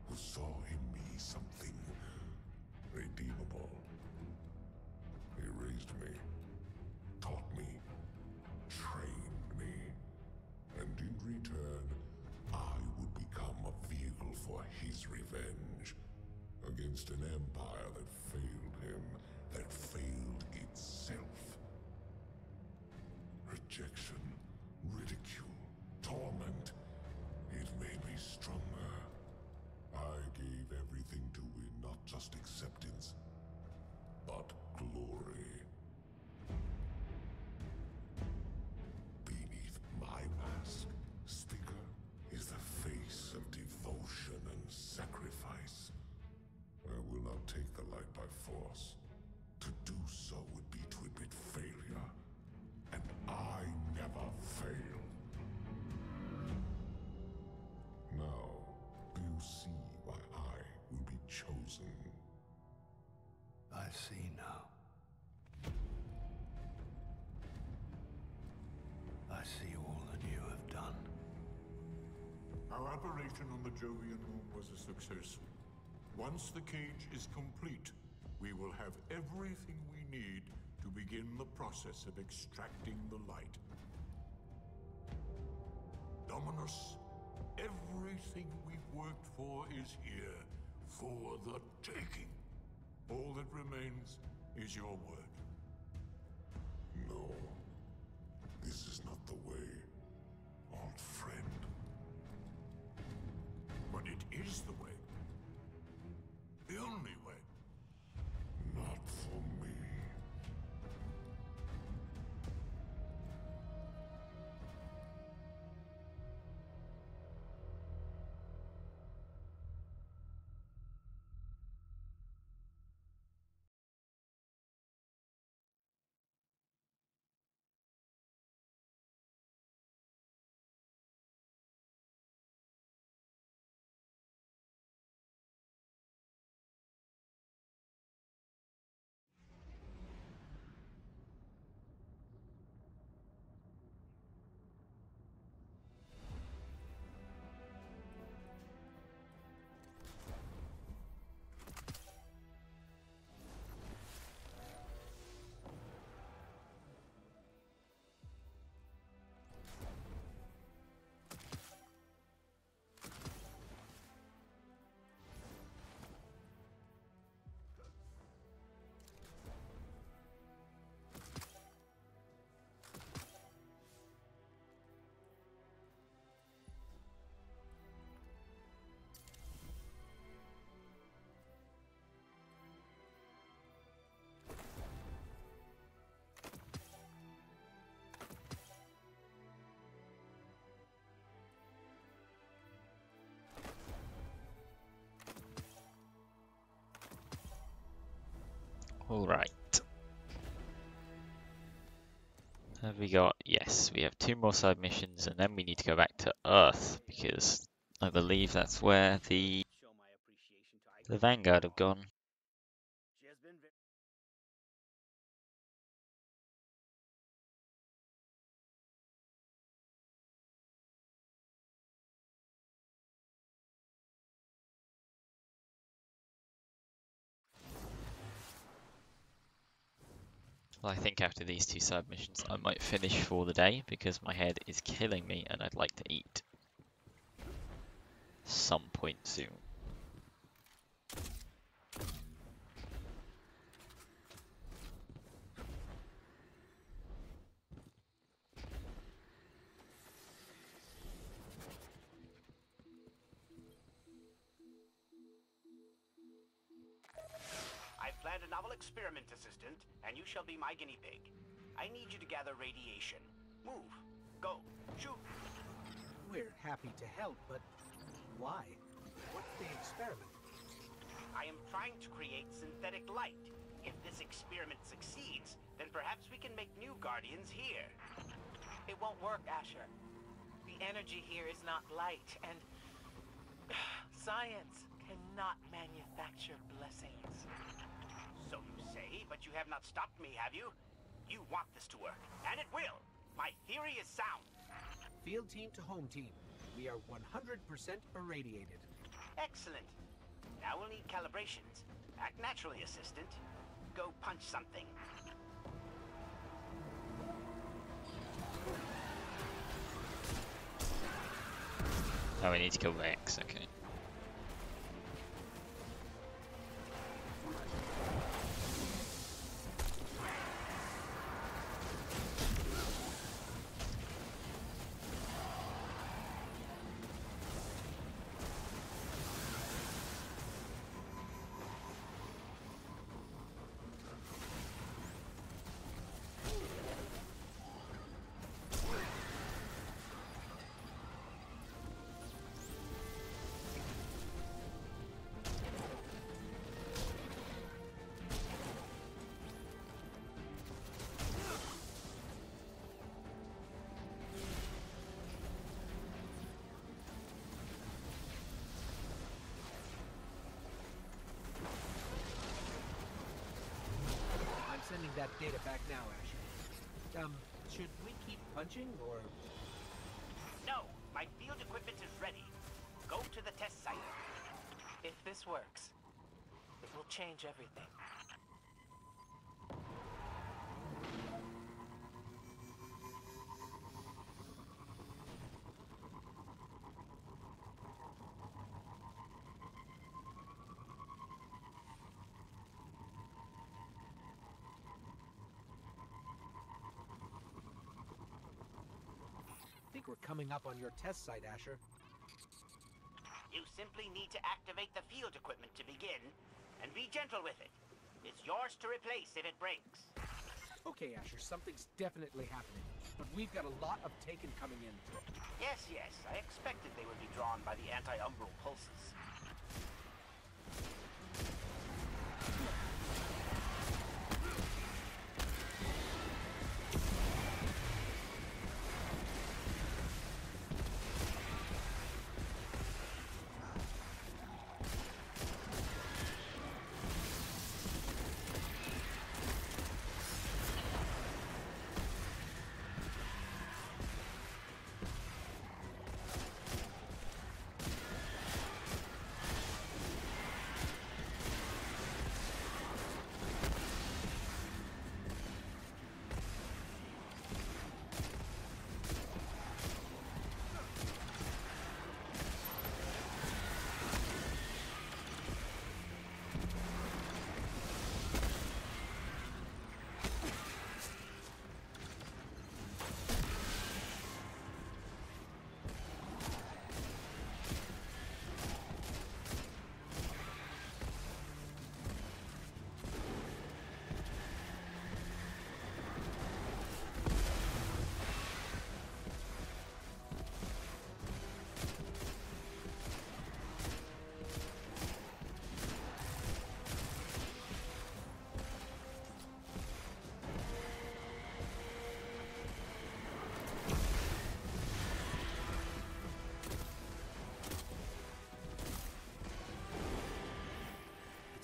who saw in me something redeemable. He raised me, taught me, trained me, and in return, I would become a vehicle for his revenge against an empire that failed him, that failed itself. Rejection, ridicule, torment. It made me stronger. I gave everything to win not just acceptance, but glory. Beneath my mask, Speaker, is the face of devotion and sacrifice. I will not take the light by force. To do so would be to admit failure. And I never fail. Now, do you see why I will be chosen? I see now. I see all that you have done. Our operation on the Jovian Moon was a success. Once the cage is complete, we will have everything we need to begin the process of extracting the light. Dominus, everything we've worked for is here, for the taking. All that remains is your word. No, this is not the way, old friend. But it is the way. The only way. Not for me. All right. Have we got? Yes, we have 2 more side missions, and then we need to go back to Earth because I believe that's where the Vanguard have gone. She has been very... Well, I think after these 2 side missions, I might finish for the day because my head is killing me, and I'd like to eat some point soon. I've planned a novel experiment, Assistant, and you shall be my guinea pig. I need you to gather radiation. Move. Go. Shoot. We're happy to help, but why? What's the experiment? I am trying to create synthetic light. If this experiment succeeds, then perhaps we can make new Guardians here. It won't work, Asher. The energy here is not light, and science cannot manufacture blessings. So you say, but you have not stopped me, have you? You want this to work, and it will. My theory is sound. Field team to home team. We are 100% irradiated. Excellent. Now we'll need calibrations. Act naturally, Assistant. Go punch something. Oh, we need to kill Rex, okay. Sending that data back now, Asher. Should we keep punching, or...? No! My field equipment is ready. Go to the test site. If this works, it will change everything. I think we're coming up on your test site, Asher. You simply need to activate the field equipment to begin, and be gentle with it. It's yours to replace if it breaks. Okay, Asher, something's definitely happening. But we've got a lot of Taken coming in. Yes, yes, I expected they would be drawn by the anti-umbral pulses.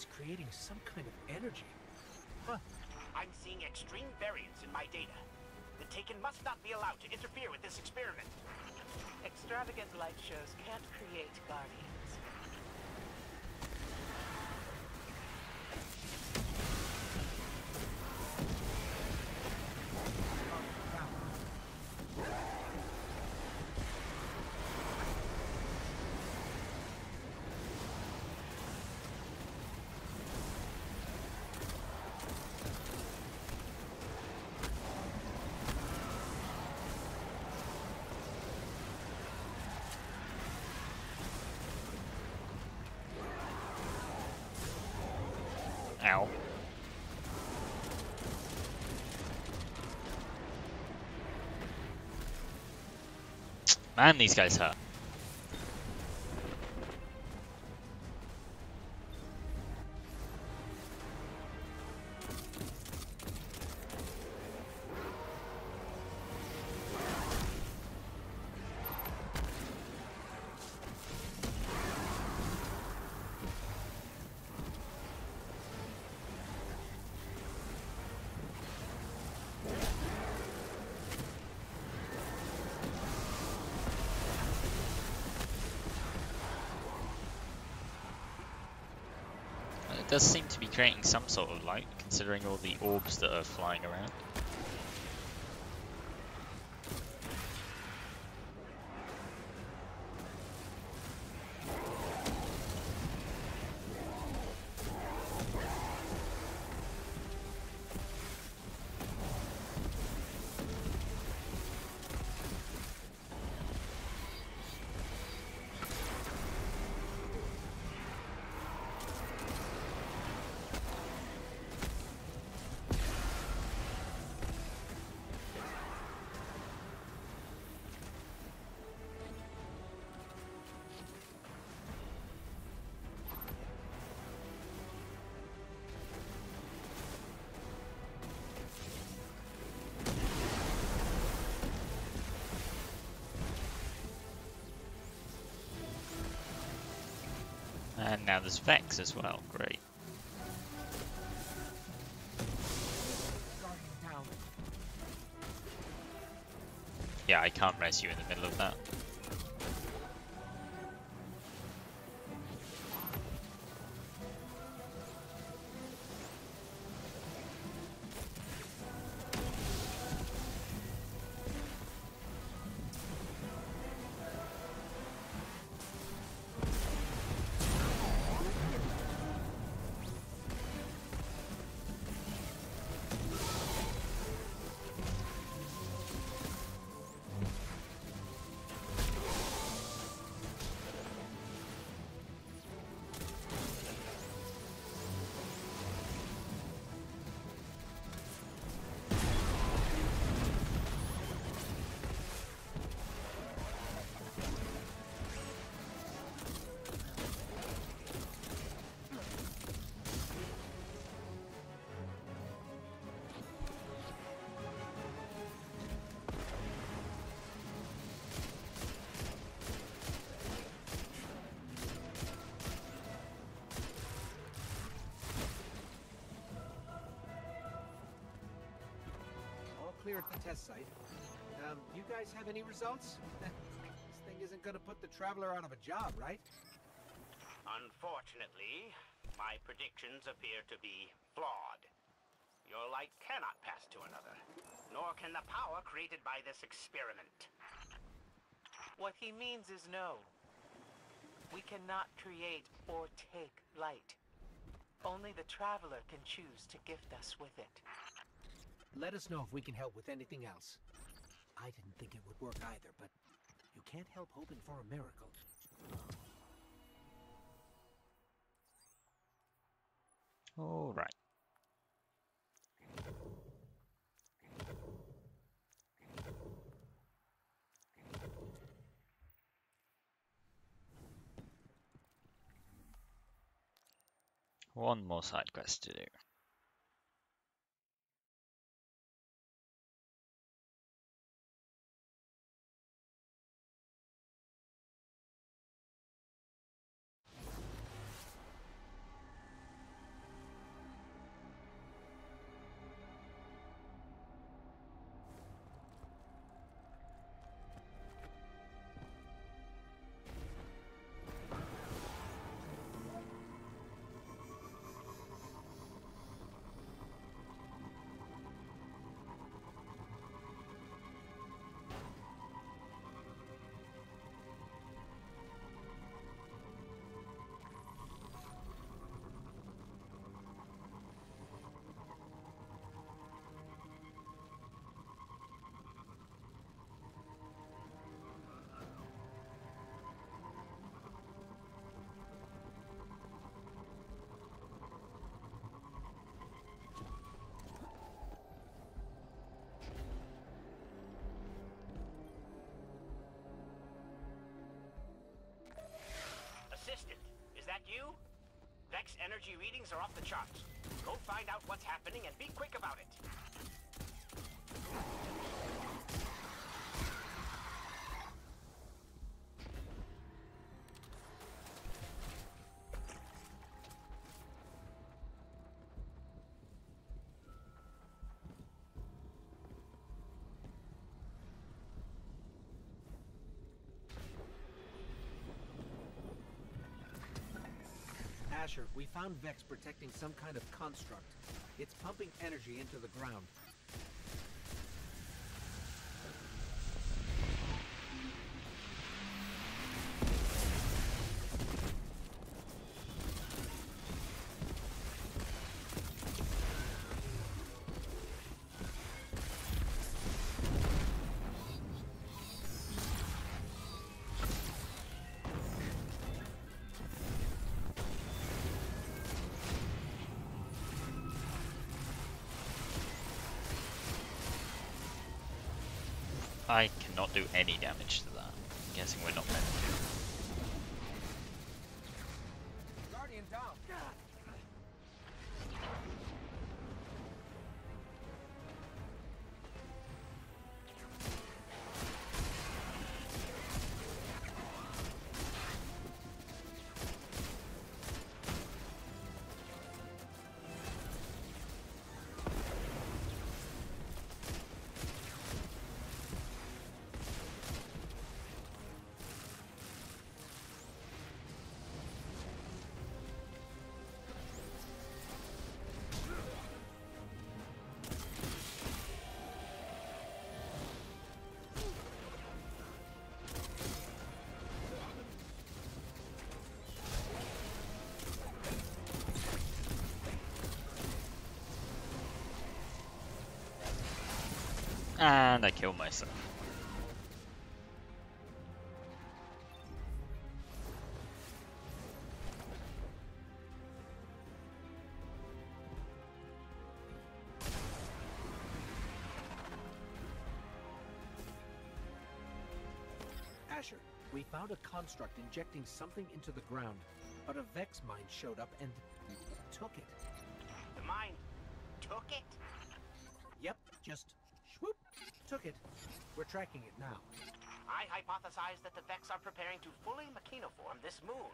It's creating some kind of energy. Huh. I'm seeing extreme variance in my data. The Taken must not be allowed to interfere with this experiment. Extravagant light shows can't create guardians. Ow. Man, these guys hurt. It does seem to be creating some sort of light, considering all the orbs that are flying around. And now there's Vex as well, great. Yeah, I can't res you in the middle of that. Clear at the test site. You guys have any results? This thing isn't gonna put the Traveler out of a job, right? Unfortunately, my predictions appear to be flawed. Your light cannot pass to another, nor can the power created by this experiment. What he means is no. We cannot create or take light. Only the Traveler can choose to gift us with it. Let us know if we can help with anything else. I didn't think it would work either, but you can't help hoping for a miracle. All right. One more side quest to do. you? Vex energy readings are off the charts. Go find out what's happening and be quick about it. Asher, we found Vex protecting some kind of construct. It's pumping energy into the ground. I cannot do any damage to that. I'm guessing we're not meant to. Guardian down. And I killed myself. Asher, we found a construct injecting something into the ground, but a Vex mine showed up and took it. The mine took it? Yep, just swoop, took it. We're tracking it now. I hypothesize that the Vex are preparing to fully machinoform this moon.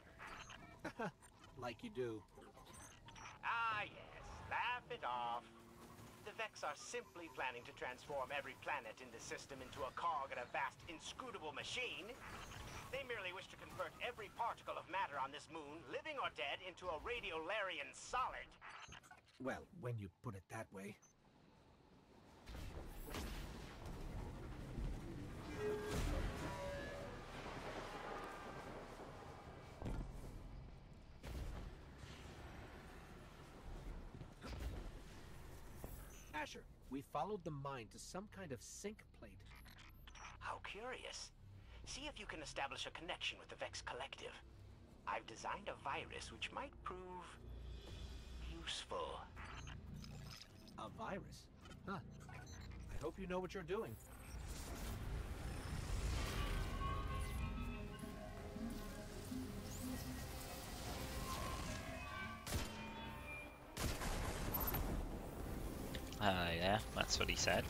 Like you do. Ah, yes. Laugh it off. The Vex are simply planning to transform every planet in the system into a cog in a vast, inscrutable machine. They merely wish to convert every particle of matter on this moon, living or dead, into a radiolarian solid. Well, when you put it that way. Asher, we followed the mine to some kind of sink plate. How curious. See if you can establish a connection with the Vex Collective. I've designed a virus which might prove useful. A virus? Huh. I hope you know what you're doing. Yeah, that's what he said.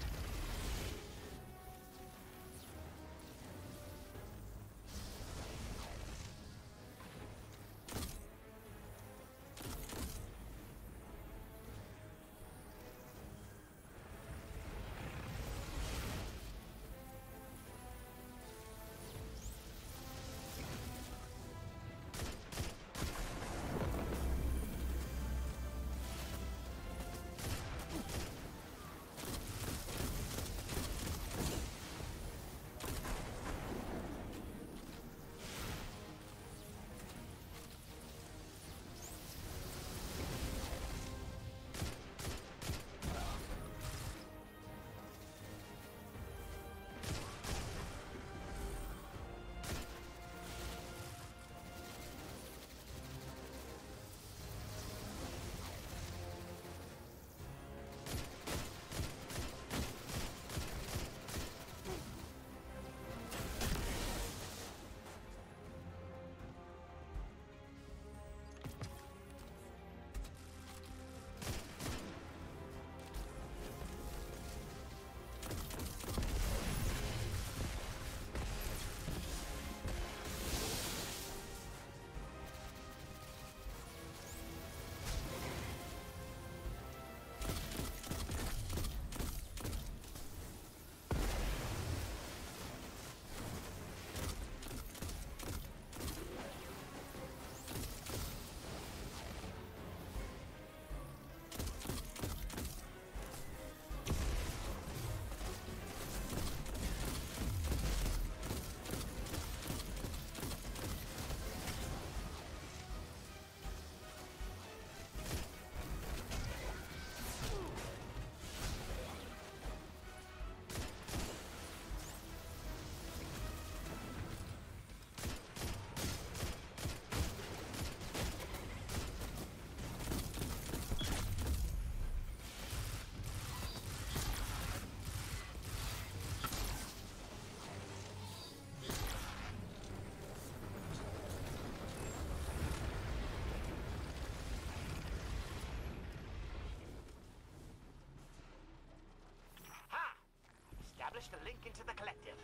established the link into the collective.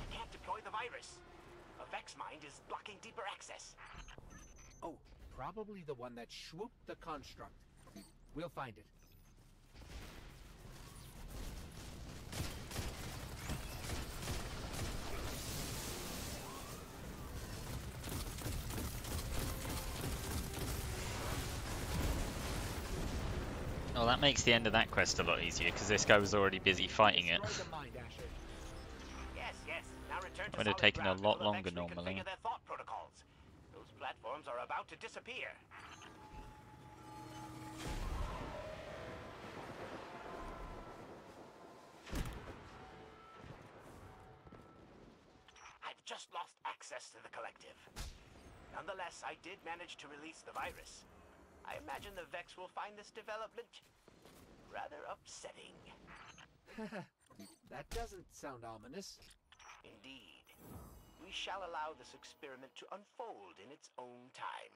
I can't deploy the virus. A Vex mind is blocking deeper access. Oh, probably the one that swooped the construct. We'll find it. Well, that makes the end of that quest a lot easier, because this guy was already busy fighting it. Yes, yes. Now return to Would have solid taken a ground lot until the longer Vex normally. reconfigure their thought protocols. Those platforms are about to disappear. I've just lost access to the collective. Nonetheless, I did manage to release the virus. I imagine the Vex will find this development rather upsetting. That doesn't sound ominous. Indeed. We shall allow this experiment to unfold in its own time.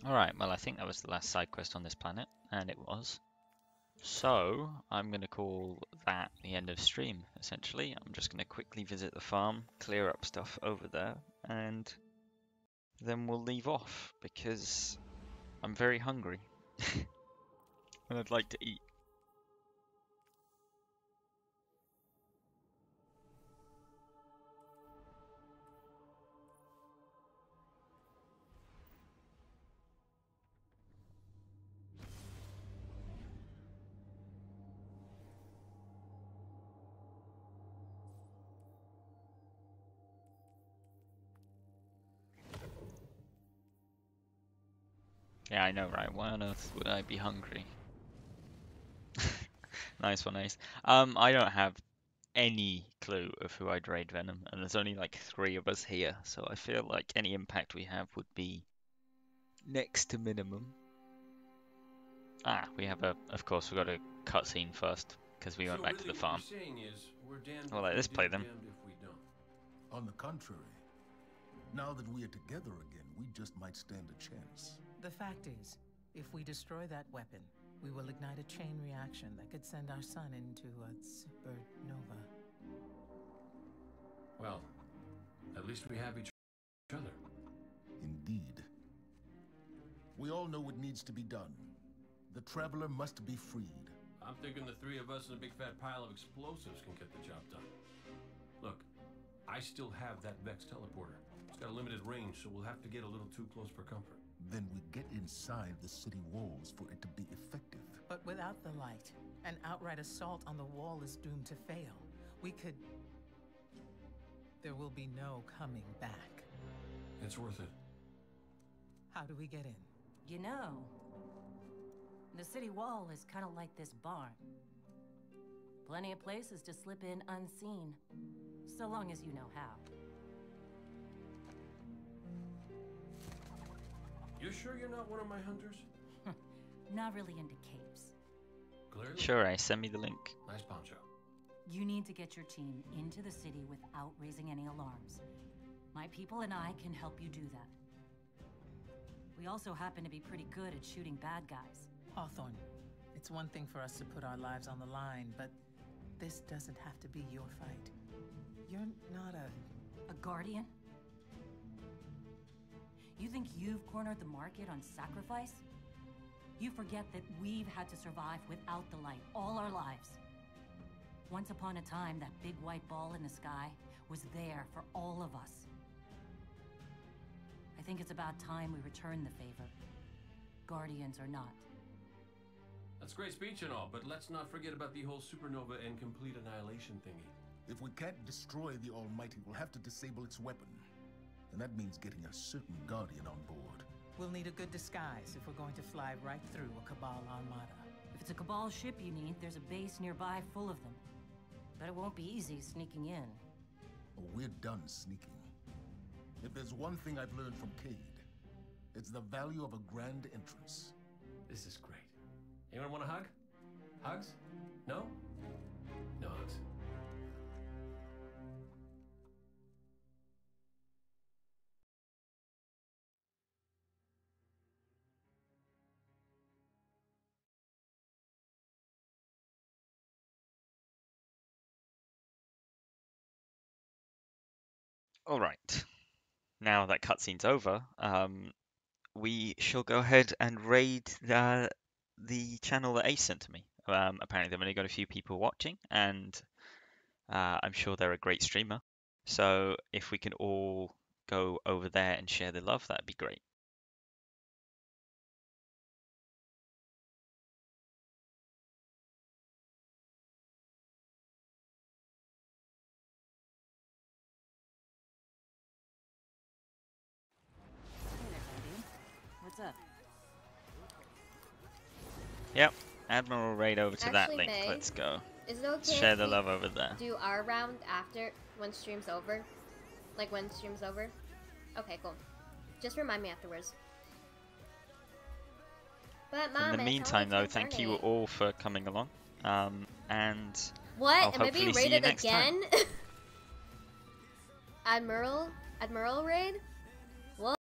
Alright, well I think that was the last side quest on this planet, and it was. So, I'm going to call that the end of stream, essentially. I'm just going to quickly visit the farm, clear up stuff over there, and then we'll leave off, because I'm very hungry. And I'd like to eat. Yeah, I know, right? Why on earth would I be hungry? Nice one, Ace. I don't have any clue of who I'd raid Venom, and there's only like 3 of us here, so I feel like any impact we have would be next to minimum. Ah, we have of course, we've got a cutscene first, because we went back to the farm. What you're saying is, we're damned Well, if let's we play do, them. damned if we don't. On the contrary, now that we are together again, we just might stand a chance. The fact is, if we destroy that weapon, we will ignite a chain reaction that could send our sun into a supernova. Well, at least we have each other. Indeed. We all know what needs to be done. The Traveler must be freed. I'm thinking the 3 of us in a big fat pile of explosives can get the job done. Look, I still have that Vex teleporter. It's got a limited range, so we'll have to get a little too close for comfort. Then we get inside the city walls for it to be effective. But without the light, an outright assault on the wall is doomed to fail. We could... There will be no coming back. It's worth it. How do we get in? You know, the city wall is kind of like this barn. Plenty of places to slip in unseen, so long as you know how. You sure you're not one of my hunters? Not really into capes. Clearly. Sure, Ace, send me the link. Nice poncho. You need to get your team into the city without raising any alarms. My people and I can help you do that. We also happen to be pretty good at shooting bad guys. Hawthorne, it's one thing for us to put our lives on the line, but this doesn't have to be your fight. You're not a guardian? You think you've cornered the market on sacrifice? You forget that we've had to survive without the light all our lives. Once upon a time, that big white ball in the sky was there for all of us. I think it's about time we return the favor, guardians or not. That's a great speech and all, but let's not forget about the whole supernova and complete annihilation thingy. If we can't destroy the Almighty, we'll have to disable its weapon. And that means getting a certain Guardian on board. We'll need a good disguise if we're going to fly right through a Cabal armada. If it's a Cabal ship you need, there's a base nearby full of them. But it won't be easy sneaking in. Oh, we're done sneaking. If there's one thing I've learned from Cade, it's the value of a grand entrance. This is great. Anyone want a hug? Hugs? No? No hugs. All right. Now that cutscene's over, we shall go ahead and raid the channel that Ace sent to me. Apparently, they've only got a few people watching, and I'm sure they're a great streamer. So if we can all go over there and share the love, that'd be great. What's up? Yep, Admiral raid over to that Actually, link. May, Let's go. Is it okay Let's share if the we love over there. do our round after when stream's over? Like when stream's over? Okay, cool. Just remind me afterwards. But Mom, In the meantime, though, thank you all for coming along. And what? I'll Am I being hopefully see you raided next time. again? Admiral raid?